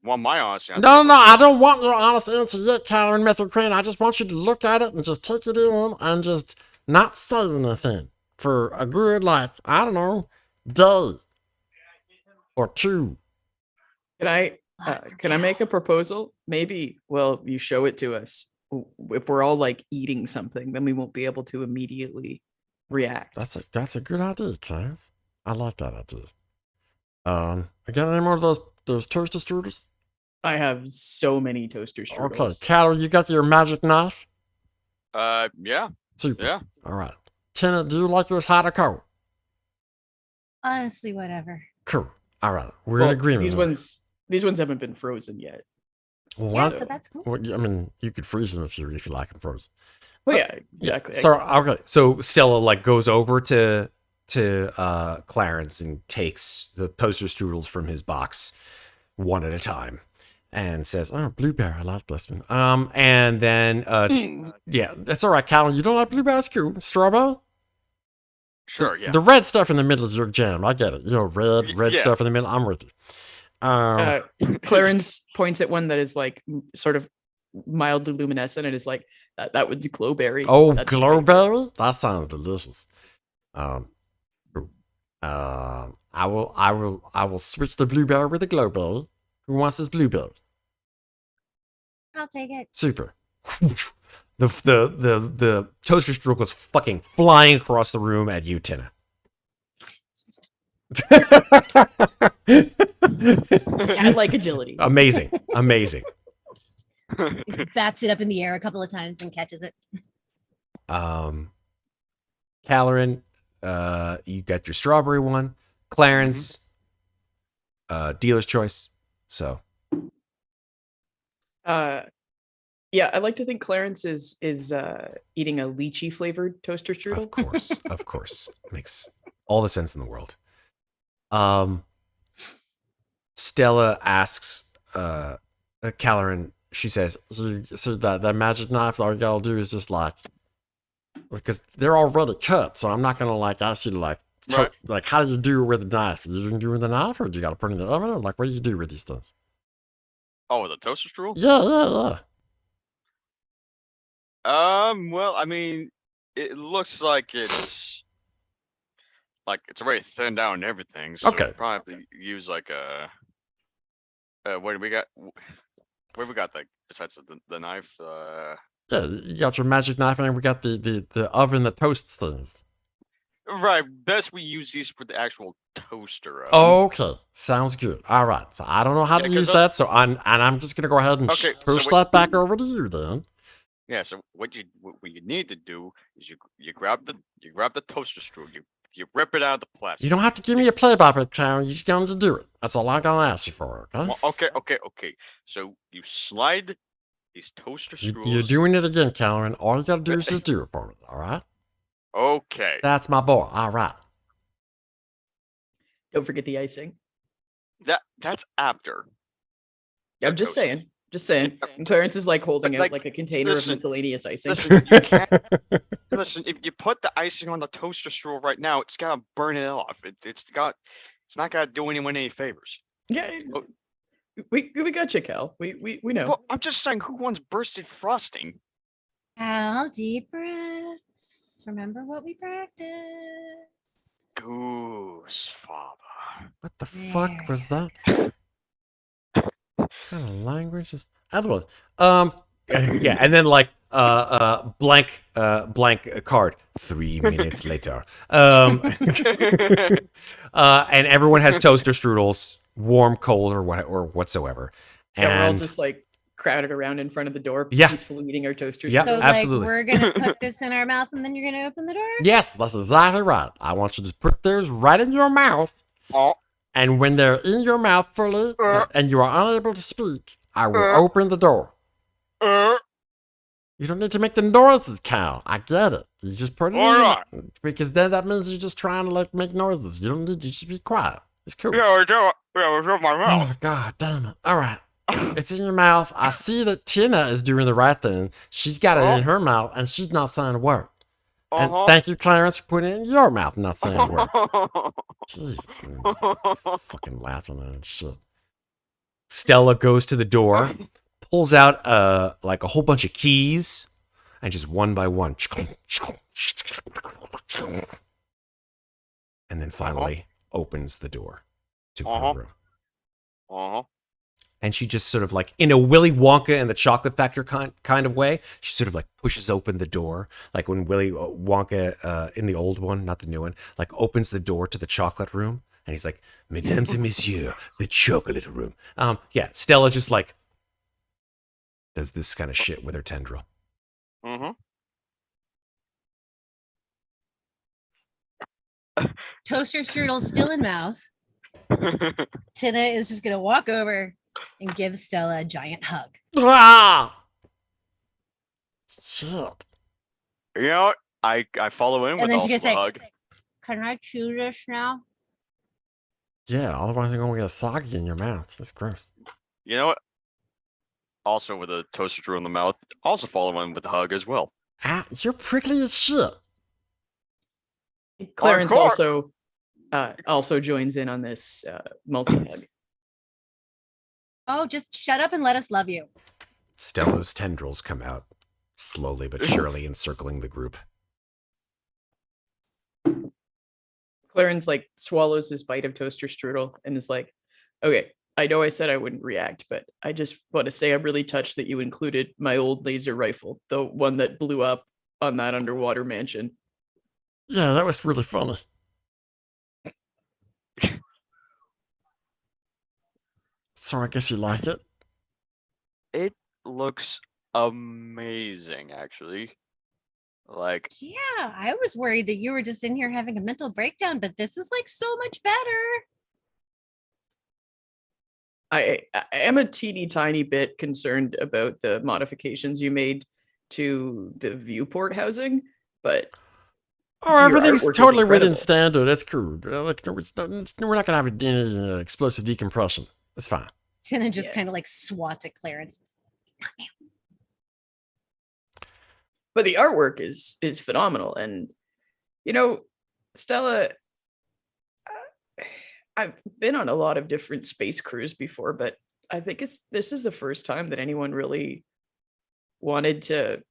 want my honesty? No, I don't want your honest answer yet, Kalerin Methocrain. I just want you to look at it and just take it in and just not say anything for a good, like, I don't know, day or two. Can I make a proposal? Maybe, well, you show it to us. If we're all like eating something, then we won't be able to immediately react. That's a good idea, Clarence. I like that idea. Again, any more of those toaster strudels? I have so many toaster strudels. Okay, Kalerin, you got your magic knife? Yeah. Super. Yeah. All right. Tina, do you like yours hot or cold? Honestly, whatever. Cool. All right. We're in agreement. These ones haven't been frozen yet. Well, Yeah, so that's cool. Well, I mean, you could freeze them if you like them frozen. Well, yeah, exactly. Yeah. So okay. So Stella like goes over to Clarins and takes the toaster strudels from his box one at a time and says, "Oh, blueberry, I like this one." And then yeah, that's all right, Calvin. You don't like blueberry? It's cool. Strawberry? Sure, yeah. The red stuff in the middle is your jam. I get it. You know, red Yeah. stuff in the middle. I'm with you. Clarins points at one that is like sort of mildly luminescent and is like, that was glowberry. Oh, That's glowberry? That sounds delicious. I will switch the blueberry with the glowberry. Who wants this blueberry? I'll take it. Super. The toaster strudel goes fucking flying across the room at you, Tina. I like agility. Amazing. Bats it up in the air a couple of times and catches it. Kalerin, you got your strawberry one. Clarins, dealer's choice. So Yeah, I like to think Clarins is eating a lychee flavored toaster strudel. of course, makes all the sense in the world. Stella asks Kalerin. She says, "So that magic knife, all you gotta do is just like, because they're already cut, so I'm not gonna like ask you to like." Right. Like, how do you do it with the knife? You can do it with the knife, or do you got to put it in the oven? Or like, what do you do with these things? Oh, the toaster strudel? Yeah. Well, I mean, it looks like it's already thinned out and everything. So Okay. probably have to use like a. What do we got? Where we got like besides the knife? Yeah, you got your magic knife, and we got the oven that toasts things. Right. Best we use these for the actual toaster. Okay, sounds good. All right, so I don't know how to 'cause use that, so I'm just gonna go ahead and Okay, so push wait- that back over to you then. Yeah. So what you need to do is you grab the toaster strudel. You rip it out of the plastic. You don't have to give me a play-by-play, Karen. You just going to do it. That's all I'm gonna ask you for. Okay? Well, okay. So you slide these toaster strudels. You're doing it again, Karen. All you gotta do is just do it for me. All right? Okay. That's my boy. All right. Don't forget the icing. That's after. I'm just saying. And Clarins is like holding out like a container listen, of miscellaneous icing. Listen, you can't. Listen, if you put the icing on the toaster strudel right now, it's gotta burn it off. It's not gonna do anyone any favors. Yeah. We got you, Cal. We know. Well, I'm just saying, who wants bursted frosting? Al, deep breaths. Remember what we practiced. Goose, father. What the fuck was that? What kind of language is other one? Yeah, and then like blank card. 3 minutes later. And everyone has toaster strudels, warm, cold, or what or whatsoever. Yeah, we're all And just like crowded around in front of the door, Yeah. peacefully eating our toasters. Yeah, So absolutely. like we're gonna put this in our mouth and then you're gonna open the door? Yes, that's exactly right. I want you to put theirs right in your mouth, Oh, and when they're in your mouth fully and you are unable to speak, I will open the door. You don't need to make the noises, Cal. I get it. You just put it Alright. in because then that means you're just trying to like make noises. You don't need to just be quiet. It's cool. yeah, it's in my mouth. Oh god damn it. Alright. It's in your mouth. I see that Tina is doing the right thing. She's got it in her mouth and she's not saying a word. And thank you, Clarins, for putting it in your mouth and not saying a word. Jesus. I'm fucking laughing at shit. Stella goes to the door, pulls out like a whole bunch of keys, and just one by one, and then finally opens the door to her room. And she just sort of like, in a Willy Wonka and the Chocolate Factory kind of way, she sort of like pushes open the door, like when Willy Wonka in the old one, not the new one, like opens the door to the chocolate room, and he's like, "Mesdames et messieurs, the chocolate room." Yeah, Stella just like does this kind of shit with her tendril. Toaster strudel still in mouth. Tina is just gonna walk over and give Stella a giant hug. Ah! Shit. You know what? I follow in And with then also she's a gonna say, hug. "Can I chew this now?" Yeah, otherwise you're gonna get soggy in your mouth. That's gross. You know what? Also with a toaster strudel in the mouth. Also follow in with a hug as well. Ah, you're prickly as shit. Clarins Hardcore. also joins in on this multi-hug. Oh, just shut up and let us love you. Stella's tendrils come out, slowly but surely encircling the group. Clarins like swallows his bite of toaster strudel and is like, "Okay, I know I said I wouldn't react, but I just want to say I'm really touched that you included my old laser rifle, the one that blew up on that underwater mansion." Yeah, that was really funny. So I guess you like it? It looks amazing, actually. Like, Yeah, I was worried that you were just in here having a mental breakdown, but this is like so much better. I am a teeny tiny bit concerned about the modifications you made to the viewport housing, but Oh, your everything's artwork is totally within incredible. standard. That's cool. Like, we're not gonna have any explosive decompression. It's fine. Tina just Yeah. kind of like swats at Clarins. But the artwork is phenomenal. And you know, Stella, I've been on a lot of different space crews before, but I think this is the first time that anyone really wanted to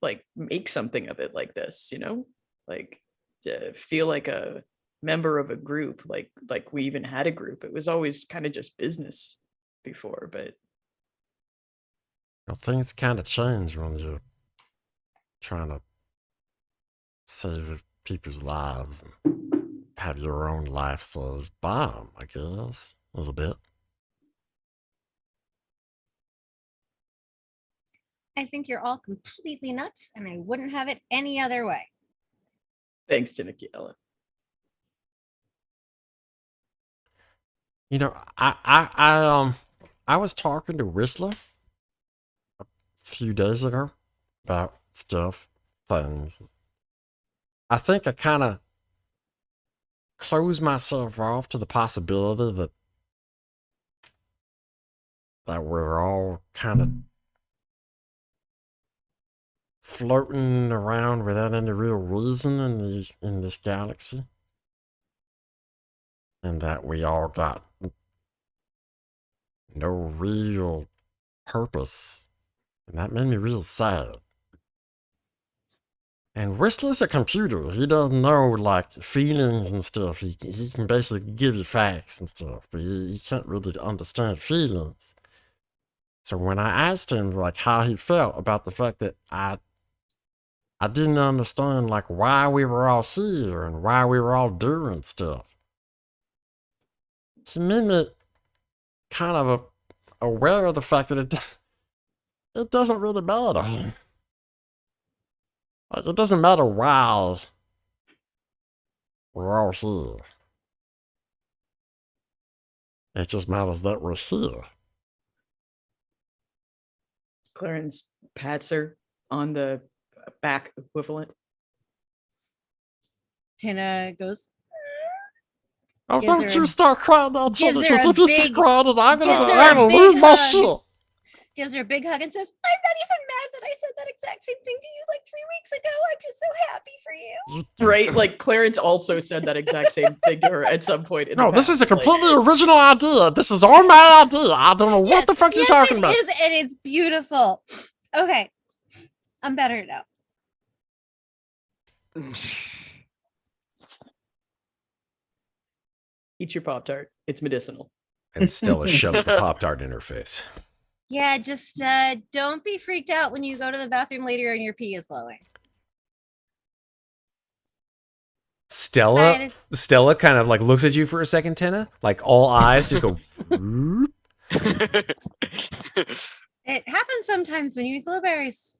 like make something of it like this, you know, like to feel like a member of a group, like we even had a group. It was always kind of just business before, but Well, things kind of change when you're trying to save people's lives and have your own life saved by them, I guess, a little bit. I think you're all completely nuts, and I wouldn't have it any other way. thanks to TinaKiala. You know, I was talking to Whistler a few days ago about stuff, things. I think I kind of closed myself off to the possibility that we're all kind of floating around without any real reason in this galaxy, and that we all got no real purpose. And that made me real sad. And Whistler's a computer. He doesn't know, like, feelings and stuff. He can basically give you facts and stuff, but he can't really understand feelings. So when I asked him, like, how he felt about the fact that I didn't understand, like, why we were all here and why we were all doing stuff, he made me kind of aware of the fact that it doesn't really matter. Like, it doesn't matter why we're all here. It just matters that we're here. Clarins pats her on the back equivalent. Tina goes, Oh, Gives her don't you a- start crying now, Tina, gives her because a if you start big- crying, then I'm gives her a gonna big lose my hug. shit. gives her a big hug and says, I'm not even mad that I said that exact same thing to you like 3 weeks ago. I'm just so happy for you. Right? Like Clarins also said that exact same thing to her at some point in No, the this past. is a Like, completely original idea. This is all my idea. I don't know what the fuck you're talking about. It is, and it's beautiful. Okay. I'm better now. eat your Pop-Tart. It's medicinal. And Stella shoves the Pop-Tart in her face. Yeah, just don't be freaked out when you go to the bathroom later and your pee is glowing. Stella kind of like looks at you for a second, Tina. Like all eyes just go. "Whoop." It happens sometimes when you eat blueberries.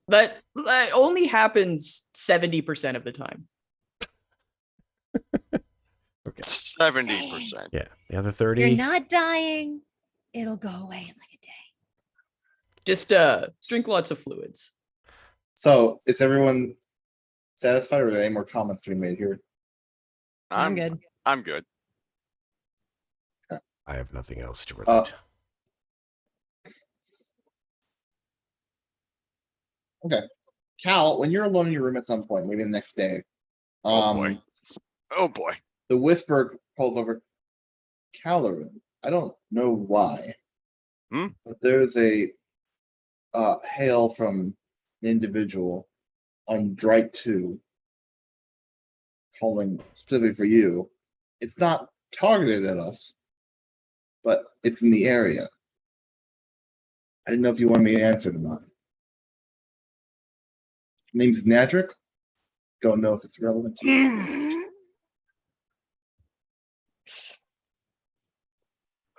That only happens 70% of the time. Okay. 70%. Yeah. The other 30. You're not dying. It'll go away in like a day. Just drink lots of fluids. So is everyone satisfied, or are there any more comments to be made here? I'm good. I'm good. I have nothing else to relate. Okay. Cal, when you're alone in your room at some point, maybe the next day, Oh boy. Oh boy. the whisper calls over Kalerin. I don't know why. But there's a hail from an individual on BurnBryte 2 calling specifically for you. It's not targeted at us, but it's in the area. I didn't know if you wanted me to answer it or not. Name's Nadric. Don't know if it's relevant to you.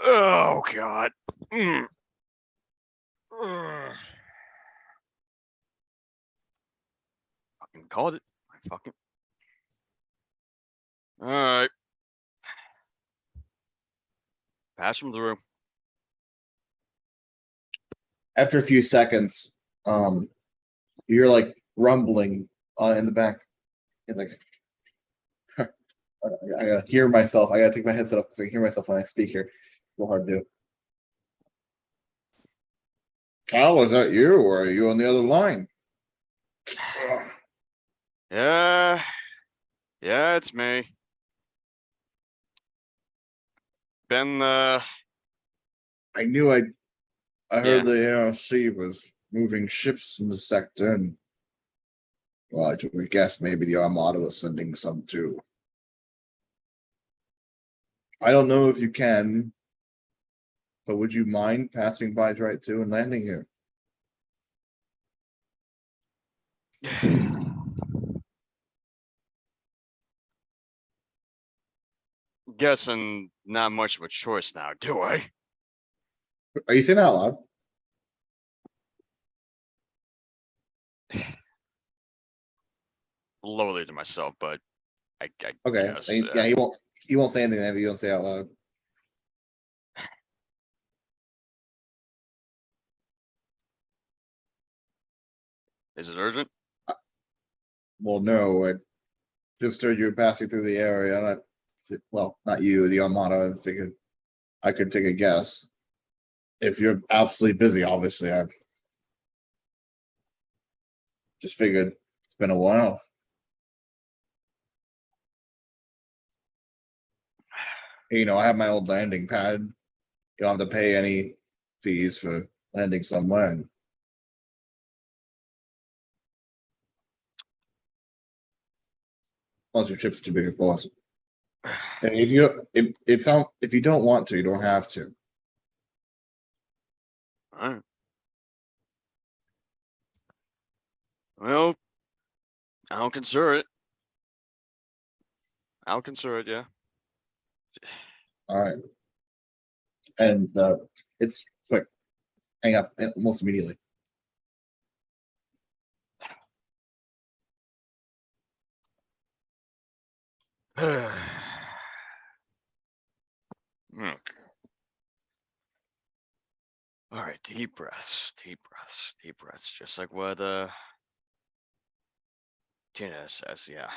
Oh god. Fucking called it. I fucking. All right. Pass him through. After a few seconds, you're like rumbling in the back. It's like I gotta hear myself. I gotta take my headset off so I can hear myself when I speak here. Real hard to do. Cal, is that you, or are you on the other line? Yeah. Yeah, it's me. Been I knew I heard Yeah. the ARC was moving ships in the sector, and well, I took a guess maybe the Armada was sending some too. I don't know if you can, but would you mind passing by BurnBryte 2 and landing here? guessing not much of a choice now, do I? Are you saying that out loud? Lowly to myself, but I Okay. guess, Yeah, he won't say anything if you don't say it out loud. Is it urgent? Well, no, I just heard you were passing through the area, and well, not you, the Armada. I figured I could take a guess. If you're absolutely busy, obviously, I just figured it's been a while. You know, I have my old landing pad. You don't have to pay any fees for landing somewhere. And once your trip's too big, of course. And if you don't want to, you don't have to. Alright. Well, I'll consider it. I'll consider it, yeah. All right. And it's quick. Hang up almost immediately. Hmm. All right, deep breaths, deep breaths, deep breaths, just like what Tina says, yeah.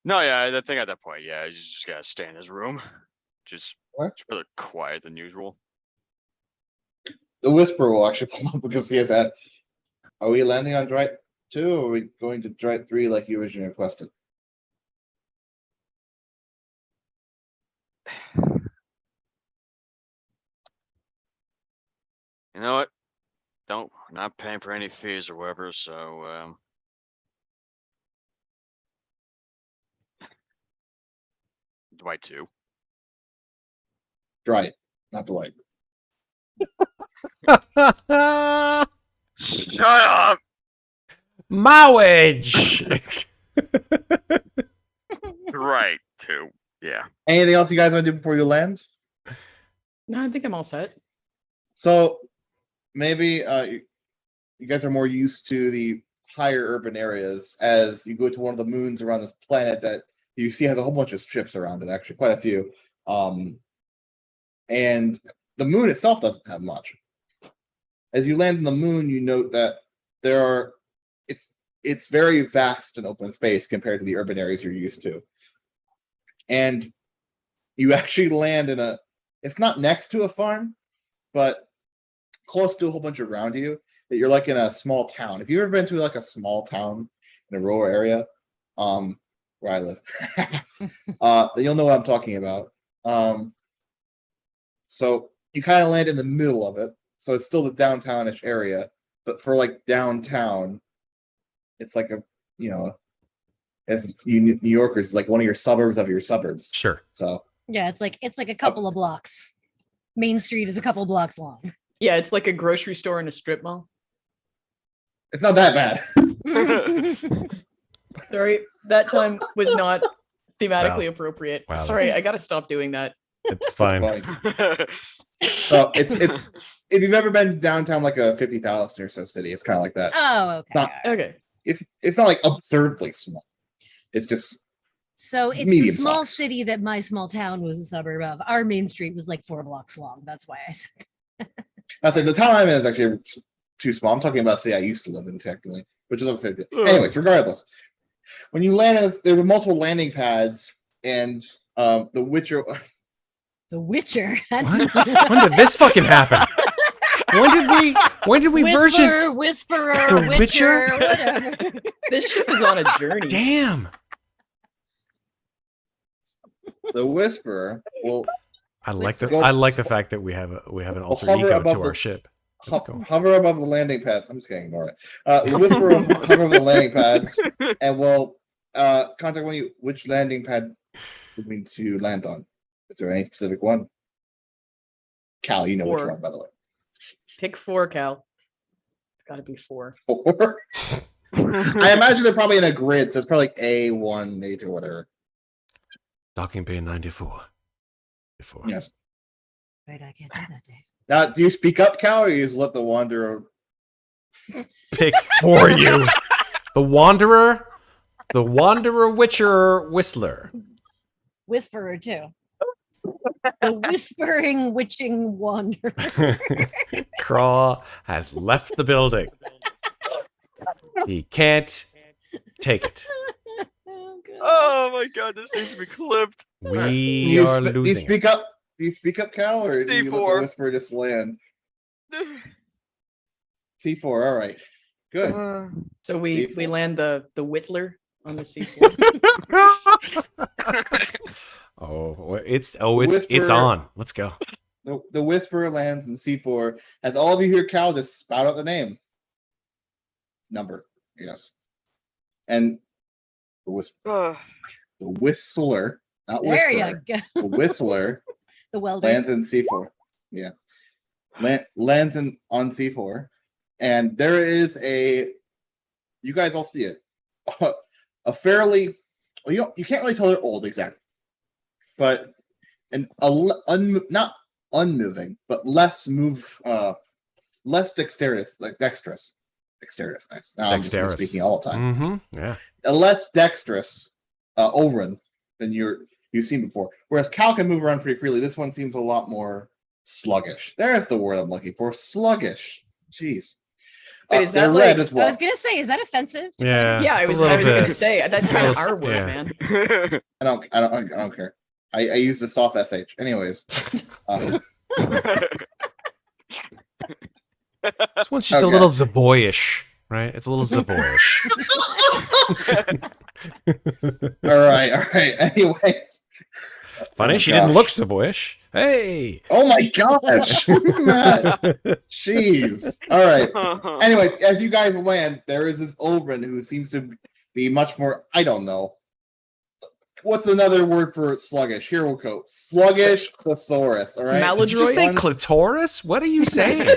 No, yeah, I think at that point, yeah, you just gotta stay in his room. Just What? it's really quiet than usual. The Whisper will actually pull up because he has asked, are we landing on Dryte 2 or are we going to Dryte 3 like you originally requested? You know what? Not paying for any fees or whatever, so Dwight too. Dryte, not Dwight. Shut up! Marriage. Right, too. Yeah. Anything else you guys want to do before you land? No, I think I'm all set. So maybe you guys are more used to the higher urban areas as you go to one of the moons around this planet that you see has a whole bunch of ships around it, actually quite a few. And the moon itself doesn't have much. As you land on the moon, you note that it's very vast and open space compared to the urban areas you're used to. And you actually land in it's not next to a farm, but close to a whole bunch around you, that you're like in a small town. If you've ever been to like a small town in a rural area, where I live, then you'll know what I'm talking about. So you kind of land in the middle of it. So it's still the downtownish area, but for like downtown, it's like as New Yorkers, it's like one of your suburbs of your suburbs. Sure. So Yeah, it's like a couple of blocks. Main Street is a couple blocks long. Yeah, it's like a grocery store and a strip mall. it's not that bad. Sorry, that time was not thematically Wow. appropriate. Wow. Sorry, I gotta stop doing that. It's fine. Funny. So it's if you've ever been downtown like a 50,000 or so city, it's kind of like that. Oh, okay. Not- Okay. It's not like absurdly small. It's just So it's the medium small size. city that my small town was a suburb of. Our main street was like 4 blocks long. That's why I said I said the town I'm in is actually too small. I'm talking about city I used to live in technically, which is over 50. Anyways, regardless, when you land, there's multiple landing pads, and the Witcher. The Witcher. That's When did this fucking happen? When did we version? Whisperer, The Witcher? Witcher, whatever. This ship is on a journey. Damn. The Whisperer will I like Go- the fact that we have an alter hover ego above to our the- ship. Let's go. hover above the landing pads. I'm just kidding, ignore it. The Whisperer will hover above the landing pads and will contact one of you. Which landing pad would we need to land on? Is there any specific one? Cal, you know which 4. one, by the way. Pick 4, Cal. It's gotta be 4. 4. I imagine they're probably in a grid, so it's probably like A1, A2, whatever. Docking bay 94. Yes. Right, I can't do that, Dave. Now, do you speak up, Cal, or you just let the Wanderer? Pick for you. The Wanderer Witcher Whistler. Whisperer too. The whispering witching wanderer. Kraw has left the building. He can't take it. Oh, God. Oh my god, this needs to be clipped. We are Do you losing. speak up? Do you speak up, Cal, or do you let C4. the Whisperer just land? C4, all right. Good. So we See? land the Whittler. on the C4. It's Whisper- on. Let's go. The Whisperer lands in C4. As all of you hear Cal just spout out the name. Number, yes. And the Whistler, not There Whisperer. you go. The Whistler The welder. lands in C4. Yeah. Lands on C4. And there is you guys all see it. A fairly, well, you can't really tell they're old exactly. But not unmoving, but less dexterous, dexterous. Nice. Now Dexterous. I'm just speaking all the time. Mm-hmm. Yeah. A less dexterous Oren than you've seen before. Whereas Cal can move around pretty freely. This one seems a lot more sluggish. There's the word I'm looking for. Sluggish. Jeez. Wait, is they're that red like- as well. I was gonna say, is that offensive? Yeah. Yeah, I it's a was little gonna bit. say that's It's a kind of little- our word, yeah. man. I don't care. I use the soft sh. Anyways. This one's just a Okay. little Zavoyish, right? It's a little Zavoyish. all right. Anyways. Funny, Oh, she didn't gosh. look Savoyish. Hey. Oh my gosh. Matt. Jeez. All right. Anyways, as you guys land, there is this Oren who seems to be much more, I don't know. What's another word for sluggish? Here we'll go. Sluggish thesaurus, all right? Maladroit? Did you just say Ones- clitoris? What are you saying?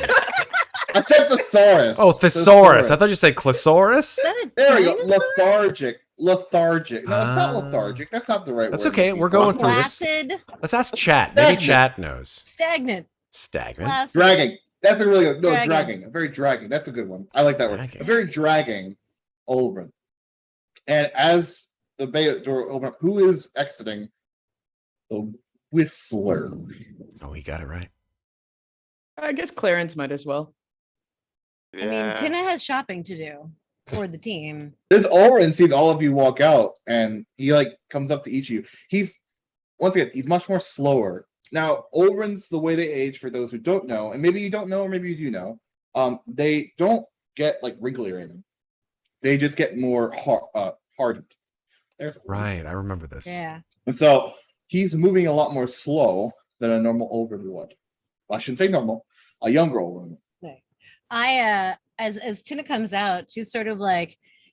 I said thesaurus. Oh, thesaurus. I thought you said clitoris. Is that a There we go. dinosaur? Lethargic. No, it's not Ah. lethargic. That's not the right That's word. okay, I'm we're looking going for. through this. Placid, Let's ask chat. Maybe Stagnant. chat knows. stagnant, Stagnant. placid. Dragging. That's a really good. No, Dragging. dragging. A very dragging. That's a good one. I like that word. Dragging. A very dragging Oren. And as the bay door opens up, who is exiting? The Whistler. Oh, he got it right. I guess Clarins might as well. I mean, Tina has shopping to do for the team. This Oren sees all of you walk out, and he comes up to each of you. He's much more slower. Now, Orens, the way they age, for those who don't know, and maybe you don't know, or maybe you do know, they don't get wrinkly or anything. They just get more hardened. There's Right, I remember this. Yeah. And so he's moving a lot more slow than a normal Oren would. Well, I shouldn't say normal, a younger Oren. As Tina comes out, she's sort of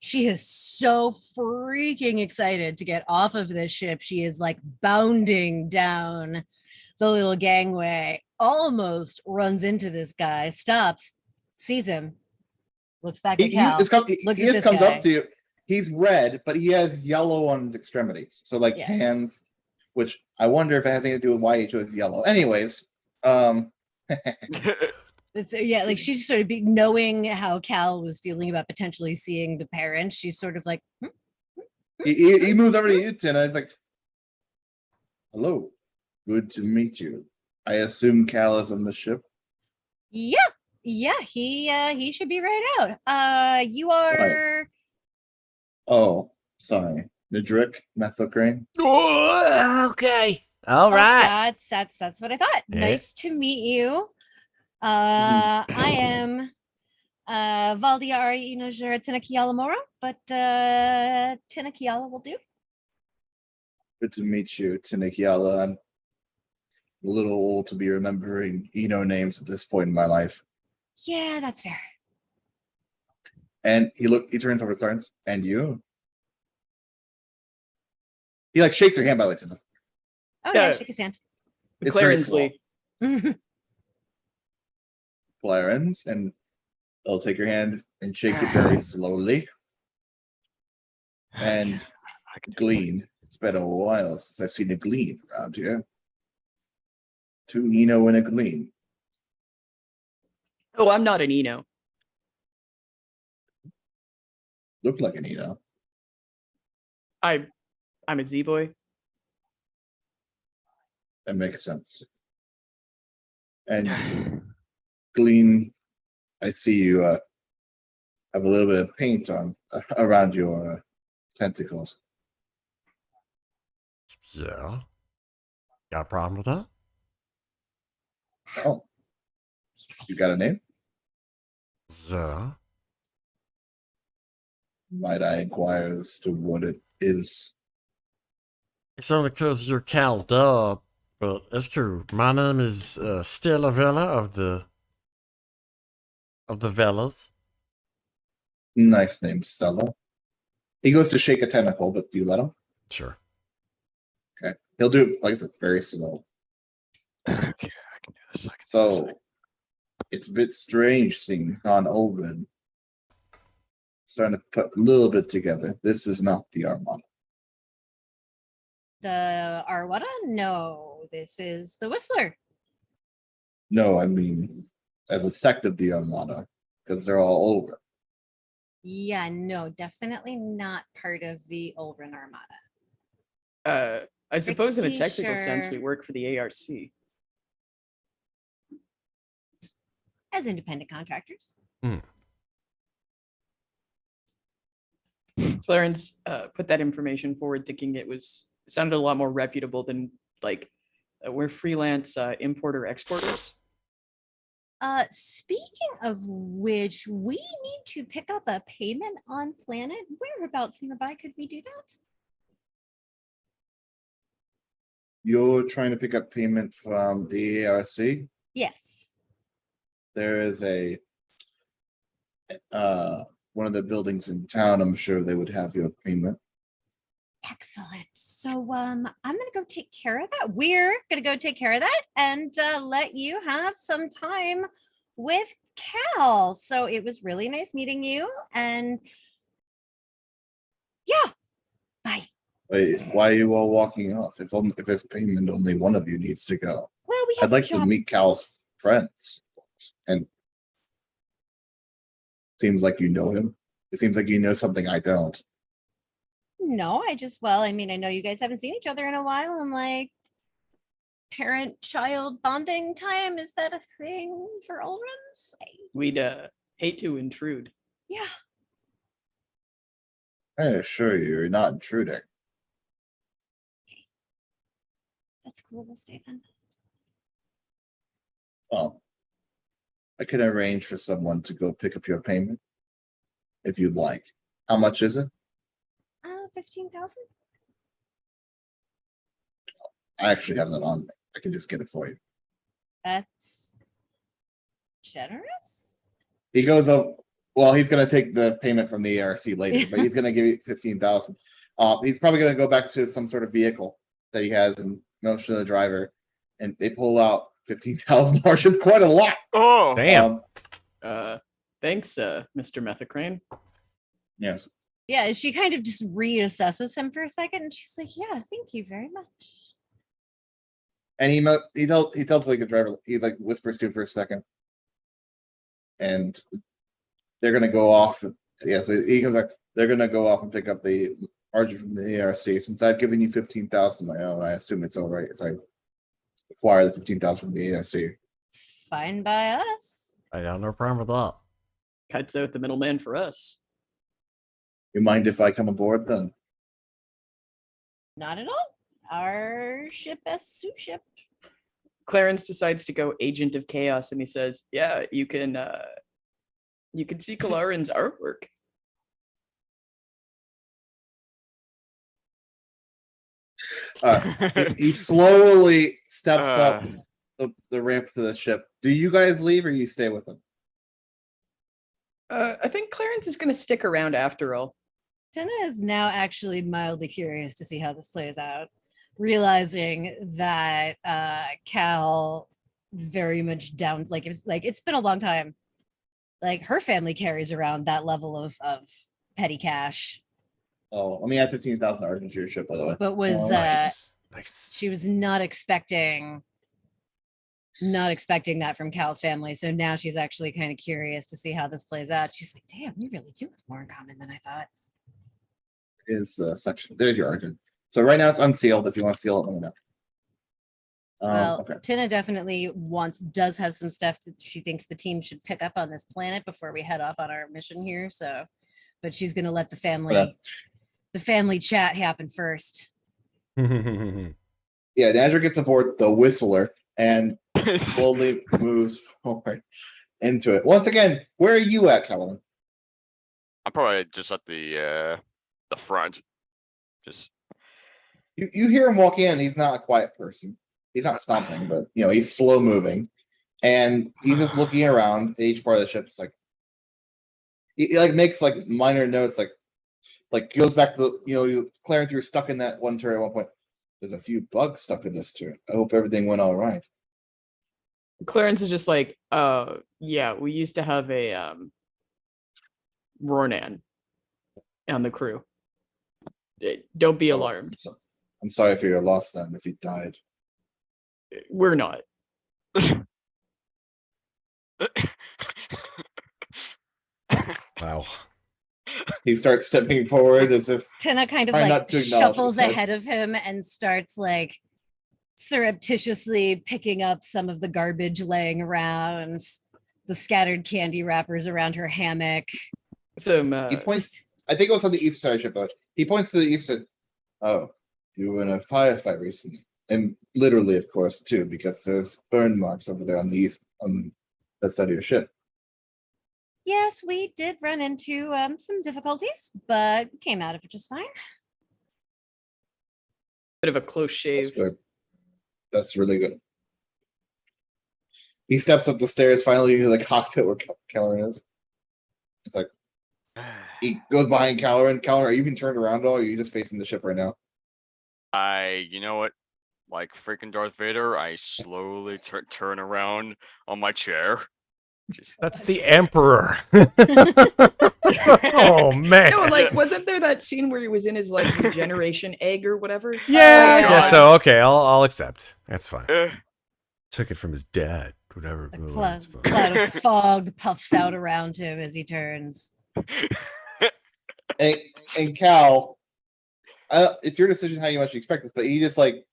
she is so freaking excited to get off of this ship. She is bounding down the little gangway, almost runs into this guy, stops, sees him, looks back at Cal. He Look at just this comes guy. up to you. He's red, but he has yellow on his extremities. So Yeah. hands, which I wonder if it has anything to do with why he chose yellow. Anyways, It's she's sort of knowing how Cal was feeling about potentially seeing the parents. She's sort of he moves over to you, Tina. He's like, "Hello, good to meet you. I assume Cal is on the ship." yeah, he should be right out. You are Oh, sorry, Nidrick Methocrain. Oh, okay. All right. that's what I thought. Yeah. Nice to meet you. I am Valdiari Inojura TinaKiala Mora, but TinaKiala will do. Good to meet you, TinaKiala. I'm a little old to be remembering Eno names at this point in my life. Yeah, that's fair. And he turns over to Clarins. And you? He shakes her hand, by the way, Tina. Oh yeah, Yeah. shake his hand. It's very Clarins slow. Li. Clarins, and they'll take your hand and shake it very slowly. And Glean. It's been a while since I've seen a Glean around here. Two Eno and a Glean. Oh, I'm not an Eno. Look like an Eno. I'm a Z boy. That makes sense. And Glean, I see you have a little bit of paint on around your tentacles. Yeah. Got a problem with that? Oh, you got a name? Yeah. Might I inquire as to what it is? It's only because you're Cal's dad, but it's cool. My name is Stella Vella of the Vellas. Nice name, Stella. He goes to shake a tentacle, but do you let him? Sure. Okay. He'll do it, like I said, very slow. Okay, I can do this. I can do So this. it's a bit strange seeing Han Olvin starting to put a little bit together. This is not the Armada. The Arwada? No, this is the Whistler. No, I mean as a sect of the Armada, because they're all over. Yeah, no, definitely not part of the Ulrin Armada. I suppose in a Pretty technical sense, we sure. work for the ARC. As independent contractors. Clarins put that information forward, thinking sounded a lot more reputable than like we're freelance importer exporters. Speaking of which, we need to pick up a payment on planet. Whereabouts nearby could we do that? You're trying to pick up payment from the ARC. Yes. There is a one of the buildings in town. I'm sure they would have your payment. Excellent. So I'm gonna go take care of that. We're gonna go take care of that and let you have some time with Cal. So it was really nice meeting you. And yeah, bye. Wait, why are you all walking off? If it's payment, only one of you needs to go. Well, we have I'd like some to job- meet Cal's friends, and seems like you know him. It seems like you know something I don't. No, I mean, I know you guys haven't seen each other in a while, and like parent-child bonding time, is that a thing for Ulrans? We'd hate to intrude. Yeah. I assure you, you're not intruding. That's cool. We'll stay then. Well, I can arrange for someone to go pick up your payment if you'd like. How much is it? 15,000? I actually have that on me. I can just get it for you. That's generous. He goes up. Well, he's going to take the payment from the ARC later, but he's going to give you 15,000. He's probably going to go back to some sort of vehicle that he has and motion the driver, and they pull out 15,000. It's quite a lot. Oh, Damn. Thanks, Mr. Methocrain. Yes. Yeah, she kind of just reassesses him for a second, and she's like, "Yeah, thank you very much." And he tells like a driver, he like whispers to him for a second, and they're gonna go off. Yeah, so he comes back. They're gonna go off and pick up the margin from the ARC. Since I've given you 15,000 my own, I assume it's all right if I acquire the 15,000 from the ARC. Fine by us. I got no problem with that. Cuts out the middleman for us. You mind if I come aboard then? Not at all. Our ship is sous ship. Clarins decides to go agent of chaos, and he says, "Yeah, you can see Kalerin's artwork." He slowly steps Uh. up the ramp to the ship. Do you guys leave or you stay with him? I think Clarins is going to stick around after all. Tina is now actually mildly curious to see how this plays out, realizing that Cal very much down, it's been a long time. Like her family carries around that level of petty cash, Oh, let me add 15,000 argent to your ship, by the way. but was Oh, Nice. she was not expecting that from Cal's family. So now she's actually kind of curious to see how this plays out. She's like, "Damn, we really do have more in common than I thought." Is section. There's your argent. So right now it's unsealed. If you want to seal it, let me know. Well, Okay. Tina definitely does have some stuff that she thinks the team should pick up on this planet before we head off on our mission here. So, but she's gonna let the family chat happen first. Yeah, Nadra gets aboard the Whistler and slowly moves forward into it. Once again, where are you at, Kalerin? I'm probably just at the front. Just You hear him walk in. He's not a quiet person. He's not stomping, but he's slow moving, and he's just looking around at each part of the ship. It's like he like makes like minor notes, like goes back to Clarins, you were stuck in that one turret at one point. There's a few bugs stuck in this turret. I hope everything went all right. Clarins is just like, yeah, we used to have a Ronan on the crew. Don't be alarmed. I'm sorry for your loss then if he died. We're not. Wow. He starts stepping forward as if Tina kind of Try like not to acknowledge shuffles his head. ahead of him and starts like surreptitiously picking up some of the garbage laying around, the scattered candy wrappers around her hammock. Some he points. I think it was on the east side of the ship, but he points to the east side. Oh, you were in a firefight recently. And literally, of course, too, because there's burn marks over there on the east, on that side of your ship. Yes, we did run into some difficulties, but came out of it just fine. bit of a close That's shave. good. That's really good. He steps up the stairs finally to the cockpit where Kalerin is. It's like he goes behind Kalerin. Kalerin, are you even turned around at all? Or are you just facing the ship right now? you know what? Like freaking Darth Vader, I slowly turn around on my chair. Just That's the Emperor. Oh man. No, like, wasn't there that scene where he was in his like regeneration egg or whatever? Yeah, I God. guess so. Okay, I'll accept. That's fine. eh, Took it from his dad. Whatever. A Oh, cloud, that's fine. cloud of fog puffs out around him as he turns. And Cal, it's your decision how you much you expect this, but he just like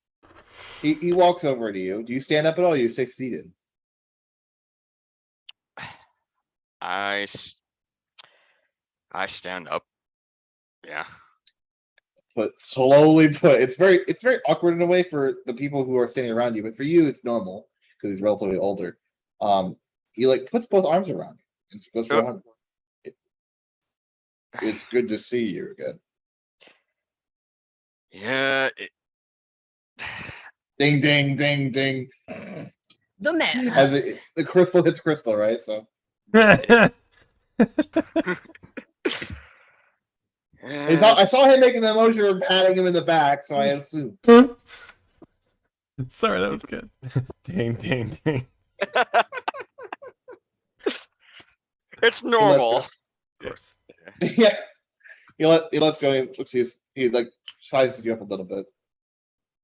he walks over to you. Do you stand up at all? Or you stay seated. I stand up. Yeah. But slowly it's very awkward in a way for the people who are standing around you, but for you it's normal because he's relatively older. He like puts both arms around you and goes for a hug. It's good to see you again. Yeah. Ding ding ding ding. The man. As the crystal hits crystal, right? So I saw him making the motion of patting him in the back, so I assume. Sorry, that was good. Ding, ding, ding. It's normal. Of course. Yeah. He lets go. He like sizes you up a little bit,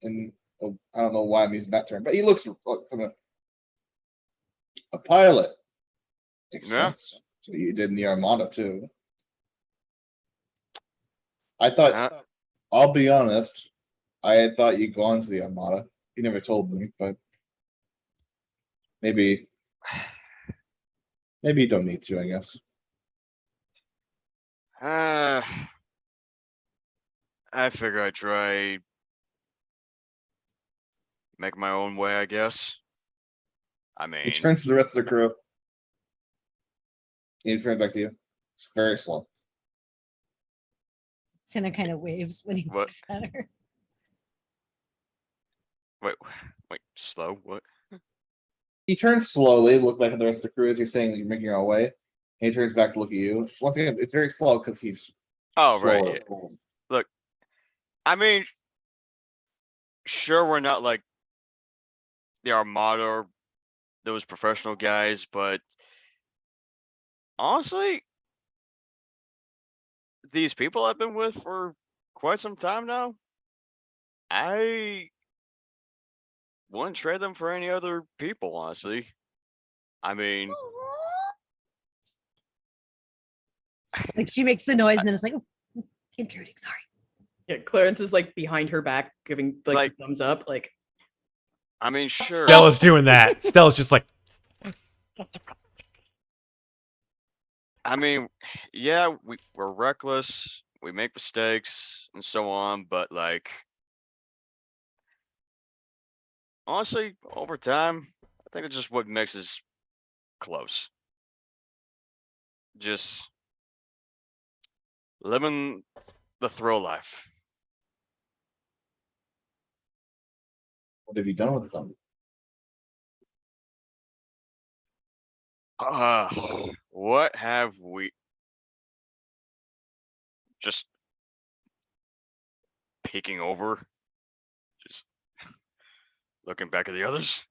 and I don't know why I'm using that term, but he looks like a pilot. Makes sense. So you did in the Armada too. I thought. I'll be honest. I had thought you'd gone to the Armada. You never told me, but maybe you don't need to. I guess. I figure I'd try make my own way, I guess. I mean, He turns to the rest of the crew. He turns back to you. It's very slow. Tina kind of waves when he What? looks at her. wait, slow? What? He turns slowly, look back at the rest of the crew as you're saying that you're making your own way. And he turns back to look at you. Once again, it's very slow because he's Oh, right. slower. Yeah. Look, I mean, sure, we're not like the Armada or those professional guys, but honestly, these people I've been with for quite some time now, I wouldn't trade them for any other people, honestly. I mean, Like she makes the noise and then it's like, oh, intruding, sorry. Yeah, Clarins is like behind her back, giving like the thumbs up. Like, I mean, sure. Stella's doing that. Stella's just like, I mean, yeah, we're reckless, we make mistakes and so on, but like honestly, over time, I think it's just what makes us close. Just living the thrill life. What have you done with them? What have we just peeking over? Just looking back at the others?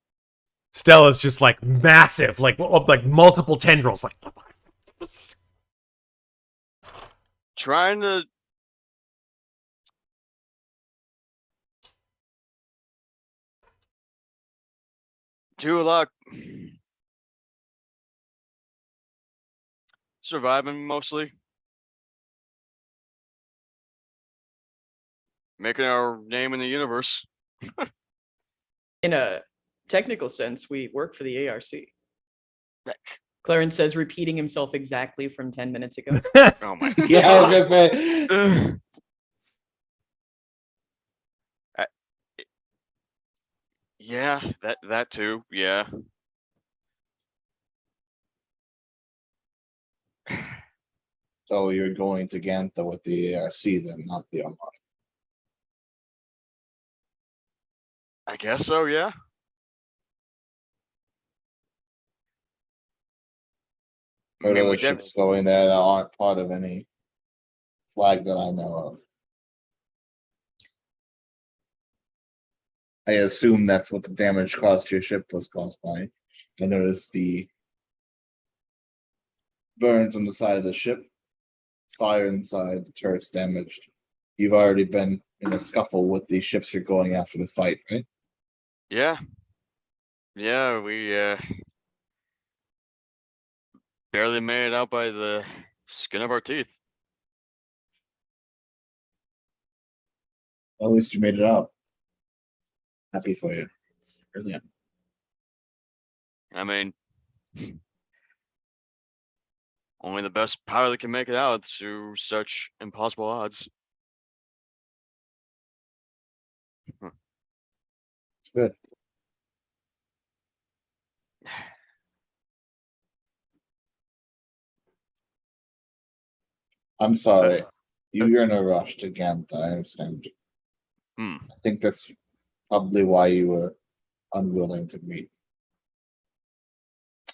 Stella's just like massive, like multiple tendrils, like. Trying to do a lot. Surviving mostly. Making our name in the universe. In a technical sense, we work for the ARC. Clarins says, repeating himself exactly from 10 minutes ago. Oh my Yeah, I was gonna say. god. Yeah, that too. Yeah. So you're going to Gantha with the ARC then, not the Armada. I guess so, yeah. I Or mean, other we ships going there that aren't part of any flag that I know of. I assume that's what the damage caused to your ship was caused by. I noticed the burns on the side of the ship, fire inside, the turret's damaged. You've already been in a scuffle with the ships you're going after to fight, right? Yeah. Yeah, we barely made it out by the skin of our teeth. At least you made it out. Happy for you. Brilliant. I mean, only the best pilot can make it out through such impossible odds. It's good. I'm sorry. You're in a rush to Gantha, I understand. Hmm. I think that's probably why you were unwilling to meet.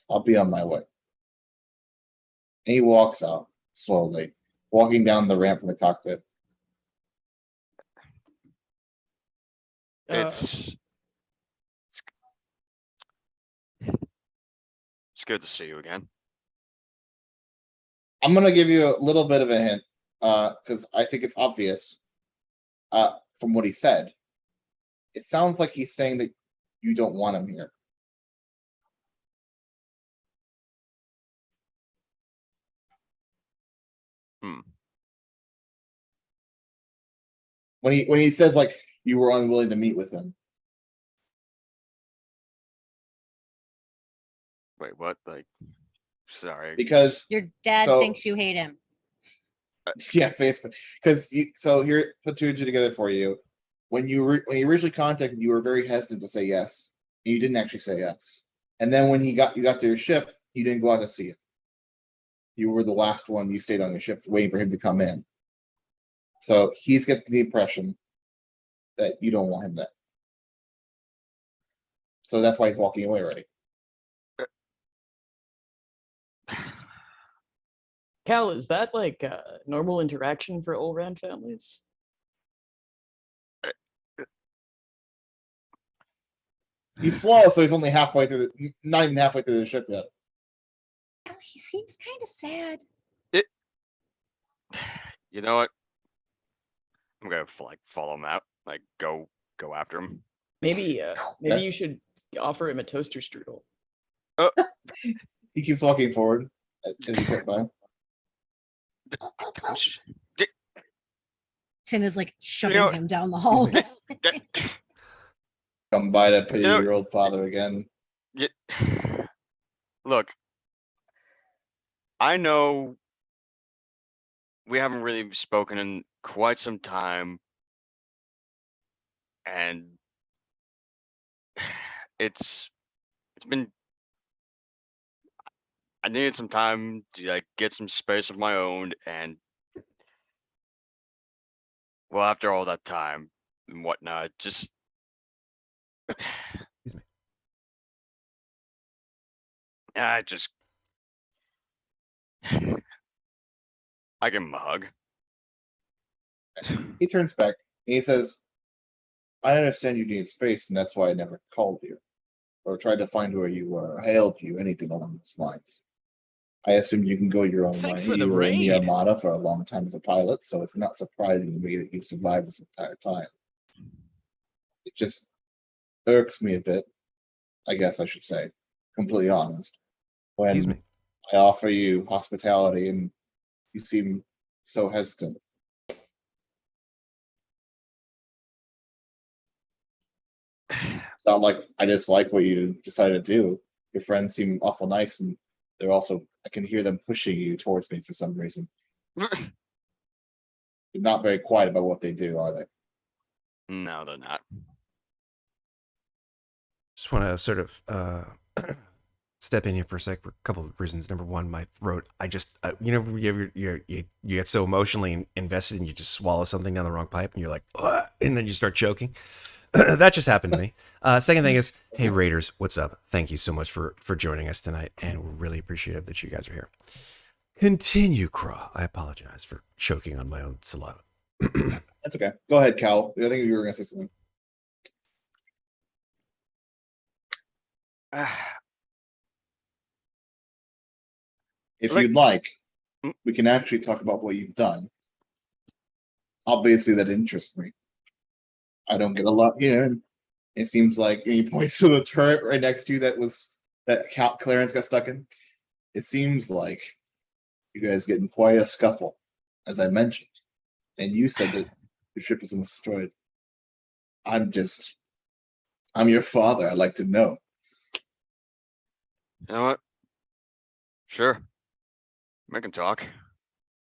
I'll be on my way. And he walks out slowly, walking down the ramp from the cockpit. It's good to see you again. I'm gonna give you a little bit of a hint, because I think it's obvious. From what he said, it sounds like he's saying that you don't want him here. Hmm. When he says like you were unwilling to meet with him. Wait, what? Like, sorry. Because Your dad So- thinks you hate him. yeah, basically, because so here put two and two together for you. When you originally contacted, you were very hesitant to say yes. And you didn't actually say yes. And then when you got to your ship, you didn't go out to see it. You were the last one. You stayed on your ship, waiting for him to come in. So he's getting the impression that you don't want him there. So that's why he's walking away already. Cal, is that like a normal interaction for Olran families? He's slow, so he's only halfway through not even halfway through the ship yet. Oh, he seems kind of sad. You know what? I'm gonna like follow him out. Like go after him. Maybe Okay. you should offer him a toaster strudel. He keeps walking forward as you get by. Tin is like shoving know- him down the hall. Come by to pity know- your old father again. Yeah. Look, I know we haven't really spoken in quite some time, and it's been. I needed some time to like get some space of my own, and Well, after all that time and whatnot, just Excuse me. I just I give him a hug. He turns back and he says, I understand you need space, and that's why I never called you or tried to find where you were, or hailed you, anything along those lines. I assume you can go your own Thanks way. for the You were in the raid. Armada for a long time as a pilot, so it's not surprising to me that you survived this entire time. It just irks me a bit, I guess I should say, completely honest. Excuse When me. I offer you hospitality and you seem so hesitant. It's not like I dislike what you decided to do. Your friends seem awful nice, and they're also, I can hear them pushing you towards me for some reason. They're not very quiet about what they do, are they? No, they're not. Just want to sort of step in here for a sec for a couple of reasons. Number one, my throat. I just, you get so emotionally invested and you just swallow something down the wrong pipe and you're like, "Ugh," and then you start choking. That just happened to me. Second thing is, hey Raiders, what's up? Thank you so much for joining us tonight, and we're really appreciative that you guys are here. Continue, Kraw. I apologize for choking on my own saliva. That's okay. Go ahead, Cal. I think you were going to say something. If Like- you'd like, Mm. we can actually talk about what you've done. Obviously, that interests me. I don't get a lot here. And it seems like and he points to the turret right next to you that Clarins got stuck in. It seems like you guys get in quite a scuffle, as I mentioned. And you said that your ship was almost destroyed. I'm your father. I'd like to know. You know what? Sure. We can talk.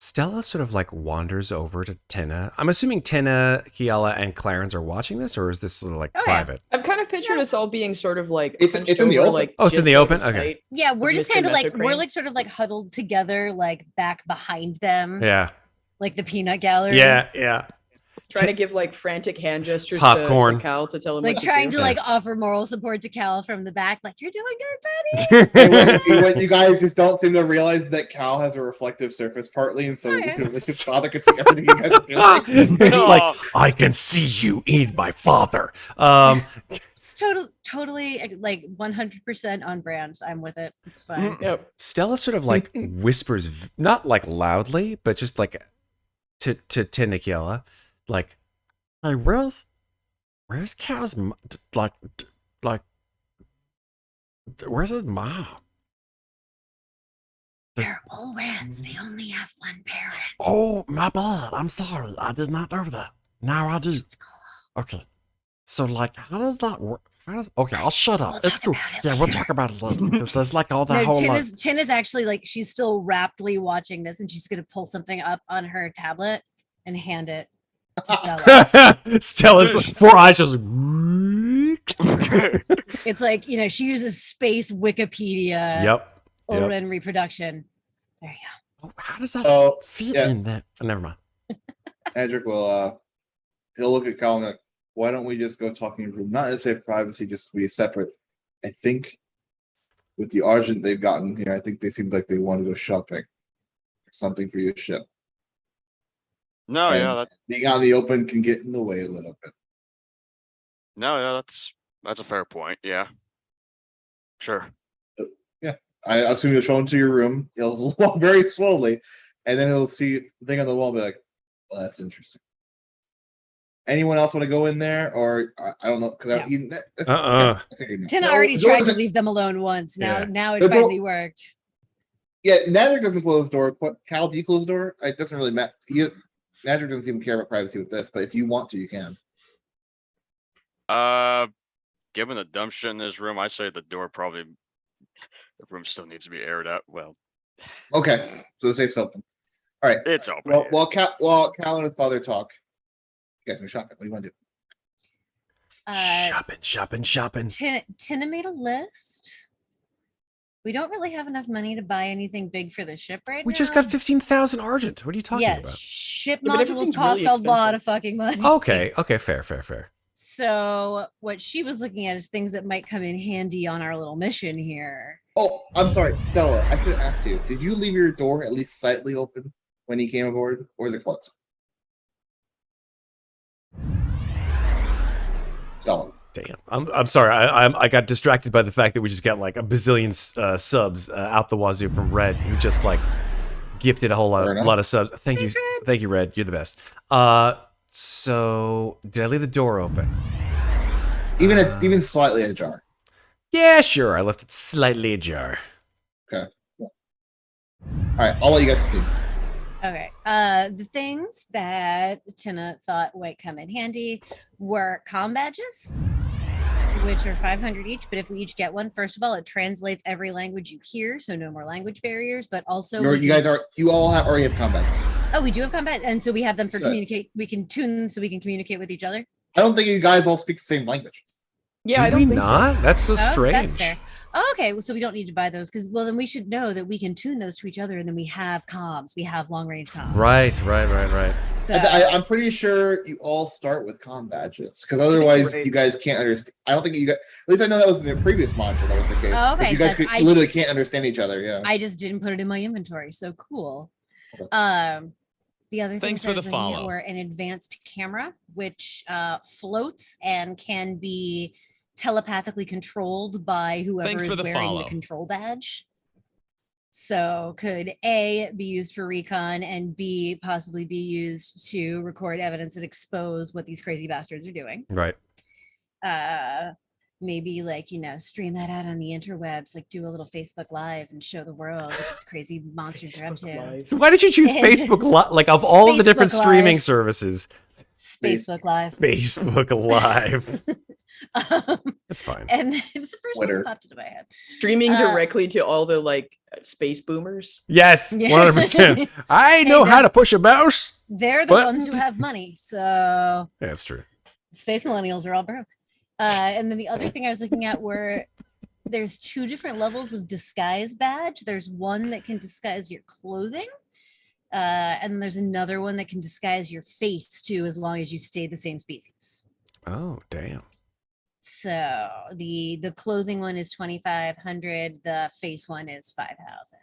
Stella sort of like wanders over to Tina. I'm assuming TinaKiala and Clarins are watching this, or is this sort of like Oh, yeah. private? I've kind of pictured us all being sort of like It's hunched in the over, open. like, Oh, it's in just the out open? of Okay. sight. Yeah, we're Of just Mr. kind of like we're Methocrain. like sort of like huddled together, like back behind them, Yeah, like the peanut gallery. yeah. Trying to give like frantic hand gestures Popcorn. to Cal to tell him Like what trying to to do. like offer moral support to Cal from the back, like you're doing good, Hey, buddy. what you guys just don't seem to realize that Cal has a reflective surface partly, and so Oh, yeah. his father could see everything you guys are doing. It's like I can see you in my father. It's totally like 100% on brand. I'm with it. It's fine. Yep. Stella sort of like whispers, not like loudly, but just like to TinaKiala, like, Hey, where's Cal's where's his mom? They're all rats. They only have one parent. Oh, my bad. I'm sorry. I did not know that. Now I do. Okay. So, like, how does that work? Okay, I'll shut up. We'll It's talk cool. about it Yeah, we'll later. talk about it later because there's like all that No, whole like. Tina's actually like she's still raptly watching this, and she's gonna pull something up on her tablet and hand it to Stella. Stella's four eyes just. It's like she uses space Wikipedia. Yep. Oren reproduction. There you Oh, how does that Oh, fit yeah. in that? Oh, never mind. Edric will he'll look at Cal and be like, why don't we just go talk in your room? Not to say privacy, just to be separate. I think with the Argent they've gotten here, I think they seem like they want to go shopping. Something for your ship. No, And yeah, that, being out in the open can get in the way a little bit. no, yeah, that's a fair point. Yeah. Sure. I assume you'll show him to your room. He'll walk very slowly, and then he'll see the thing on the wall and be like, well, that's interesting. Anyone else want to go in there? Or I don't know. Because Yeah. Uh-uh. I think he knows. Tina No, already the door tried to doesn't- leave them alone once. Now, Yeah. now it The door- finally worked. Yeah, Nadric doesn't close the door. Cal, do you close the door? It doesn't really matter. Nadric doesn't even care about privacy with this, but if you want to, you can. Given the dumb shit in this room, I say the room still needs to be aired out. Well, Okay, so say something. All right. it's open. Well, yeah. while Cal and his father talk, you guys go shopping. What do you want to do? Shopping. Tina made a list. We don't really have enough money to buy anything big for the ship right We now. just got 15,000 Argent. What are you talking Yes, about? ship Yeah, but modules everything's cost really a lot expensive. of fucking money. Okay, fair. So what she was looking at is things that might come in handy on our little mission here. Oh, I'm sorry, Stella. I should ask you. Did you leave your door at least slightly open when he came aboard, or is it closed? Stella. Damn, I'm sorry. I got distracted by the fact that we just got like a bazillion subs out the wazoo from Red, who just like gifted a whole Fair enough. lot of subs. Thank Thanks, you, Red. thank you, Red. You're the best. So did I leave the door open? Even slightly ajar. Yeah, sure. I left it slightly ajar. Okay. Cool. All right, I'll let you guys continue. Okay. The things that Tina thought might come in handy were comm badges, which are 500 each. But if we each get one, first of all, it translates every language you hear, so no more language barriers. But also, You all already have combat. oh, we do have combat, and so we have them for Good. communicate. We can tune them so we can communicate with each other. I don't think you guys all speak the same language. Yeah, I Do we don't think not? That's so Oh, strange. that's fair. Oh, okay, well, so we don't need to buy those because, well, then we should know that we can tune those to each other, and then we have comms. We have long range comms. Right. So I'm pretty sure you all start with comm badges because otherwise Right. you guys can't understand. I don't think you guys. At least I know that was in the previous module. That was the case. Oh, 'Cause okay, You guys that's- literally can't understand each other. Yeah. I just didn't put it in my inventory. So cool. Okay. The other Thanks things for I was the looking at follow. were an advanced camera, which floats and can be telepathically controlled by whoever Thanks is for the wearing follow. the control badge. So could A, be used for recon, and B, possibly be used to record evidence and expose what these crazy bastards are doing. Right. Maybe like, stream that out on the interwebs, like do a little Facebook Live and show the world what these crazy monsters are up Facebook to. Live. Why did you choose And- Facebook Live? Like of all the different Facebook streaming Live. services, Facebook Live. Facebook Live. That's fine. And it was the first one Twitter. that popped into my head. Streaming Uh, directly to all the like space boomers. Yes, Yeah. 100%. I know how to push a mouse. They're the What? ones who have money. So Yeah, that's true. space millennials are all broke. And then the other thing I was looking at were there's two different levels of disguise badge. There's one that can disguise your clothing. And then there's another one that can disguise your face too, as long as you stay the same species. Oh, damn. So the clothing one is 2,500. The face one is 5,000.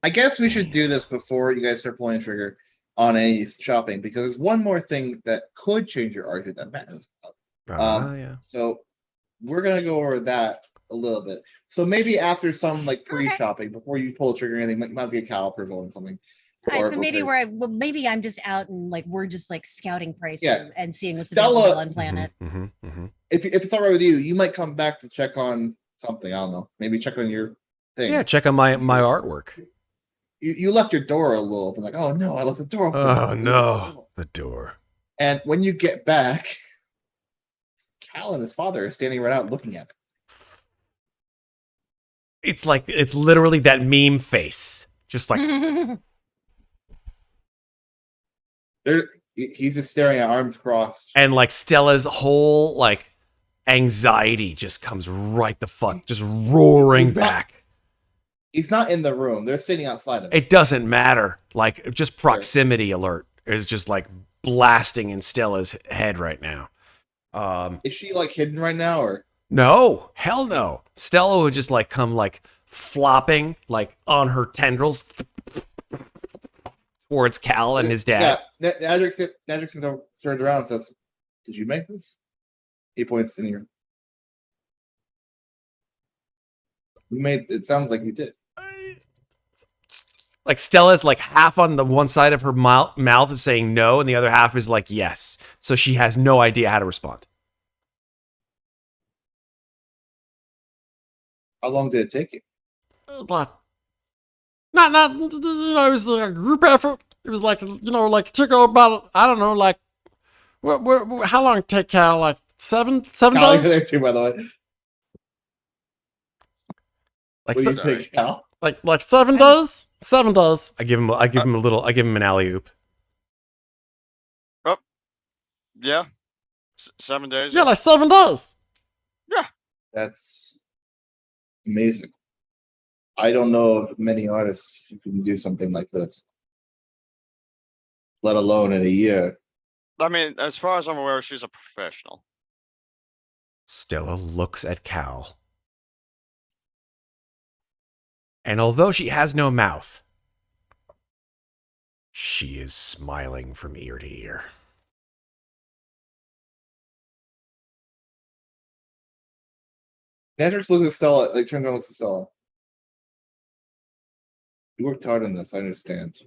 I guess we should do this before you guys start pulling the trigger on any shopping because there's one more thing that could change your argument that Matt knows about. Yeah. So we're gonna go over that a little bit. So maybe after some like pre-shopping, before you pull the trigger or anything, might be a cow approval and something. All right, Or- so maybe okay. maybe I'm just out and like we're just like scouting prices Yeah. and seeing what's Stella- available on planet. If it's all right with you, you might come back to check on something. I don't know. Maybe check on your thing. Yeah, check on my artwork. You left your door a little open, like, oh no, I left the door open. Oh no, the door. And when you get back, Cal and his father are standing right out looking at it. It's literally that meme face. Just like He's just staring at arms crossed. and like Stella's whole like anxiety just comes right the fuck just roaring He's not- back. He's not in the room. They're standing outside of it. It doesn't matter. Like just proximity alert is just like blasting in Stella's head right now. Is she like hidden right now, or No, hell no. Stella would just like come like flopping like on her tendrils towards Cal and his dad. Yeah, Nadrick turns around and says, "Did you make this?" He points in here. You made. It sounds like you did. Like Stella's like half on the one side of her mouth is saying no, and the other half is like yes. So she has no idea how to respond. How long did it take you? Like, not, it was like a group effort. It was like, like, took about, I don't know, like, how long did it take Cal? Like, seven Cal, you're days? there too, by the way. Like What do you so- say, Cal? Like 7 days? 7 days. I give him an alley oop. Yeah. 7 days. Yeah, like 7 days. That's amazing. I don't know of many artists who can do something like this. let alone in a year. I mean, as far as I'm aware, she's a professional. Stella looks at Cal. And although she has no mouth, she is smiling from ear to ear. Patrick looks at Stella, like turns around and looks at Stella. You worked hard on this, I understand.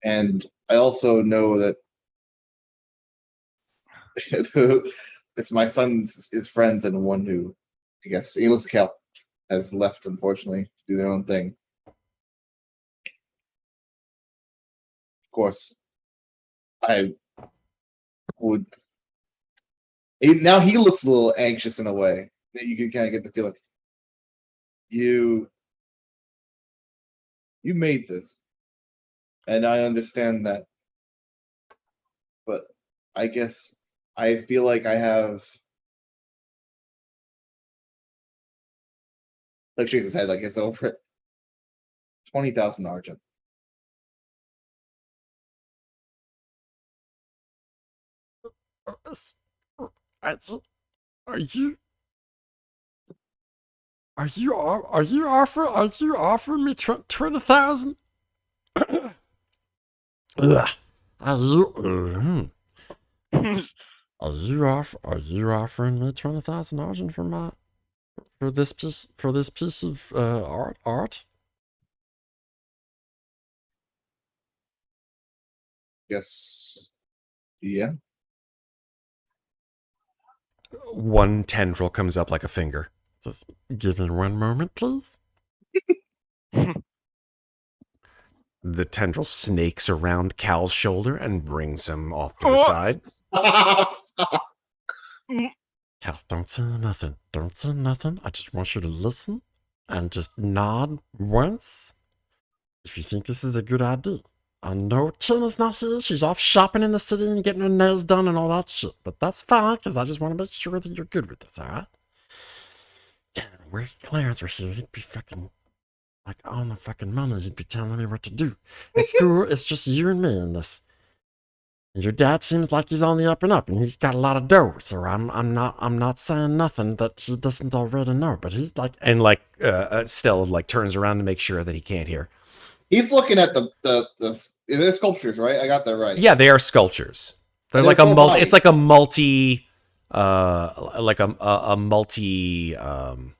And I also know that it's my son's his friends and one who, I guess, he looks at Cal, has left, unfortunately, to do their own thing. Of course, I would. Now he looks a little anxious in a way that you can kind of get the feeling. You made this, and I understand that, but I guess I feel like I have. Like shakes his head, like it's over it. 20,000 argent. Are you offering me 20,000? Are you offering me 20,000 argent for this piece of art? Yes. Yeah. One tendril comes up like a finger. Just give me one moment, please. The tendril snakes around Cal's shoulder and brings him off to the side. Cal, don't say nothing. Don't say nothing. I just want you to listen and just nod once if you think this is a good idea. I know Tina's not here. She's off shopping in the city and getting her nails done and all that shit. But that's fine, because I just want to make sure that you're good with this, alright? Damn, where Clarins were here, he'd be fucking, like, on the fucking money. He'd be telling me what to do. It's cool. It's just you and me in this. And your dad seems like he's on the up and up, and he's got a lot of dough. So I'm not saying nothing that he doesn't already know. But he's like, And like Stella like turns around to make sure that he can't hear. He's looking at they're sculptures, right? I got that right. Yeah, they are sculptures. They're And like they're a full multi. body. It's like a multi. Like a multi And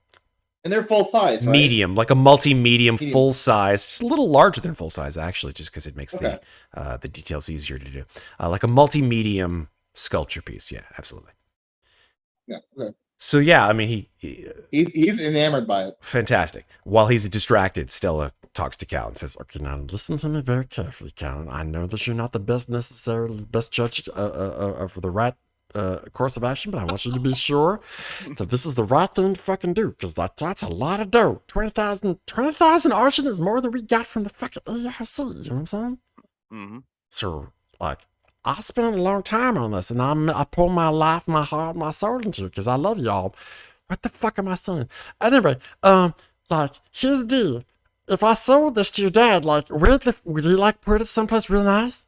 they're full size, right? medium, like a multi-medium Medium. full size, just a little larger than full size actually, just because it makes Okay. the details easier to do. Like a multi-medium sculpture piece. Yeah, absolutely. Yeah. Okay. So yeah, I mean He's enamored by it. fantastic. While he's distracted, Stella talks to Cal and says, okay, now listen to me very carefully, Cal. I know that you're not the best judge of the right course of action, but I want you to be sure that this is the right thing to fucking do, because that's a lot of dough. 20,000 argent is more than we got from the fucking ERC, you know what I'm saying? Mm-hmm. So, like, I spent a long time on this, and I pour my life, my heart, my soul into it, because I love y'all. What the fuck am I saying? Anyway, like, here's the deal. If I sold this to your dad, like, would he, like, put it someplace real nice?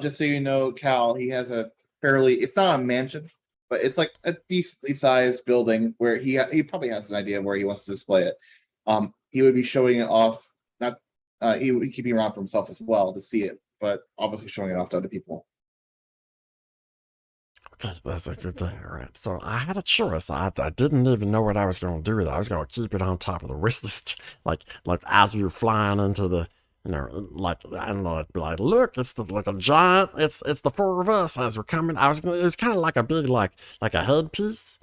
Just so you know, Cal, he has it's not a mansion, but it's like a decently sized building where he probably has an idea of where he wants to display it. He would be showing it off, not he would be keeping it around for himself as well to see it, but obviously showing it off to other people. Okay, that's a good thing. All right. So I had a choice. I didn't even know what I was going to do with it. I was going to keep it on top of the wish list, like as we were flying into the, you know, like, and like, look, it's like a giant. It's the four of us as we're coming. It was kind of like a big like a headpiece,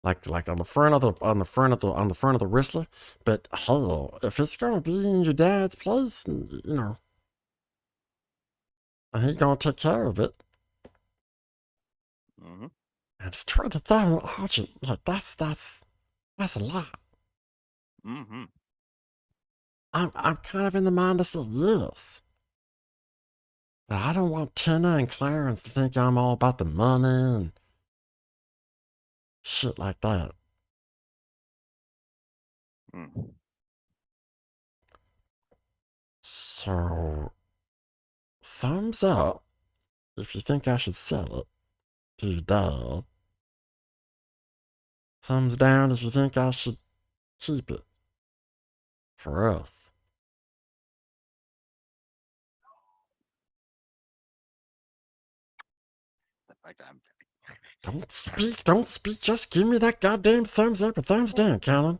like on the front of the wristler. But hell, if it's going to be in your dad's place, you know, and he's going to take care of it. Mm-hmm. And it's 20,000 argent. Like that's a lot. Mm-hmm. I'm kind of in the mind to say yes. But I don't want Tina and Clarins to think I'm all about the money and shit like that. Mm. So thumbs up if you think I should sell it to your dad. Thumbs down if you think I should keep it for us. The fact that I'm Don't speak, just give me that goddamn thumbs up or thumbs down, Colin.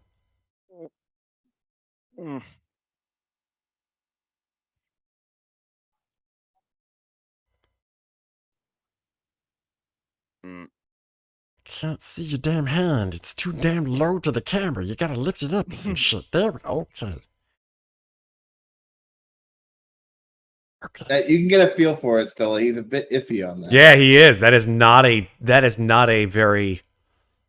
Mm. Mm. Can't see your damn hand. It's too damn low to the camera. You gotta lift it up or some shit. There we go. Okay. Okay. You can get a feel for it, Stella. He's a bit iffy on that. Yeah, he is. That is not a very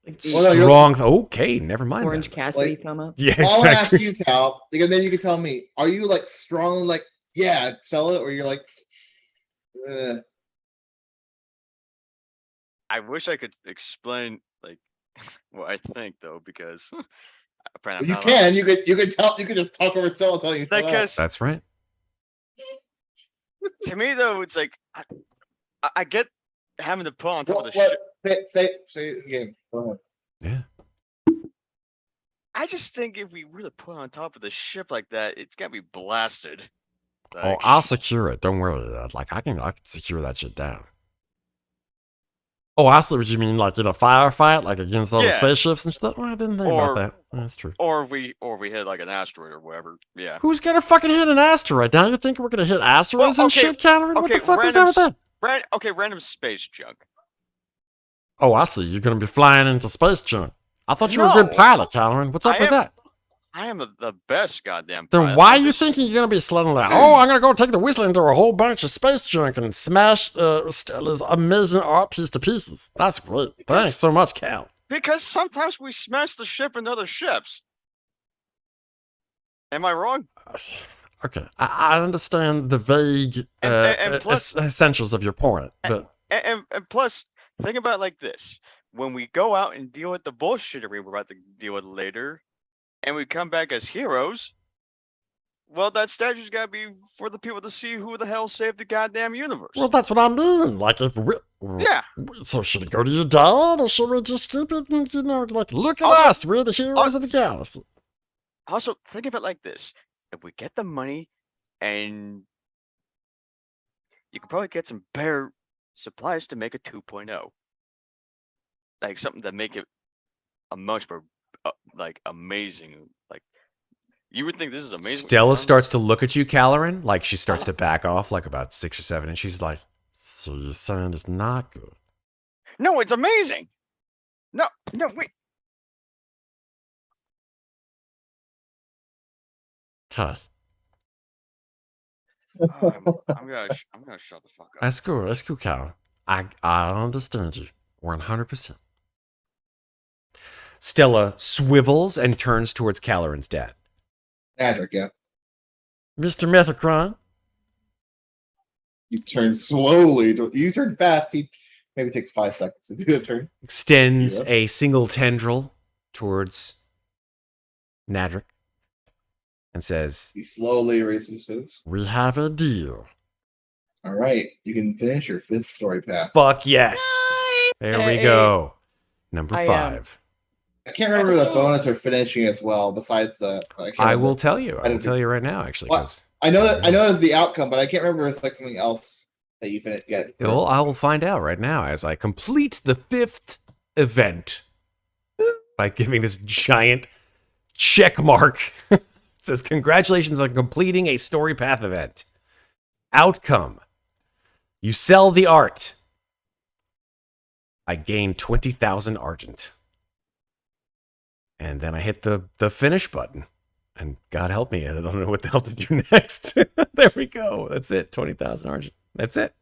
Like, Well, no, you're- strong. Okay, never mind. Orange that. Cassidy Like- come up. Yeah, I'll ask exactly. you, Cal, because then you can tell me: are you like strong, like yeah, sell it, or you're like, I wish I could explain like what I think though, because apparently you I'm not allowed can, to you could tell, you could just talk over Stella, tell you. shut up. because That's right. to me though, it's like I get having to put on top of the What- shit. say it again. Go ahead. Yeah. I just think if we really put on top of the ship like that, it's gonna be blasted. Oh, Like, I'll secure it. Don't worry. Like I can secure that shit down. Oh, I see what you mean. Like in a firefight, like against all the Yeah. spaceships and stuff. Well, I didn't think Or- about that. That's true. or we hit like an asteroid or whatever. Yeah. Who's gonna fucking hit an asteroid? Now you think we're gonna hit asteroids Well, and okay, shit, Kalerin? What okay, the fuck is that with that? Random space junk. Oh, I see. You're gonna be flying into space junk. I thought you were a good No. pilot, Kalerin. What's up I with am that? I am the best goddamn. Then pilot. why are I'm you just- thinking you're gonna be sledding like, oh, I'm gonna go take the whistle into a whole bunch of space junk and smash Stella's amazing art piece to pieces? That's great. Thanks so much, Cal. Because sometimes we smash the ship into other ships. Am I wrong? Okay, I understand the vague And plus- essentials of your point, but And plus, think about it like this: when we go out and deal with the bullshittery we're about to deal with later, and we come back as heroes, well, that statue's got to be for the people to see who the hell saved the goddamn universe. well, that's what I mean. Like, if we, yeah. so should it go to your dad, or should we just keep it? And, like, look at Also- us, we're the heroes of the galaxy. Also, think of it like this: if we get the money, and you could probably get some better supplies to make a 2.0, like something that make it a much more like amazing. Like you would think this is amazing. Stella starts to look at you, Kalerin, like she starts to back off, like about 6 or 7, and she's like, So you're saying it's not good? No, it's amazing. No, wait. Okay, I'm gonna shut the fuck up. that's cool, Cal. I understand you 100%. Stella swivels and turns towards Kalerin's dad. Patrick, yeah. Mr. Methocrain, You turn slowly. You turn fast. He maybe takes 5 seconds to do the turn. Extends Yeah. a single tendril towards Nadric and says, He slowly raises his. we have a deal. All right, you can finish your 5th story path. fuck yes. Nice. There we Hey. go. Number I, 5. I can't remember the Also- bonus or finishing as well. Besides the, can't I remember. will tell you. I will didn't- tell you right now, actually. What? 'Cause I know that. I know it's the outcome, but I can't remember if it's like something else that you get. well, I will find out right now as I complete the 5th event by giving this giant check mark. It says, congratulations on completing a story path event. Outcome. You sell the art. I gain 20,000 argent. And then I hit the finish button. And God help me, I don't know what the hell to do next. There we go. That's it. 20,000 argent. That's it.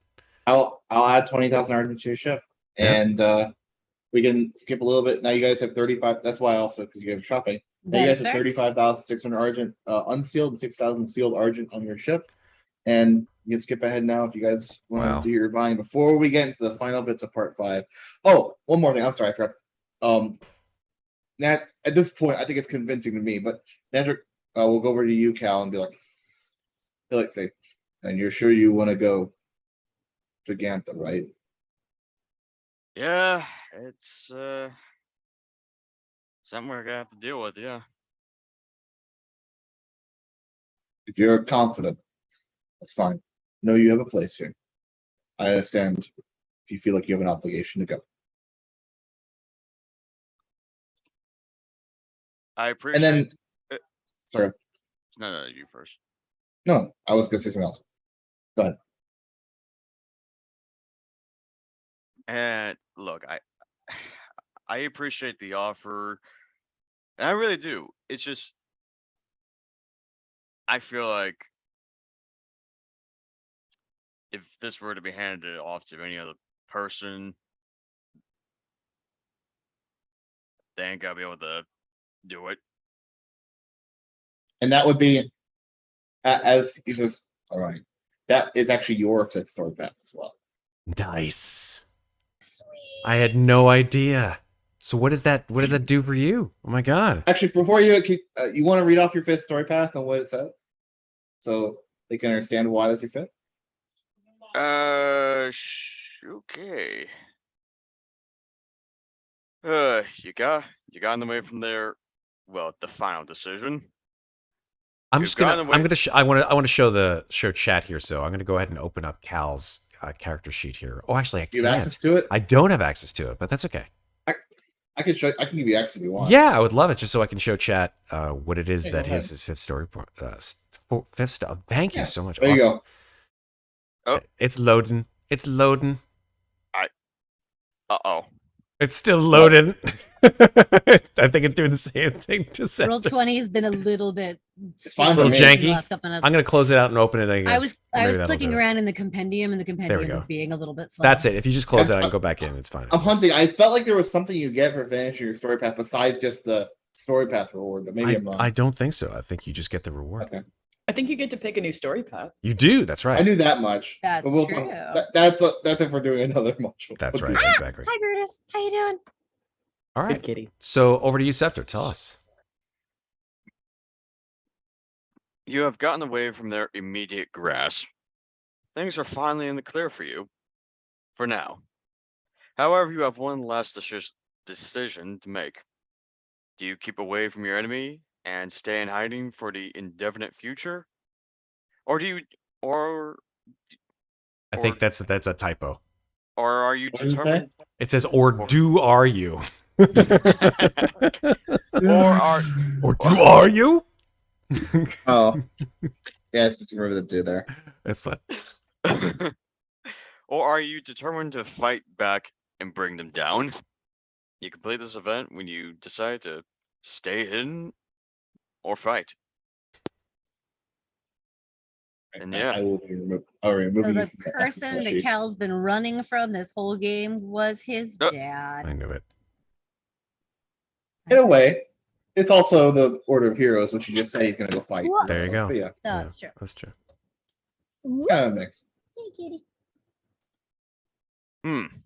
I'll add 20,000 argent to your ship, Yeah. and we can skip a little bit. Now you guys have 35. That's why also because you guys are shopping. Now you guys have Better. 35,600 argent unsealed and 6,000 sealed argent on your ship, and you can skip ahead now if you guys want Wow. to do your buying before we get into the final bits of part 5. Oh, one more thing. I'm sorry, I forgot. Nat, at this point, I think it's convincing to me, but Nadric, we'll go over to you, Cal, and be like, say, and you're sure you want to go Giganta, right? Yeah, it's something we're gonna have to deal with. Yeah. If you're confident, that's fine. Know you have a place here. I understand if you feel like you have an obligation to go. I And appreciate. then, it. sorry, No, you first. no, I was gonna say something else. Go ahead. And look, I appreciate the offer, and I really do. It's just I feel like if this were to be handed off to any other person, they ain't gonna be able to do it. And that would be, as he says, all right, that is actually your fifth story path as well. Nice. Sweet. I had no idea. So what does that do for you? Oh my god. Actually, before you want to read off your fifth story path and what it says, so they can understand why that's your fifth. Okay. You got in the way from there. Well, the final decision. I'm You've just gonna. gone I'm away- gonna. I want to show chat here. So I'm gonna go ahead and open up Cal's character sheet here. Oh, actually, I You have can't. access to it. I don't have access to it, but that's okay. I can show. I can give you access if you want. Yeah, I would love it just so I can show chat what it is Yeah, that go ahead. his fifth story. Fifth stuff. Thank you Yeah, so much. There you Awesome. go. Oh. It's loading. It's loading. Uh-oh. It's still loading. I think it's doing the same thing to Roll Septur. 20 has been a little bit fine for slow me. the Janky. last couple minutes. I'm gonna close it out and open it again. I was Maybe that'll clicking do it. around in the compendium, and the compendium was go. being a little bit slow. That's it. If you just close it out I'm- and go back in, it's fine. I'm hunting. I felt like there was something you get for finishing your story path besides just the story path reward, but maybe I'm wrong. I don't think so. I think you just get the reward. Okay. I think you get to pick a new story path. You do. That's right. I knew that much. That's but we'll true. That's if we're doing another module. That's We'll right. do that. Exactly. Hi, Brutus. How you doing? All Good right. kitty. So over to you, Septur. Tell us. You have gotten away from their immediate grasp. Things are finally in the clear for you. For now. However, you have one last decision to make. Do you keep away from your enemy and stay in hiding for the indefinite future? Or do you I think that's a typo. or are you What does it say? determined It says, "Or do are you?" Or do are you? Oh, yeah, it's just remember the dude there. That's fun. or are you determined to fight back and bring them down? You complete this event when you decide to stay hidden or fight. And yeah. I will be remove So you the from the person access that sheet. Cal's been running from this whole game was his Yep. dad. I knew it. In a way, it's also the Order of Heroes, which you just say he's gonna go fight. What? There you go. But yeah, That's true. That's true. kind of mixed. Hey, kitty.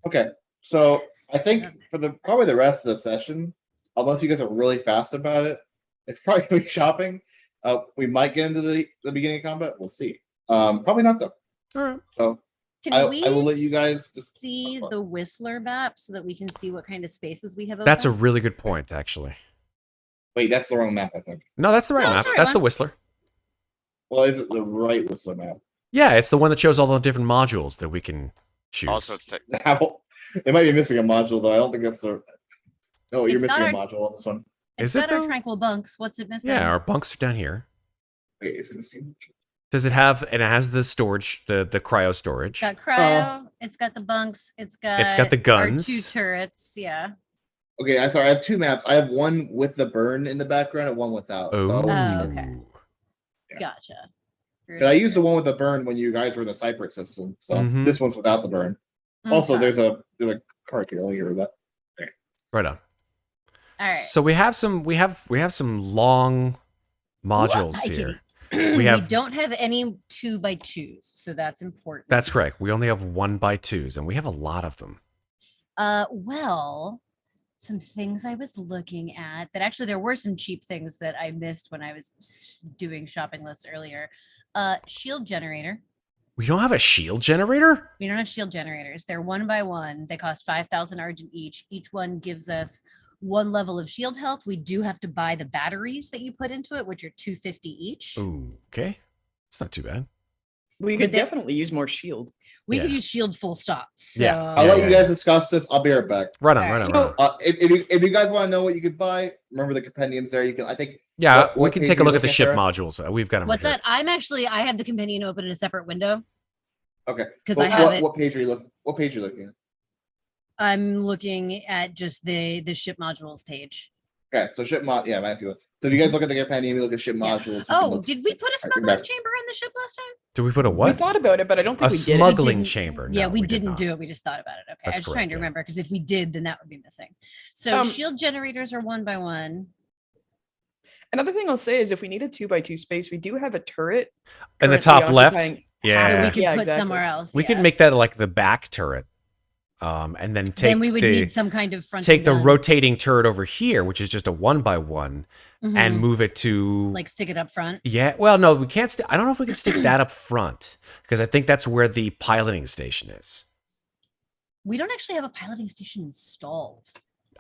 Okay, so I think for probably the rest of the session, unless you guys are really fast about it, it's probably gonna be shopping. We might get into the beginning of combat. We'll see. Probably not though. All right. So Can I we will let you guys just see the Whistler map so that we can see what kind of spaces we have open? That's a really good point, actually. wait. That's the wrong map, I think. No, that's the right No, map. that's the right That's the one. Whistler. Well, is it the right Whistler map? Yeah, it's the one that shows all the different modules that we can choose. Also, it's They might be missing a module though. I don't think that's the. Oh, you're It's missing a not module on this one. It's Is it got our though? tranquil bunks. What's it missing? Yeah, our bunks are down here. Wait, is it missing? Does it have? And it has the storage, the cryo storage. It's got cryo. It's got the bunks. It's got the our guns. 2 turrets. Yeah. Okay, I'm sorry. I have two maps. I have one with the burn in the background and one without. Oh, So okay. Gotcha. 'cause I used the one with the burn when you guys were in the Cypress system. So Mhm. this one's without the burn. Also, Okay. there's a card here. Let me hear that. Right on. All right. So we have some long modules Hi, here. we we have- don't have any 2x2s, so that's important. That's correct. We only have 1x2s, and we have a lot of them. Well, some things I was looking at that actually there were some cheap things that I missed when I was doing shopping lists earlier. Shield generator. We don't have a shield generator? We don't have shield generators. They're 1 by 1. They cost 5,000 argent each. Each one gives us 1 level of shield health. We do have to buy the batteries that you put into it, which are 250 each. Ooh, okay. It's not too bad. We could definitely use more shield. We could Yeah. use shield full stop. So Yeah. I'll let you guys discuss this. I'll be right back. Right on, All right right. on, right on. If you guys want to know what you could buy, remember the compendiums there. You can. I think. Yeah, we what can page take a are you look at the looking ship for? modules. We've got them. what's that? I have the companion open in a separate window. Okay. Because Well, I have it. what page are you looking? What page are you looking at? I'm looking at just the ship modules page. Okay, so ship mod. Yeah, Matthew. So if you guys look at the compendium, you look at ship Yeah. modules. you can Oh, look- did we put a Alright, smuggling back. chamber on the ship last time? Did we put a We what? thought about it, but I don't think A we did. smuggling didn't- chamber. Yeah, No, we did didn't not. do it. We just thought about it. Okay. That's I was trying correct, to yeah. remember because if we did, then that would be missing. So Um, shield generators are 1 by 1. Another thing I'll say is if we need a 2x2 space, we do have a turret In the currently top left? occupying Yeah. That we half- could yeah, put exactly. somewhere else. We yeah. could make that like the back turret. And then take then we would the need some kind of front. take the gun. rotating turret over here, which is just a 1 by 1, and Mhm. move it to like stick it up front. Yeah, well, no, we can't. I don't know if we can stick that up front because I think that's where the piloting station is. We don't actually have a piloting station installed.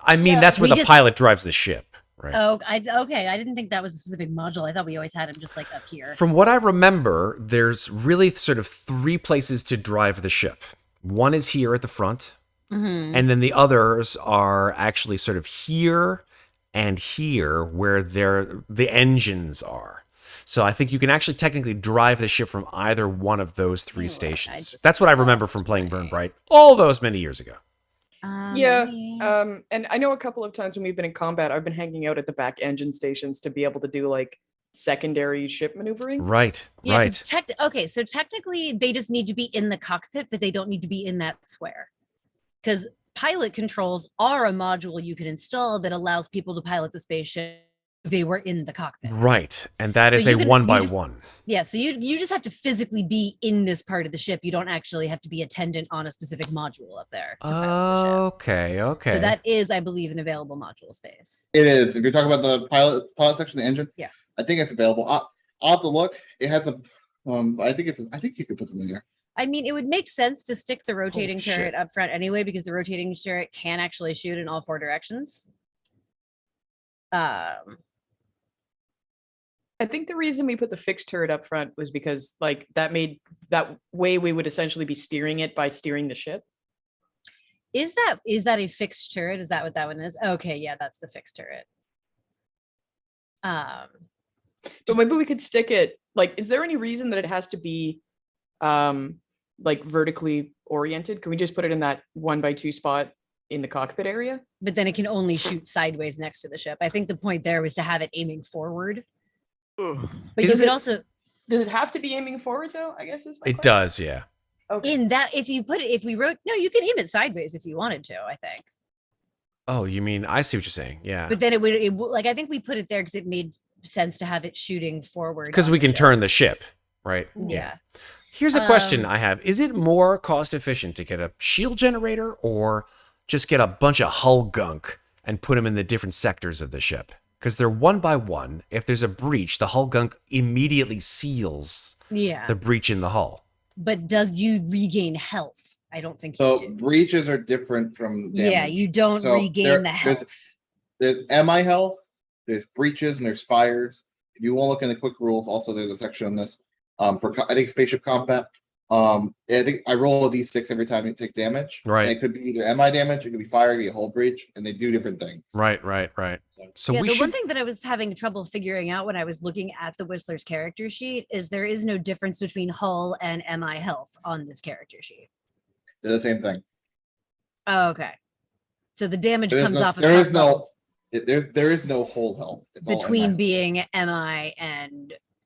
I mean, Yeah, that's where we the just- pilot drives the ship, right? Oh, okay. I didn't think that was a specific module. I thought we always had him just like up here. From what I remember, there's really sort of 3 places to drive the ship. One is here at the front, Mhm. and then the others are actually sort of here and here where the engines are. So I think you can actually technically drive the ship from either one of those 3 You know what, I stations. just That's what I remember lost from playing my- BurnBryte all those many years ago. Yeah, let me- and I know a couple of times when we've been in combat, I've been hanging out at the back engine stations to be able to do like secondary ship maneuvering. Right, Yeah, right. 'cause okay, so technically they just need to be in the cockpit, but they don't need to be in that square. Because pilot controls are a module you can install that allows people to pilot the spaceship if they were in the cockpit. Right. And that So is you a can- 1 you by just- 1. Yeah, so you just have to physically be in this part of the ship. You don't actually have to be attendant on a specific module up there to pilot the ship. Okay, okay. So that is, I believe, an available module space. It is. If you're talking about the pilot section, the engine. Yeah. I think it's available. I'll have to look. It has a. I think you could put something there. I mean, it would make sense to stick the rotating shit. turret up front anyway, because the rotating turret can actually shoot in all 4 directions. I think the reason we put the fixed turret up front was because like that way we would essentially be steering it by steering the ship. Is that a fixed turret? Is that what that one is? Okay, yeah, that's the fixed turret. But maybe we could stick it like, is there any reason that it has to be like vertically oriented? Can we just put it in that 1 by 2 spot in the cockpit area? But then it can only shoot sideways next to the ship. I think the point there was to have it aiming forward. Ugh. But you Does could it- also Does it have to be aiming forward though? I guess is my It question. does, yeah. Okay. in that if we wrote no, you can aim it sideways if you wanted to, I think. Oh, you mean I see what you're saying. Yeah. But then like I think we put it there because it made sense to have it shooting forward. Because on we the can ship. turn the ship, right? Yeah. Here's a question Um, I have. Is it more cost efficient to get a shield generator or just get a bunch of hull gunk and put them in the different sectors of the ship? Because they're 1 by 1. If there's a breach, the hull gunk immediately seals Yeah. the breach in the hull. But does you regain health? I don't think So you do. breaches are different from. Yeah, damage. you don't So regain the health. There's MI health, there's breaches, and there's fires. If you want to look in the quick rules, also there's a section on this. I think spaceship combat. I think I roll a d6 every time you take damage. Right. And it could be either MI damage, it could be fire, it could be a hull breach, and they do different things. Right. So Yeah, we the should. one thing that I was having trouble figuring out when I was looking at the Whistler's character sheet is there is no difference between hull and MI health on this character sheet. They're the same thing. Oh, okay. So the damage There is comes no- off of there is no- levels There is no whole health. It's all between MI. being MI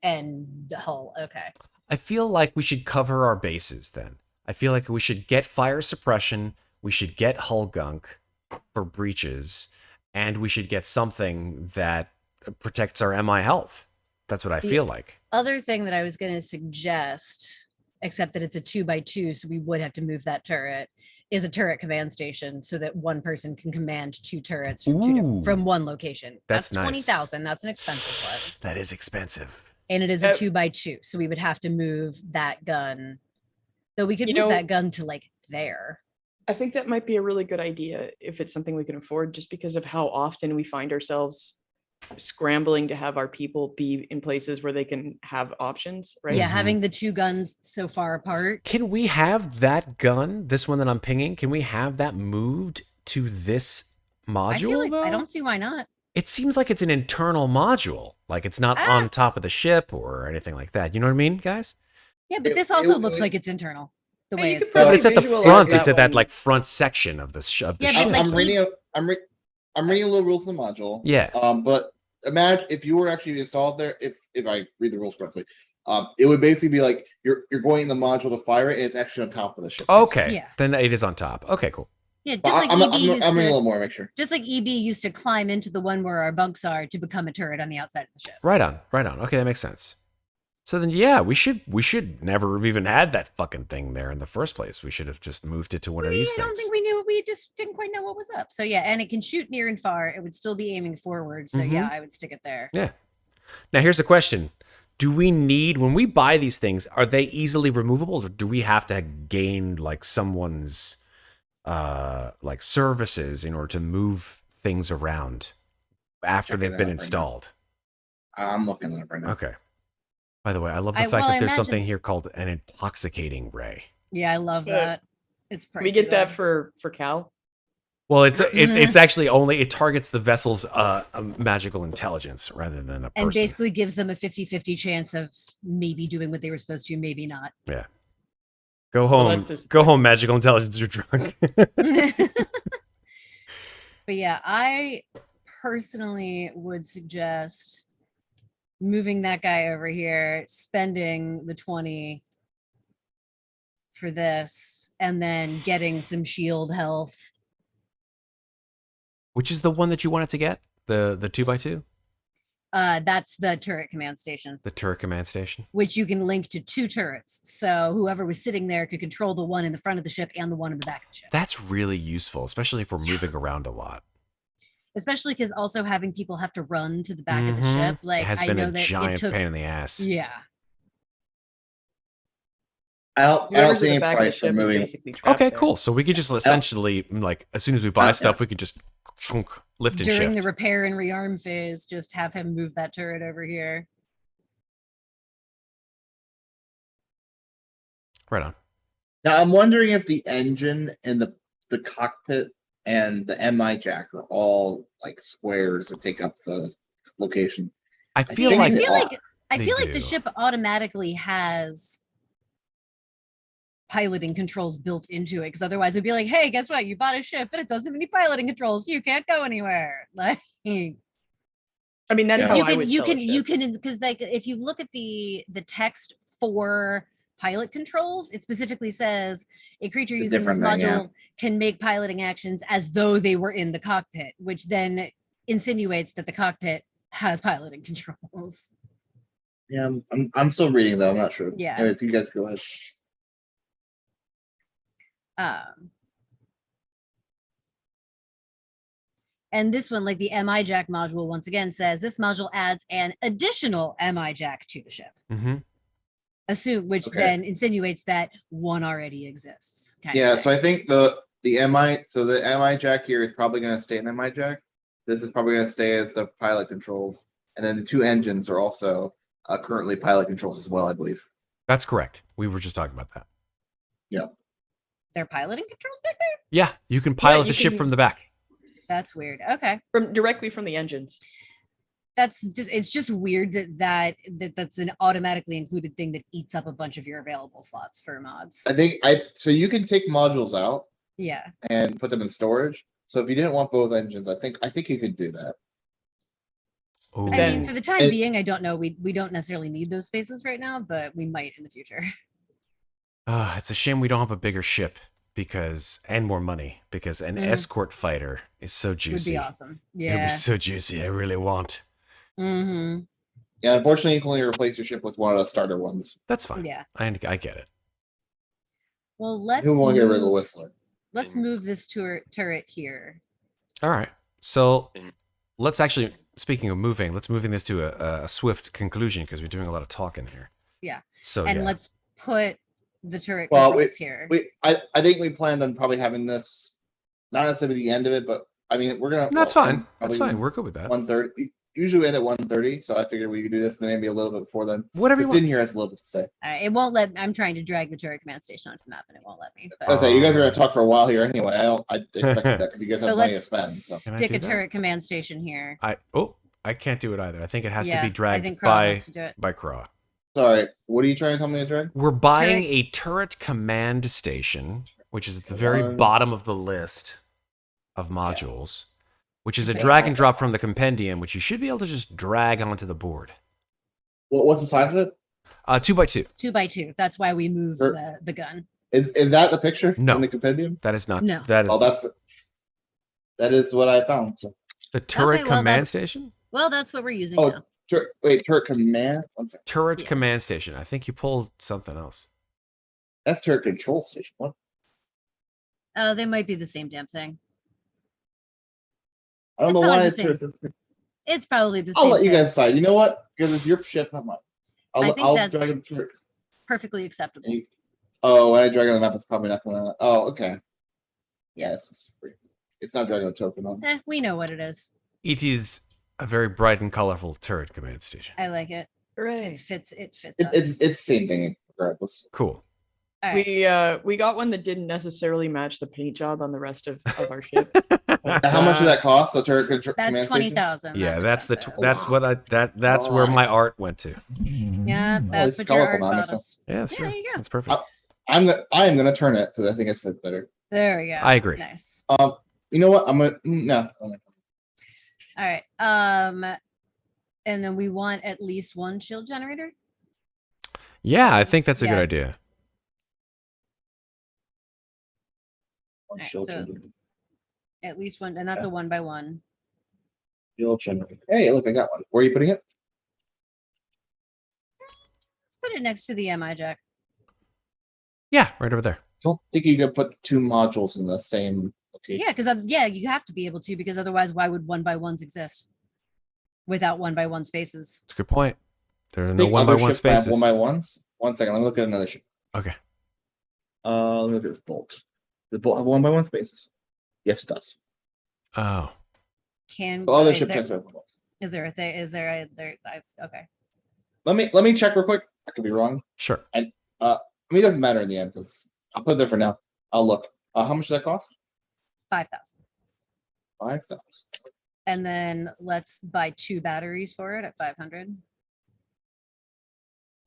and hull. Okay. I feel like we should cover our bases then. I feel like we should get fire suppression, we should get hull gunk for breaches, and we should get something that protects our MI health. That's what I The feel like. Other thing that I was going to suggest, except that it's a 2 by 2, so we would have to move that turret, is a turret command station so that one person can command 2 turrets from, Ooh. from one location. That's nice. 20,000. That's an expensive one. That is expensive. And it is a Uh, 2 by 2, so we would have to move that gun Though we could You move know- that gun to like there. I think that might be a really good idea if it's something we can afford, just because of how often we find ourselves scrambling to have our people be in places where they can have options, right? Yeah, Mhm. having the two guns so far apart. Can we have that gun, this one that I'm pinging, can we have that moved to this module, I feel like though? I don't see why not. It seems like it's an internal module. Like it's not Ah. on top of the ship or anything like that. You know what I mean, guys? Yeah, but It- this also it- looks it- like it's internal. The Yeah, way you it's could Yeah, built. but it's at the visualize front. that It's at that one. like front section of the Yeah, ship. but, like, I'm reading a little rules of the module. Yeah. But imagine if you were actually installed there, if I read the rules correctly, it would basically be like you're going in the module to fire it, and it's actually on top of the ship. Okay. Yeah. Then it is on top. Okay, cool. Yeah, just But like I'm, EB I'm, used I'm reading a to, little more. Make sure. just like EB used to climb into the one where our bunks are to become a turret on the outside of the ship. Right on. Right on. Okay, that makes sense. So then, yeah, we should never have even had that fucking thing there in the first place. We should have just moved it to one of these I things. don't think we knew. We just didn't quite know what was up. So yeah, and it can shoot near and far. It would still be aiming forward. So yeah, I would stick it there. Yeah. Now here's the question: do we need, when we buy these things, are they easily removable, or do we have to gain like someone's like services in order to move things around after Checking they've that been out right now. installed? I'm looking at it right now. Okay. By the way, I love the I- fact well, that I there's imagine- something here called an intoxicating ray. Yeah, I love Yeah. that. It's pricey. We get that though. for Cal. Well, it's actually only, it targets the vessel's magical intelligence rather than a person. and basically gives them a 50-50 chance of maybe doing what they were supposed to, maybe not. Go Well, home. that just- Go home, magical intelligence. You're drunk. But yeah, I personally would suggest moving that guy over here, spending the 20 for this, and then getting some shield health. Which is the one that you wanted to get? The 2x2? That's the turret command station, The turret command station? which you can link to 2 turrets. So whoever was sitting there could control the one in the front of the ship and the one in the back of the ship. That's really useful, especially if we're moving around a lot. Especially because also having people have to run to the back of the Mhm. ship, like it has I been know a that it giant took. pain in the ass. Yeah, I don't Whoever's see in any the back of the price for ship is moving. basically trapped Okay, there. cool. So we could just essentially, like, as soon as we buy Uh, stuff, we could just chunk, lift and during shift. the repair and rearm phase, just have him move that turret over here. Right on. Now I'm wondering if the engine and the cockpit and the MI jack are all like squares that take up the location. I feel think like I they feel are. like I They feel like do. the ship automatically has piloting controls built into it, because otherwise it'd be like, hey, guess what? You bought a ship, but it doesn't have any piloting controls. You can't go anywhere. Like I mean, that's Yeah. how you I can would you sell a can you ship. can because like if you look at the text for pilot controls, it specifically says a creature It's a using this different thing, yeah. module can make piloting actions as though they were in the cockpit, which then insinuates that the cockpit has piloting controls. Yeah, I'm still reading though. I'm not sure. Yeah. Anyways, you guys go ahead. And this one, like the MI jack module, once again says this module adds an additional MI jack to the ship, Mhm. which Okay. then insinuates that one already exists. kind of Yeah, thing. so I think the MI jack here is probably going to stay an MI jack. This is probably going to stay as the pilot controls, and then the 2 engines are also currently pilot controls as well, I believe. That's correct. We were just talking about that. They're piloting controls back there. Yeah, you can pilot you the ship can- from the back. That's weird. Okay, Directly from the engines. it's just weird that's an automatically included thing that eats up a bunch of your available slots for mods. So you can take modules out Yeah, and put them in storage. So if you didn't want both engines, I think you could do that. Ooh. I Then- mean, for the time and- being, I don't know. We don't necessarily need those spaces right now, but we might in the future. It's a shame we don't have a bigger ship and more money, because an escort fighter is so Would juicy. be awesome. It'd Yeah. be so juicy. I really want. Mm-hmm. Yeah, unfortunately, you can only replace your ship with one of the starter ones. That's fine. Yeah. I get it. Well, let's Who won't get rid of the move, Whistler? let's move this turret here. All right. So And- let's actually, speaking of moving, let's moving this to a swift conclusion, because we're doing a lot of talking here. Yeah. So And yeah. let's put the turret Well, controls here. I think we planned on probably having this, not necessarily the end of it, but I mean, we're gonna. That's well, fine. end That's probably fine. We're good with that. 1:30. Usually we end at 1:30, so I figured we could do this and then maybe a little bit before then. Whatever you Because want. didn't hear us a little bit to say. It won't let. I'm trying to drag the turret command station onto the map, and it won't let me. But, I say you guys are gonna talk for a while here anyway. I expected that because you guys have but plenty to let's spend. So. Can I stick do a that? turret command station here. I can't do it either. I think it has to Yeah, be I dragged think Kraw wants to do it. by Kraw. Sorry, what are you trying to tell me to drag? We're buying Turret- a turret command station, which is at the very Ones. bottom of the list of modules, which is a Okay. drag and drop from the compendium, which you should be able to just drag onto the board. What's the size of it? 2x2. 2x2. That's why we moved Sure. the gun. Is that the picture No. in the compendium? That is not. No. That is Oh, that is what I found. So. the turret Okay, well, command that's- station. Well, that's what we're using Oh, now. turret command. One second. Turret Yeah. command station. I think you pulled something else. That's turret control station. What? Oh, they might be the same damn thing. I don't It's know probably why the it's same. turret. It's probably the same. I'll let you thing. guys decide. You know what? Because it's your ship, not mine. I think I'll that's- drag the turret. Perfectly acceptable. And you, oh, when I drag on the map, it's probably not gonna. Oh, okay. Yeah, it's not dragging the token on. We know what it is. It is a very bright and colorful turret command station. I like it. Hooray. It fits. It fits. It's the same thing regardless. Cool. All right. We got one that didn't necessarily match the paint job on the rest of our ship. How much did that cost? The turret That's command 20,000. Yeah, that's expensive. that's what that's where my art went to. Yeah, that's it's what your colorful art now, bought makes us. Yeah, that's Yeah, true. there you go. That's perfect. I am gonna turn it because I think it fits better. There we go. I agree. Nice. You know what? I'm gonna no. All right. And then we want at least one shield generator. Yeah, I think that's a good Yeah. idea. Alright, Shield so- generator. At least one, and that's a 1x1. Shield generator. Hey, look, I got one. Where are you putting it? Let's put it next to the MI jack. Yeah, right over there. Don't think you could put two modules in the same location. Yeah, because you have to be able to, because otherwise, why would 1x1s exist without 1x1 spaces? That's a good point. There are I no think one by other one ships have spaces. One by ones. One second. Let me look at another ship. Okay. Let me look at this bolt. Does the bolt have one by one spaces? Yes, it does. Oh, Can The other is ship there, has one. is there a thing? Is there a there? Okay. Let me check real quick. I could be wrong. sure. I mean, it doesn't matter in the end because I'll put it there for now. I'll look. How much does that cost? 5,000. 5,000. And then let's buy 2 batteries for it at 500.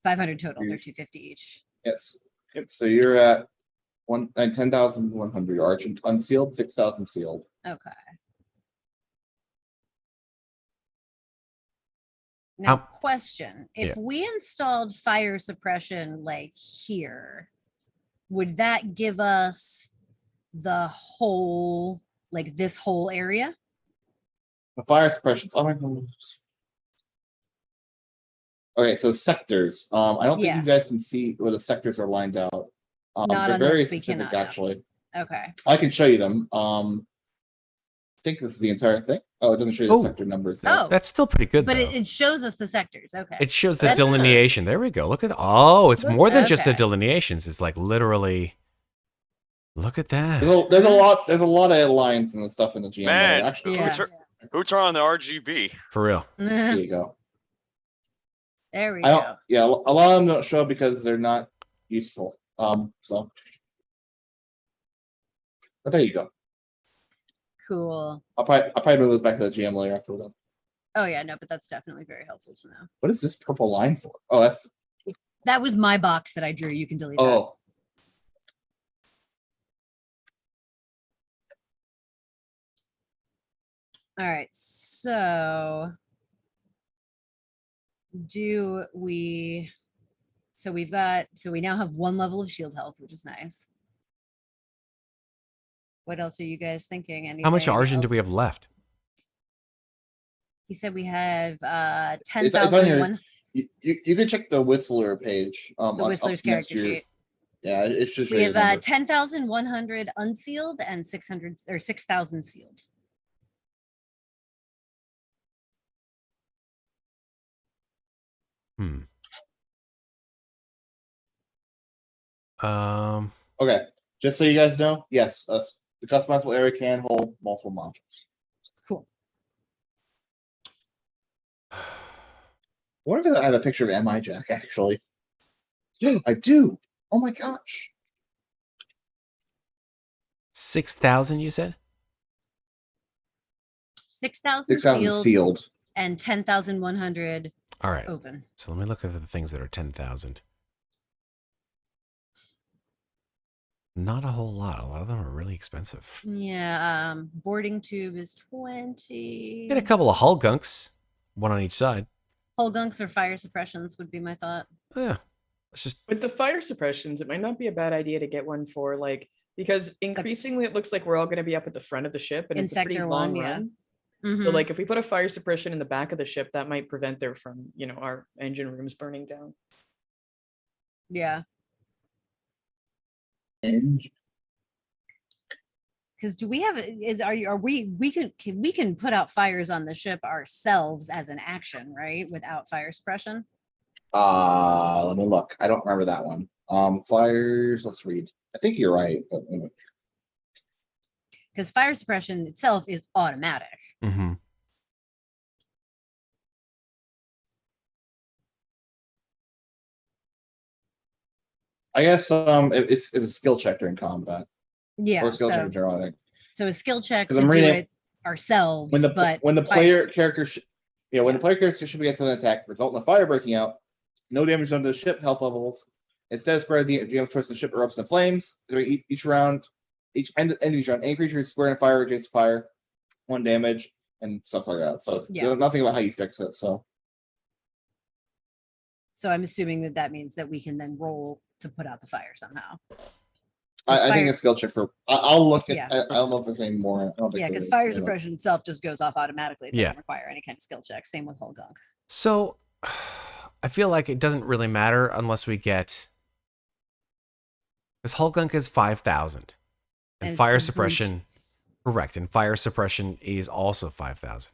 500 total. They're 250 each. Yes. Yep. So you're at 10,100 arch and unsealed, 6,000 sealed. Okay. Now, How- question: if Yeah. we installed fire suppression like here, would that give us the whole, like this whole area? The fire suppressions. Oh my god. Okay, so sectors. I don't think Yeah. you guys can see where the sectors are lined out. Not they're on very this, we specific, cannot, no. actually. Okay. I can show you them. I think this is the entire thing. Oh, it doesn't show you the Oh. sector numbers. Oh, That's still pretty good. but though. it shows us the sectors. Okay. It shows the That's- delineation. There we go. Look at it's Look- more than just the okay. delineations. It's like literally. Look at that. There's a lot. There's a lot of lines and stuff in the GM. Man. Actually, Yeah. Who turned on the RGB? For real. there you go. There we I don't. go. Yeah, a lot of them don't show because they're not useful. So. But there you go. Cool. I'll probably move this back to the GM layer after we're done. Oh yeah, no, but that's definitely very helpful to know. What is this purple line for? Oh, that's That was my box that I drew. You can delete that. oh. All right, so we now have 1 level of shield health, which is nice. What else are you guys thinking? How much Anything argent do we else? have left? He said we have It's on your- 10,001. You can check the Whistler page. The up Whistler's next character to your- sheet. Yeah, it's just. We have 10,100 unsealed and 600 or 6,000 sealed. Hmm. Okay, just so you guys know, yes, the customizable area can hold multiple modules. Cool. What if I have a picture of MI Jack actually? I do. Oh my gosh. 6,000, you said? 6,000 6,000 sealed, sealed. and 10,100 All right. open. So let me look at the things that are 10,000. Not a whole lot. A lot of them are really expensive. Yeah, boarding tube is 20. Get a couple of hull gunks, one on each side. Hull gunks or fire suppressions would be my thought. Oh, yeah. Let's just. With the fire suppressions, it might not be a bad idea to get one for like, because increasingly it looks like we're all going to be up at the front of the ship and In it's a pretty Sector long 1, yeah. run. So Mhm. like if we put a fire suppression in the back of the ship, that might prevent there from, our engine rooms burning down. Yeah. Because do we have we can put out fires on the ship ourselves as an action, right? Without fire suppression. Let me look. I don't remember that one. Flyers. Let's read. I think you're right, but Because fire suppression itself is automatic. Mm-hmm. I guess it's a skill check during combat. Yeah. Or a skill check So, in general, I think. so a skill check 'Cause to I'm do reading- it ourselves, When the but when the fire- player character when the player character should be against an attack, result in a fire breaking out, no damage done to the ship, health levels. Instead, square the GM's choice the ship erupts in flames. During each round, each end of each round, any creature is square in a fire or adjacent fire, 1 damage, and stuff like that. So Yeah. there's nothing about how you fix it. So I'm assuming that means that we can then roll to put out the fire somehow. I think fire- a skill check for I'll look at Yeah. I don't know if there's any more. I don't think Yeah, there because is. fire suppression itself just goes off automatically. It Yeah. doesn't require any kind of skill check. Same with hull gunk. So I feel like it doesn't really matter unless we get. Because hull gunk is 5,000. And it's fire for suppression. breaches. Correct. And fire suppression is also 5,000.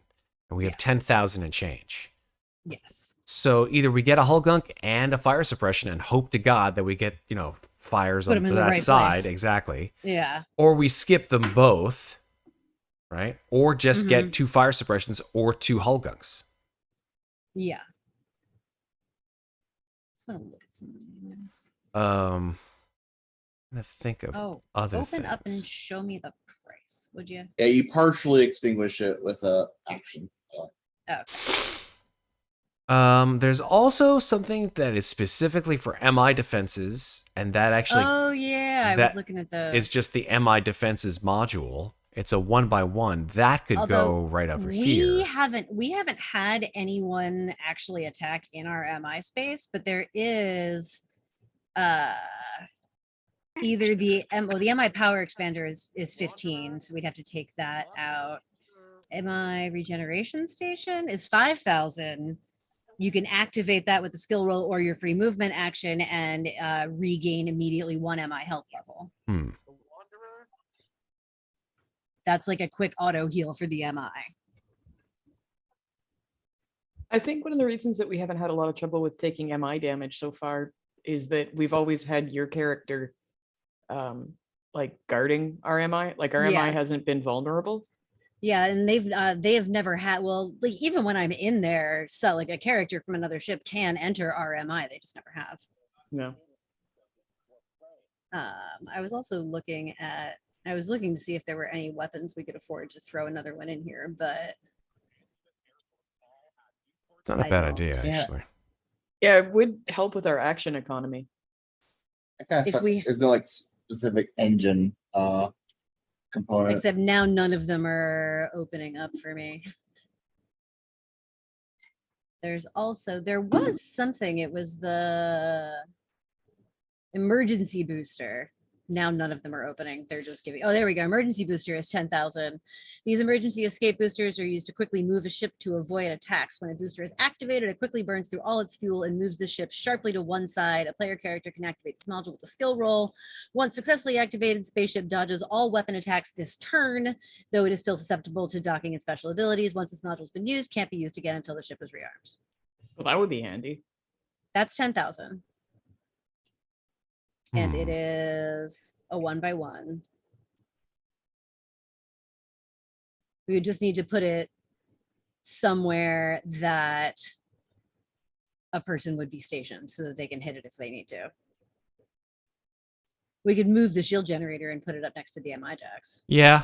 And we have Yes. 10,000 and change. Yes. So either we get a hull gunk and a fire suppression and hope to God that we get, fires Put on 'em in the that right side. place. Exactly. Yeah. Or we skip them both, right? Or just Mm-hmm. get 2 fire suppressions or 2 hull gunks. Yeah. Just want to look at some of the names. I'm gonna think of Oh, other open up and things. show me the price, would you? Yeah, you partially extinguish it with a action. Okay. There's also something that is specifically for MI defenses, and that actually Oh yeah, I was that looking at those. is just the MI defenses module. It's a 1x1 that could Although go right over we here. haven't had anyone actually attack in our MI space, but there is either the MI power expander is 15, so we'd have to take that out. MI regeneration station is 5,000. You can activate that with the skill roll or your free movement action and regain immediately 1 MI health level. That's like a quick auto heal for the MI. I think one of the reasons that we haven't had a lot of trouble with taking MI damage so far is that we've always had your character like guarding our MI. Like our Yeah. MI hasn't been vulnerable. Yeah, and they have never had, well, like even when I'm in there, so like a character from another ship can enter RMI, they just never have. No. I was also looking to see if there were any weapons we could afford to throw another one in here, but It's not a I bad don't. idea, Yeah. actually. Yeah, it would help with our action economy. If we- There's no like specific engine component. except now none of them are opening up for me. There was something, it was the emergency booster. Now none of them are opening. They're just giving, oh, there we go. Emergency booster is 10,000. These emergency escape boosters are used to quickly move a ship to avoid attacks. When a booster is activated, it quickly burns through all its fuel and moves the ship sharply to one side. A player character can activate this module with a skill roll. Once successfully activated, spaceship dodges all weapon attacks this turn, though it is still susceptible to docking and special abilities. Once this module's been used, can't be used again until the ship is rearmed. Well, that would be handy. That's 10,000. And it is a 1x1. We would just need to put it somewhere that a person would be stationed so that they can hit it if they need to. We could move the shield generator and put it up next to the MI jacks Yeah.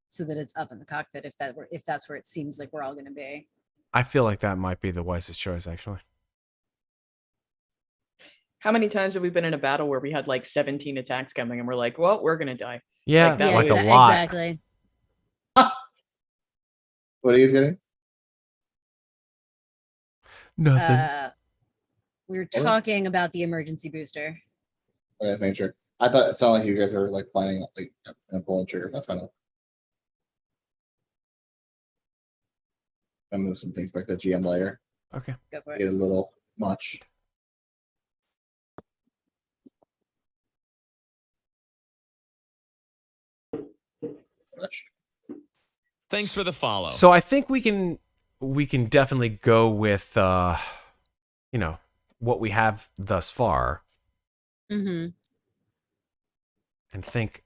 so that it's up in the cockpit if that's where it seems like we're all going to be. I feel like that might be the wisest choice, actually. How many times have we been in a battle where we had like 17 attacks coming and we're like, well, we're gonna die. Yeah, Like, that like a was- lot. Exactly. What are you getting? Nothing. We were talking about the emergency booster. Okay, make sure. I thought it sounded like you guys were like planning like a pulling trigger. That's fine. I move some things back to the GM layer. Okay. Go for Get it. a little much. Much. Thanks for the follow. So I think we can definitely go with you know, what we have thus far Mm-hmm. and think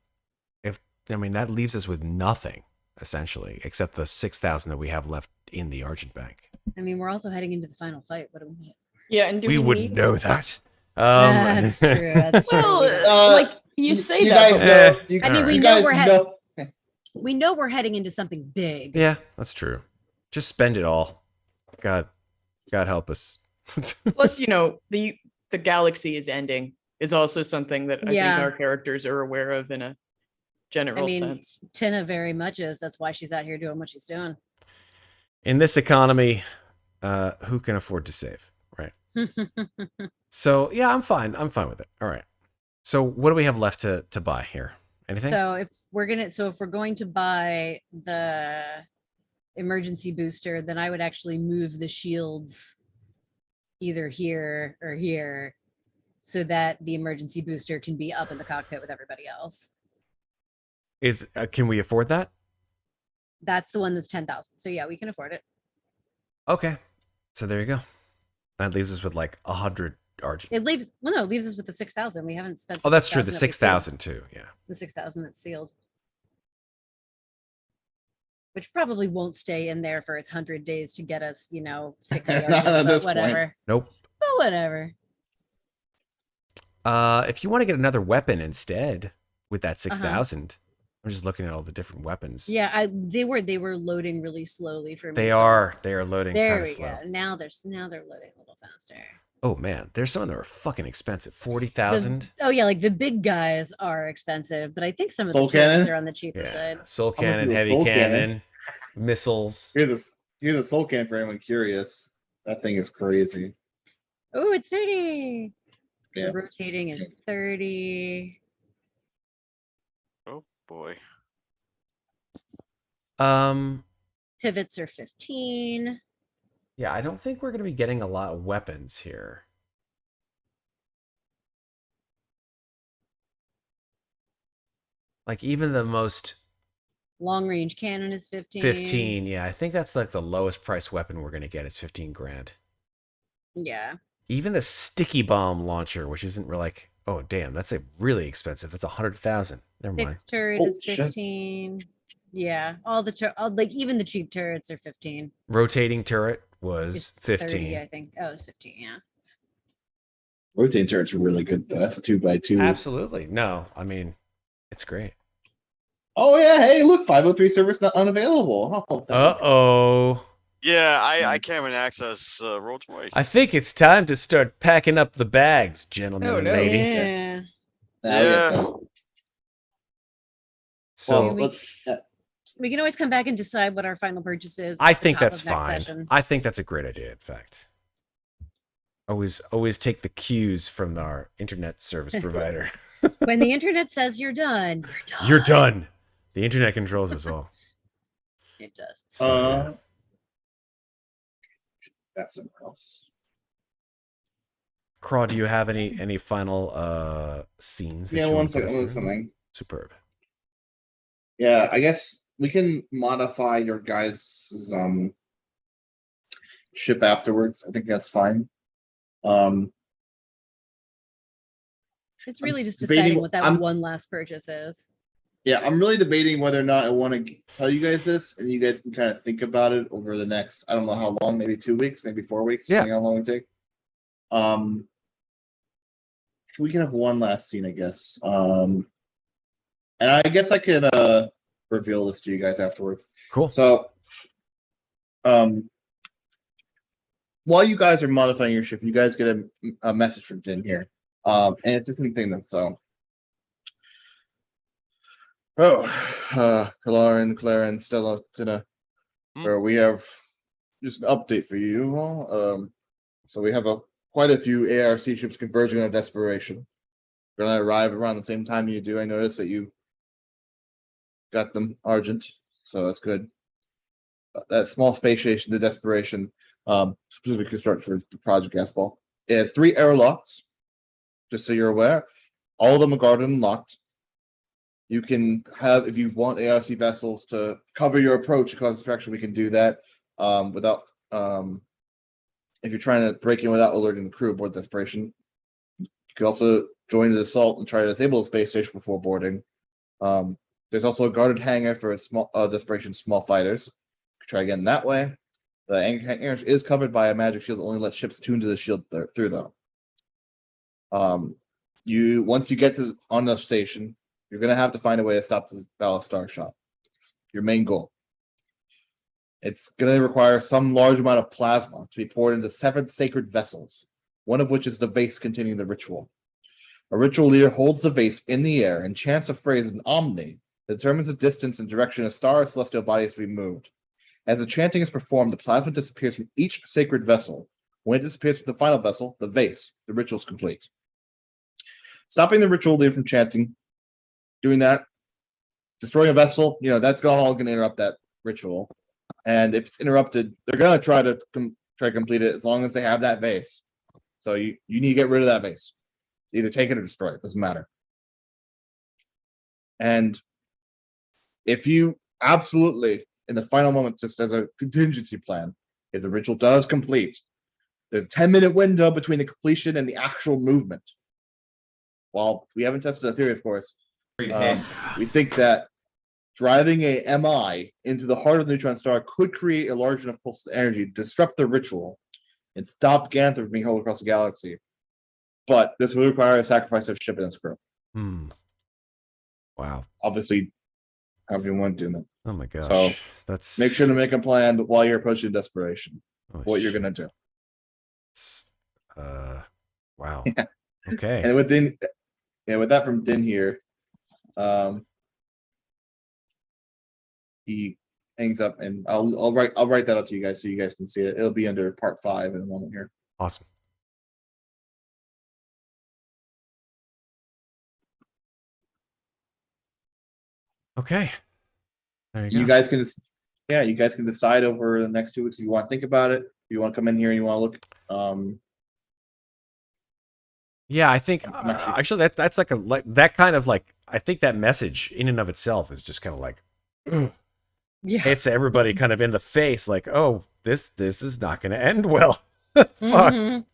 that leaves us with nothing essentially except the 6,000 that we have left in the Argent Bank. I mean, we're also heading into the final fight. What do we need? Yeah, and do We we wouldn't need- know that. That's true. That's true. Well, like you say you that. guys but- know. You, I mean, we you know guys we're know. we know we're heading into something big. Yeah, that's true. Just spend it all. God help us. Plus, you know, the galaxy is ending is also something that I Yeah. think our characters are aware of in a general mean, sense. Tina very much is. That's why she's out here doing what she's doing. In this economy, who can afford to save, right? So yeah, I'm fine with it. All right. So what do we have left to buy here? Anything? So if we're going to buy the emergency booster, then I would actually move the shields either here or here so that the emergency booster can be up in the cockpit with everybody else. Can we afford that? That's the one that's 10,000. So yeah, we can afford it. Okay. So there you go. That leaves us with like 100 Argent. It leaves us with the 6,000. We haven't spent. Oh, that's true. The 6,000 6,000 too. Yeah. the 6,000 that's sealed, which probably won't stay in there for its 100 days to get us, 60 Not yards, at but this point. whatever. Nope. But whatever. If you want to get another weapon instead with that 6,000, I'm just looking at all the different weapons. Yeah, they were loading really slowly for me. They so- are loading There kind of we slow. go. Now they're loading a little faster. Oh man, there's some that are fucking expensive. 40,000. Oh yeah, like the big guys are expensive, but I think some of Soul the turrets cannon? are on the cheaper Yeah. side. Soul I'm gonna cannon, do a heavy soul cannon, cannon. missiles. Here's a soul can for anyone curious. That thing is crazy. Oh, it's 30. Yeah. Rotating is 30. Oh boy. Pivots are 15. Yeah, I don't think we're going to be getting a lot of weapons here. Like even the most Long range cannon is 15. 15, yeah, I think that's like the lowest price weapon we're going to get is 15 grand. Yeah. Even the sticky bomb launcher, which isn't really like, oh damn, that's a really expensive. That's 100,000. Never mind. Fixed turret Oh, is shit. 15. Yeah. All like even the cheap turrets are 15. Rotating turret was It's 15. 30, I think. Oh, it's 15, yeah. Rotating turret's really good. Though. That's a 2x2. Absolutely. No, I mean, it's great. Oh yeah, hey, look, 503 service not unavailable. Oh, thanks. Uh-oh. Yeah, I can't even access Rolls-Royce. I think it's time to start packing up the bags, gentlemen Oh, and no. lady. Yeah. Nah, we got Yeah. time. So Well, we- let's- We can always come back and decide what our final purchase is. I at the think top that's of next fine. session. I think that's a great idea, in fact. Always take the cues from our internet service provider. When the internet says you're done, you're done. You're done. The internet controls us all. It does. So, that's somewhere else. Kraw, do you have any final scenes? That Yeah, you one want to put second. us Look through? something. Superb. Yeah, I guess we can modify your guys' ship afterwards. I think that's fine. It's really just debating- deciding what that I'm- one last purchase is. Yeah, I'm really debating whether or not I want to tell you guys this, and you guys can kind of think about it over the next, I don't know how long, maybe 2 weeks, maybe 4 weeks, Yeah. depending how long it take. We can have one last scene, I guess. And I guess I could reveal this to you guys afterwards. Cool. So, while you guys are modifying your ship, you guys get a message from Din here. And it's a new thing then, so. Clarins, Stella, Tina. We have just an update for you all. So we have quite a few ARC ships converging on Desperation. They're gonna arrive around the same time you do. I noticed that you got them Argent, so that's good. That small space station, the Desperation, specifically constructed for the Project Gasball. It has 3 airlocks, just so you're aware. All of them are guarded and locked. You can have, if you want ARC vessels to cover your approach and cause distraction, we can do that without, if you're trying to break in without alerting the crew aboard Desperation. You can also join the assault and try to disable the space station before boarding. There's also a guarded hangar for small Desperation small fighters. You can try again that way. The hangar is covered by a magic shield that only lets ships tune to the shield through though. Once you get on the station, you're gonna have to find a way to stop the Vella Star shot. It's your main goal. It's gonna require some large amount of plasma to be poured into 7 sacred vessels, one of which is the vase containing the ritual. A ritual leader holds the vase in the air and chants a phrase in Omni that determines the distance and direction a star or celestial body is to be moved. As the chanting is performed, the plasma disappears from each sacred vessel. When it disappears from the final vessel, the vase, the ritual is complete. Stopping the ritual leader from chanting, doing that, destroying a vessel, that's all going to interrupt that ritual. And if it's interrupted, they're going to try to complete it as long as they have that vase. So you need to get rid of that vase. Either take it or destroy it. Doesn't matter. And if you absolutely, in the final moment, just as a contingency plan, if the ritual does complete, there's a 10-minute window between the completion and the actual movement. While we haven't tested the theory, of course, we think that driving a MI into the heart of the neutron star could create a large enough pulse of energy to disrupt the ritual and stop Ganther from being hurled across the galaxy. But this would require a sacrifice of ship and its crew. Wow. Obviously, however you want to do that. Oh my gosh. So that's make sure to make a plan while you're approaching Desperation. What you're gonna do. Wow. Yeah. Okay. And with that from Din here, he hangs up, and I'll write that out to you guys so you guys can see it. It'll be under part 5 in a moment here. Awesome. Okay. There you You go. guys can you guys can decide over the next 2 weeks if you want to think about it. If you want to come in here and you want to look. Yeah, I think I'm actually- actually that's like that kind of like, I think that message in and of itself is just kind of like Yeah. hits everybody kind of in the face, like, oh, this is not going to end well. Fuck. Mhm.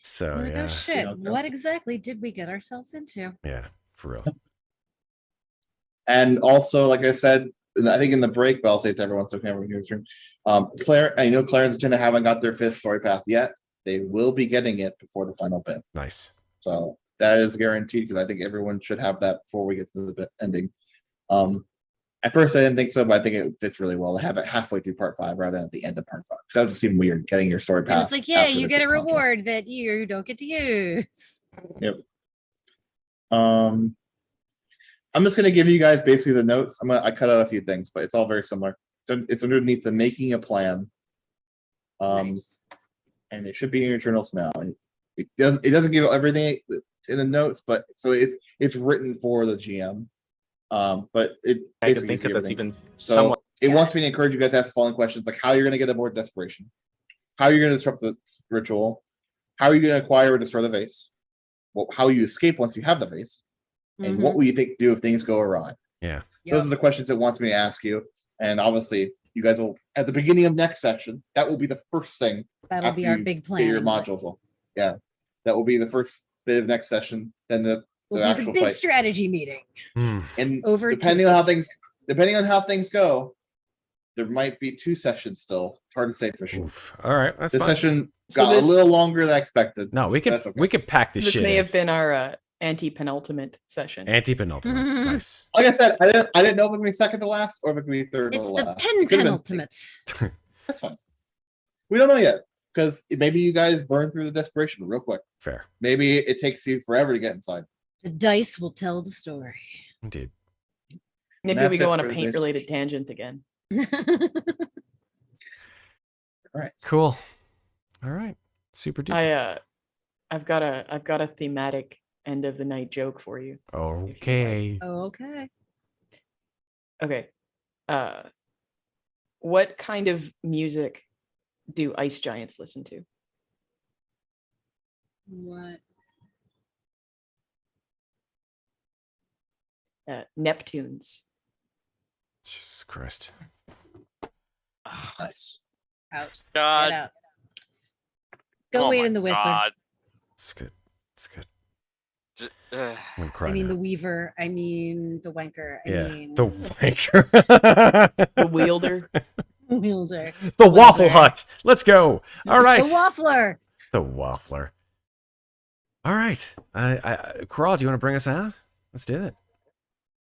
So Like, yeah, oh shit! Okay. What exactly did we get ourselves into? yeah, for real. And also, like I said, I think in the break, but I'll say it to everyone so everyone hears the room. I know Clarins and Tina haven't got their 5th story path yet. They will be getting it before the final bit. Nice. So that is guaranteed because I think everyone should have that before we get to the ending. At first I didn't think so, but I think it fits really well to have it halfway through part 5 rather than at the end of part 5. Because that would just seem weird getting your story And path. it's like, yeah, after you the get a contract. reward that you don't get to use. Yep. I'm just gonna give you guys basically the notes. I cut out a few things, but it's all very similar. So it's underneath the making a plan. Nice. And it should be in your journals now. And it doesn't give everything in the notes, but so it's written for the GM. But it I had to basically think gives you if that's everything. even So somewhat. it wants me to encourage you guys to ask the following questions, like how you're gonna get aboard Desperation, how you're gonna disrupt the ritual, how are you gonna acquire or destroy the vase, how you escape once you have the vase, and what will you do if things go awry? Yeah. Those are the questions it wants me to ask you. And obviously, you guys will, at the beginning of next section, that will be the first thing That'll after be our you big get your plan. modules. Yeah. That will be the first bit of next session, then the Will be the actual big fight. strategy meeting. And Over depending on how things go, there might be 2 sessions still. It's hard to say for sure. Oof. All right, that's This fine. session So got this- a little longer than I expected. No, we could That's okay. we could pack this This shit may in. have been our anti-penultimate session. Anti-penultimate. Nice. Like I said, I didn't know if it would be second to last or if it could be third It's to the last. pen It could've been- penultimate. That's fine. We don't know yet because maybe you guys burn through the desperation real quick. Fair. Maybe it takes you forever to get inside. The dice will tell the story. Indeed. Maybe that's we go it on a for this. paint-related tangent again. All right. Cool. All right. Super duper. I've got a thematic end of the night joke for you. Okay. Okay. Okay. What kind of music do ice giants listen to? What? Neptunes. Jesus Christ. Nice. Out. Get God. out. Go Oh wait my in the Whistler. God. It's good. It's good. Just, I'm gonna cry I mean now. the Weaver. I mean the Wanker. I Yeah. mean The wanker. The wielder. Wielder. The Waffle Wielder. Hut. Let's go. All right. The Waffler. The Waffler. All right. Kraw, do you want to bring us out? Let's do it.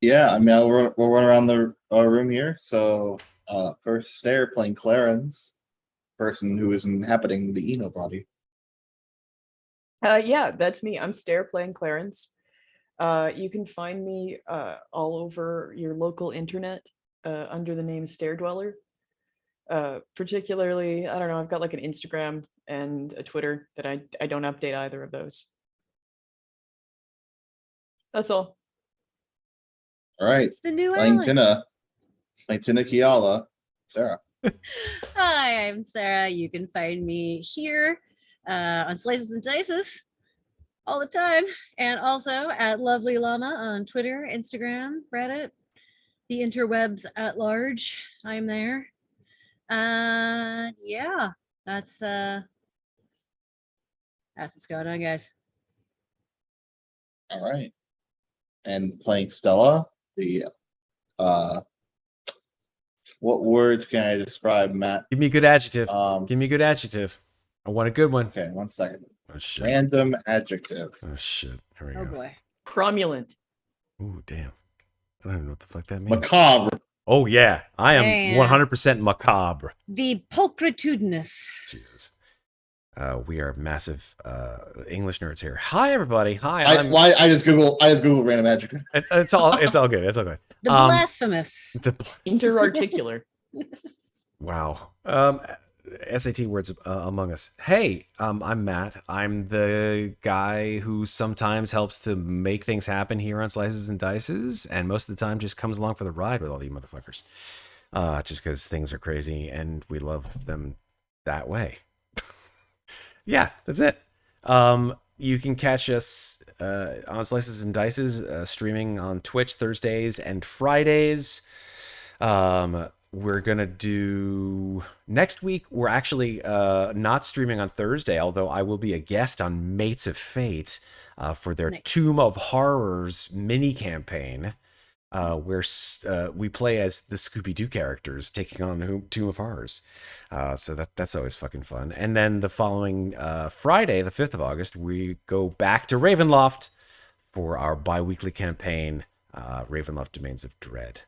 Yeah, I mean, we'll run around the room here. So, first, Stair playing Clarins, person who is inhabiting the Eno body. Yeah, that's me. I'm Stair playing Clarins. You can find me all over your local internet under the name Stairdweller. Particularly, I don't know, I've got like an Instagram and a Twitter that I don't update either of those. That's all. All right, It's the new playing Alex. TinaKiala, Sarah. Hi, I'm Sarah. You can find me here on Slices and Dices all the time, and also at Lovely Llama on Twitter, Instagram, Reddit, the interwebs at large. I'm there. Yeah, that's what's going on, guys. All right, and playing Stella. The what words can I describe, Matt? Give me a good adjective. Um, Give me a good adjective. I want a good one. okay, 1 second. Oh shit. Random adjective. Oh shit. Here we Oh go. boy. Cromulent. Ooh, damn. I don't even know what the fuck that means. Macabre. Oh yeah, I am Damn. 100% macabre. The pulchritudinous. Jesus. We are massive English nerds here. Hi everybody. Hi. I just Google random adjective. It's all good. It's all good. The blasphemous. Interarticular. Wow. SAT words among us. Hey, I'm Matt. I'm the guy who sometimes helps to make things happen here on Slices and Dices, and most of the time just comes along for the ride with all you motherfuckers. Just because things are crazy and we love them that way. Yeah, that's it. You can catch us on Slices and Dices streaming on Twitch Thursdays and Fridays. We're gonna do next week. We're actually not streaming on Thursday, although I will be a guest on Mates of Fate for their Nice. Tomb of Horrors mini campaign, where we play as the Scooby-Doo characters taking on Tomb of Horrors. So that's always fucking fun. And then the following Friday, the 5th of August, we go back to Ravenloft for our bi-weekly campaign, Ravenloft Domains of Dread.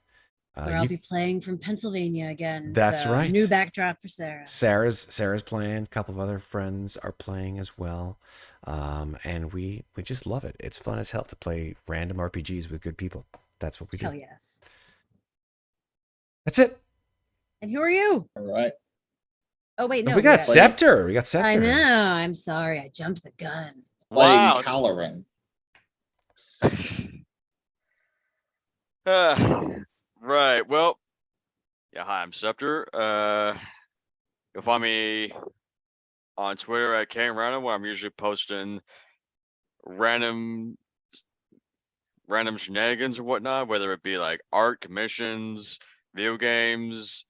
Where I'll be playing from Pennsylvania again. That's so right. New backdrop for Sarah. Sarah's playing. A couple of other friends are playing as well, and we just love it. It's fun as hell to play random RPGs with good people. That's what we do. Hell yes. That's it. And who are you? All right. Oh wait, And no. we got Septur. Septur. We got Septur. I know. I'm sorry. I jumped the gun. Playing Wow. Kalerin. Right. Well, yeah. Hi, I'm Septur. You'll find me on Twitter at KRandom, where I'm usually posting random shenanigans or whatnot, whether it be like art commissions, video games,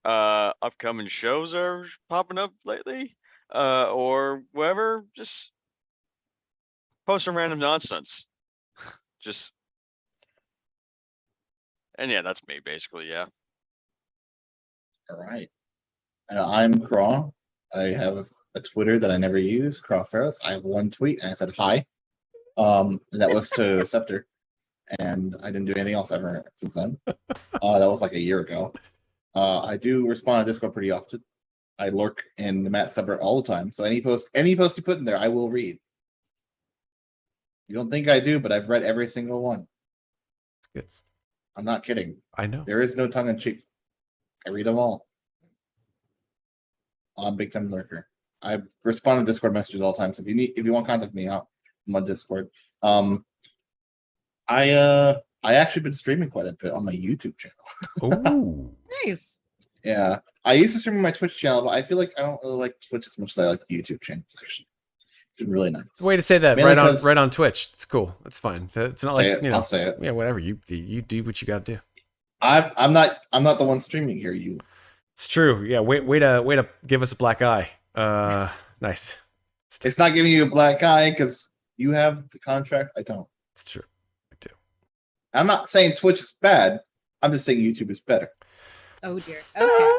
upcoming shows that are popping up lately, or whatever. Just post some random nonsense. Just and yeah, that's me basically. Yeah. All right. I'm Kraw. I have a Twitter that I never use, Kraw Ferris. I have one tweet and I said hi. And that was to Septur. And I didn't do anything else ever since then. That was like a year ago. I do respond to Discord pretty often. I lurk in the Matt subreddit all the time. So any post you put in there, I will read. You don't think I do, but I've read every single one. It's good. I'm not kidding. I know. There is no tongue in cheek. I read them all. I'm a big time lurker. I respond to Discord messages all the time. So if you want to contact me, I'm on Discord. I actually been streaming quite a bit on my YouTube channel. Ooh. Nice. Yeah, I used to stream on my Twitch channel, but I feel like I don't really like Twitch as much as I like YouTube channels. Actually, it's been really nice. Way to say that Mainly right on Twitch. It's cool. It's fine. It's not like I'll say it. Yeah, whatever. You do what you got to do. I'm not the one streaming here. You. It's true. Yeah. Way to give us a black eye. Nice. It's not giving you a black eye because you have the contract. I don't. It's true. I do. I'm not saying Twitch is bad. I'm just saying YouTube is better. Oh dear. Okay.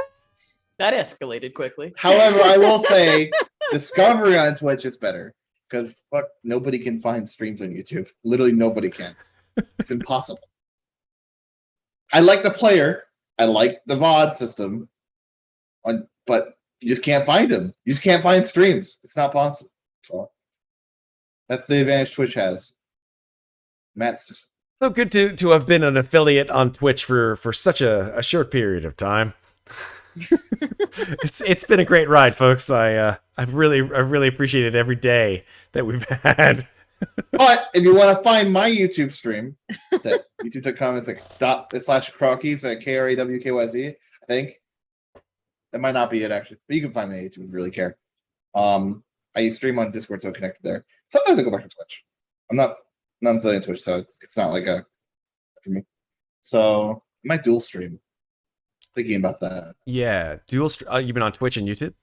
That escalated quickly. However, I will say discovery on Twitch is better because nobody can find streams on YouTube. Literally nobody can. It's impossible. I like the player. I like the VOD system, but you just can't find them. You just can't find streams. It's not possible. So that's the advantage Twitch has. Matt's just So good to have been an affiliate on Twitch for such a short period of time. It's been a great ride, folks. I've really appreciated every day that we've had. But if you want to find my YouTube stream, it's at youtube.com. It's like /Krawkyz, KRAWKYZ, I think. That might not be it actually, but you can find me on YouTube if you really care. I stream on Discord, so connected there. Sometimes I go back to Twitch. I'm not affiliated Twitch, so it's not like a for me. So I might dual stream. Thinking about that. Yeah, you've been on Twitch and YouTube.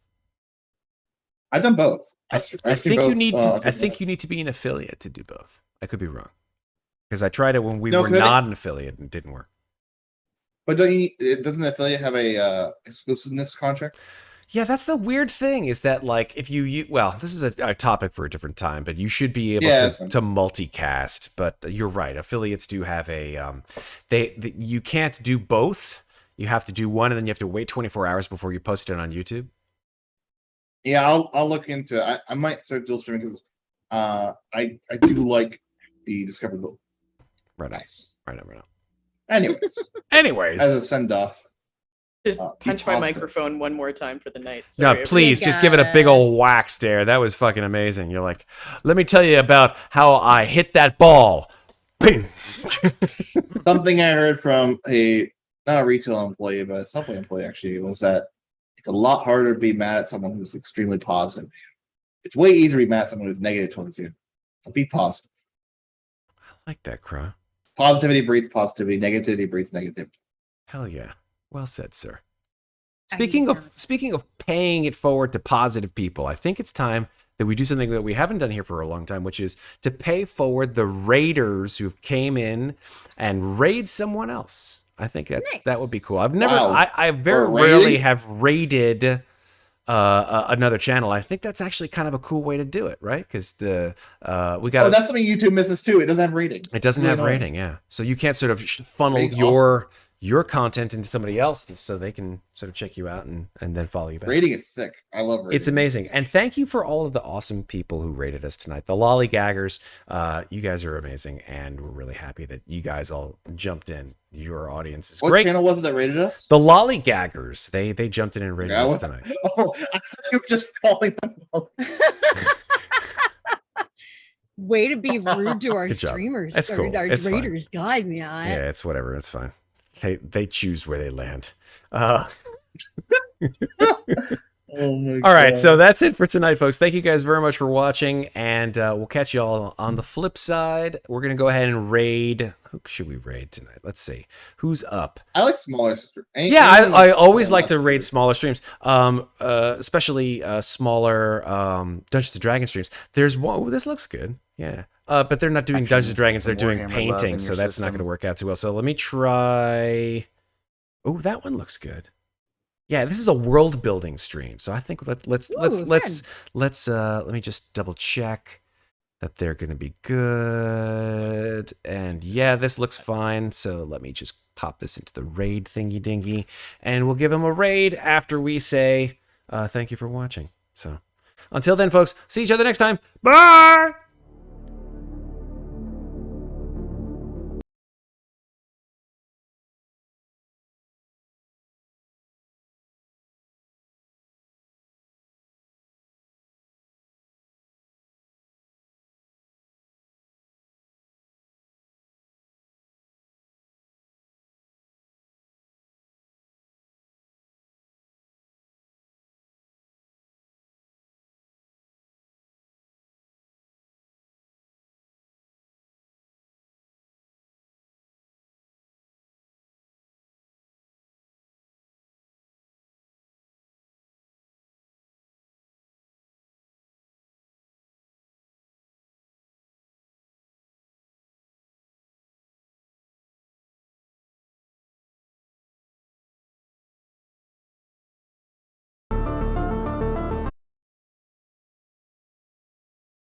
I've done both. I think you need. I think you need to be an affiliate to do both. I could be wrong, because I tried it when we were not an affiliate and it didn't work. But doesn't an affiliate have a exclusiveness contract? Yeah, that's the weird thing is that like if well, this is a topic for a different time, but you should be able to multicast. But you're right, affiliates do have a you can't do both. You have to do one, and then you have to wait 24 hours before you post it on YouTube. Yeah, I'll look into it. I might start dual streaming because I do like the Discovery Book. Right. Nice. Right on. Anyways, as a send off. Just punch my microphone one more time for the night. No, Sorry, please, just give it a big old whack stare. That was fucking amazing. You're like, let me tell you about how I hit that ball. Bing. Something I heard from not a retail employee, but a Subway employee actually, was that it's a lot harder to be mad at someone who's extremely positive. It's way easier to be mad at someone who's negative towards you. So be positive. I like that, Kraw. Positivity breeds positivity. Negativity breeds negativity. Hell yeah. Well said, sir. Speaking of paying it forward to positive people, I think it's time that we do something that we haven't done here for a long time, which is to pay forward the raiders who came in and raid someone else. I think that would be cool. I've never, I very rarely have raided another channel. I think that's actually kind of a cool way to do it, right? Because we got. That's something YouTube misses too. It doesn't have rating. It doesn't have rating, yeah. So you can't sort of funnel your content into somebody else so they can sort of check you out and then follow you back. Rating is sick. I love rating. It's amazing. And thank you for all of the awesome people who rated us tonight. The lollygaggers, you guys are amazing, and we're really happy that you guys all jumped in. Your audience is great. What channel was it that rated us? The lollygaggers. They jumped in and rated us tonight. Oh, I thought you were just calling them. Way to be rude to our streamers. That's cool. Our it's raiders, fine. God, man. Yeah, it's whatever. It's fine. They choose where they land. Oh my all right, so that's it for tonight, folks. Thank you guys very much for watching, and we'll catch you all on the flip side. We're gonna go ahead and raid. Who should we raid tonight? Let's see who's up. I like smaller streams. I always like to raid smaller streams, especially smaller Dungeons and Dragons streams. There's one. Ooh, this looks good. Yeah. But they're not doing Action, Dungeons and Dragons. They're some doing Warhammer love painting, in so your that's not system. going to work out too well. So let me try. Oh, that one looks good. Yeah, this is a world building stream, so I think let me just double check that they're going to be good. And yeah, this looks fine. So let me just pop this into the raid thingy dingy, and we'll give them a raid after we say thank you for watching. So until then, folks, see each other next time. Bye.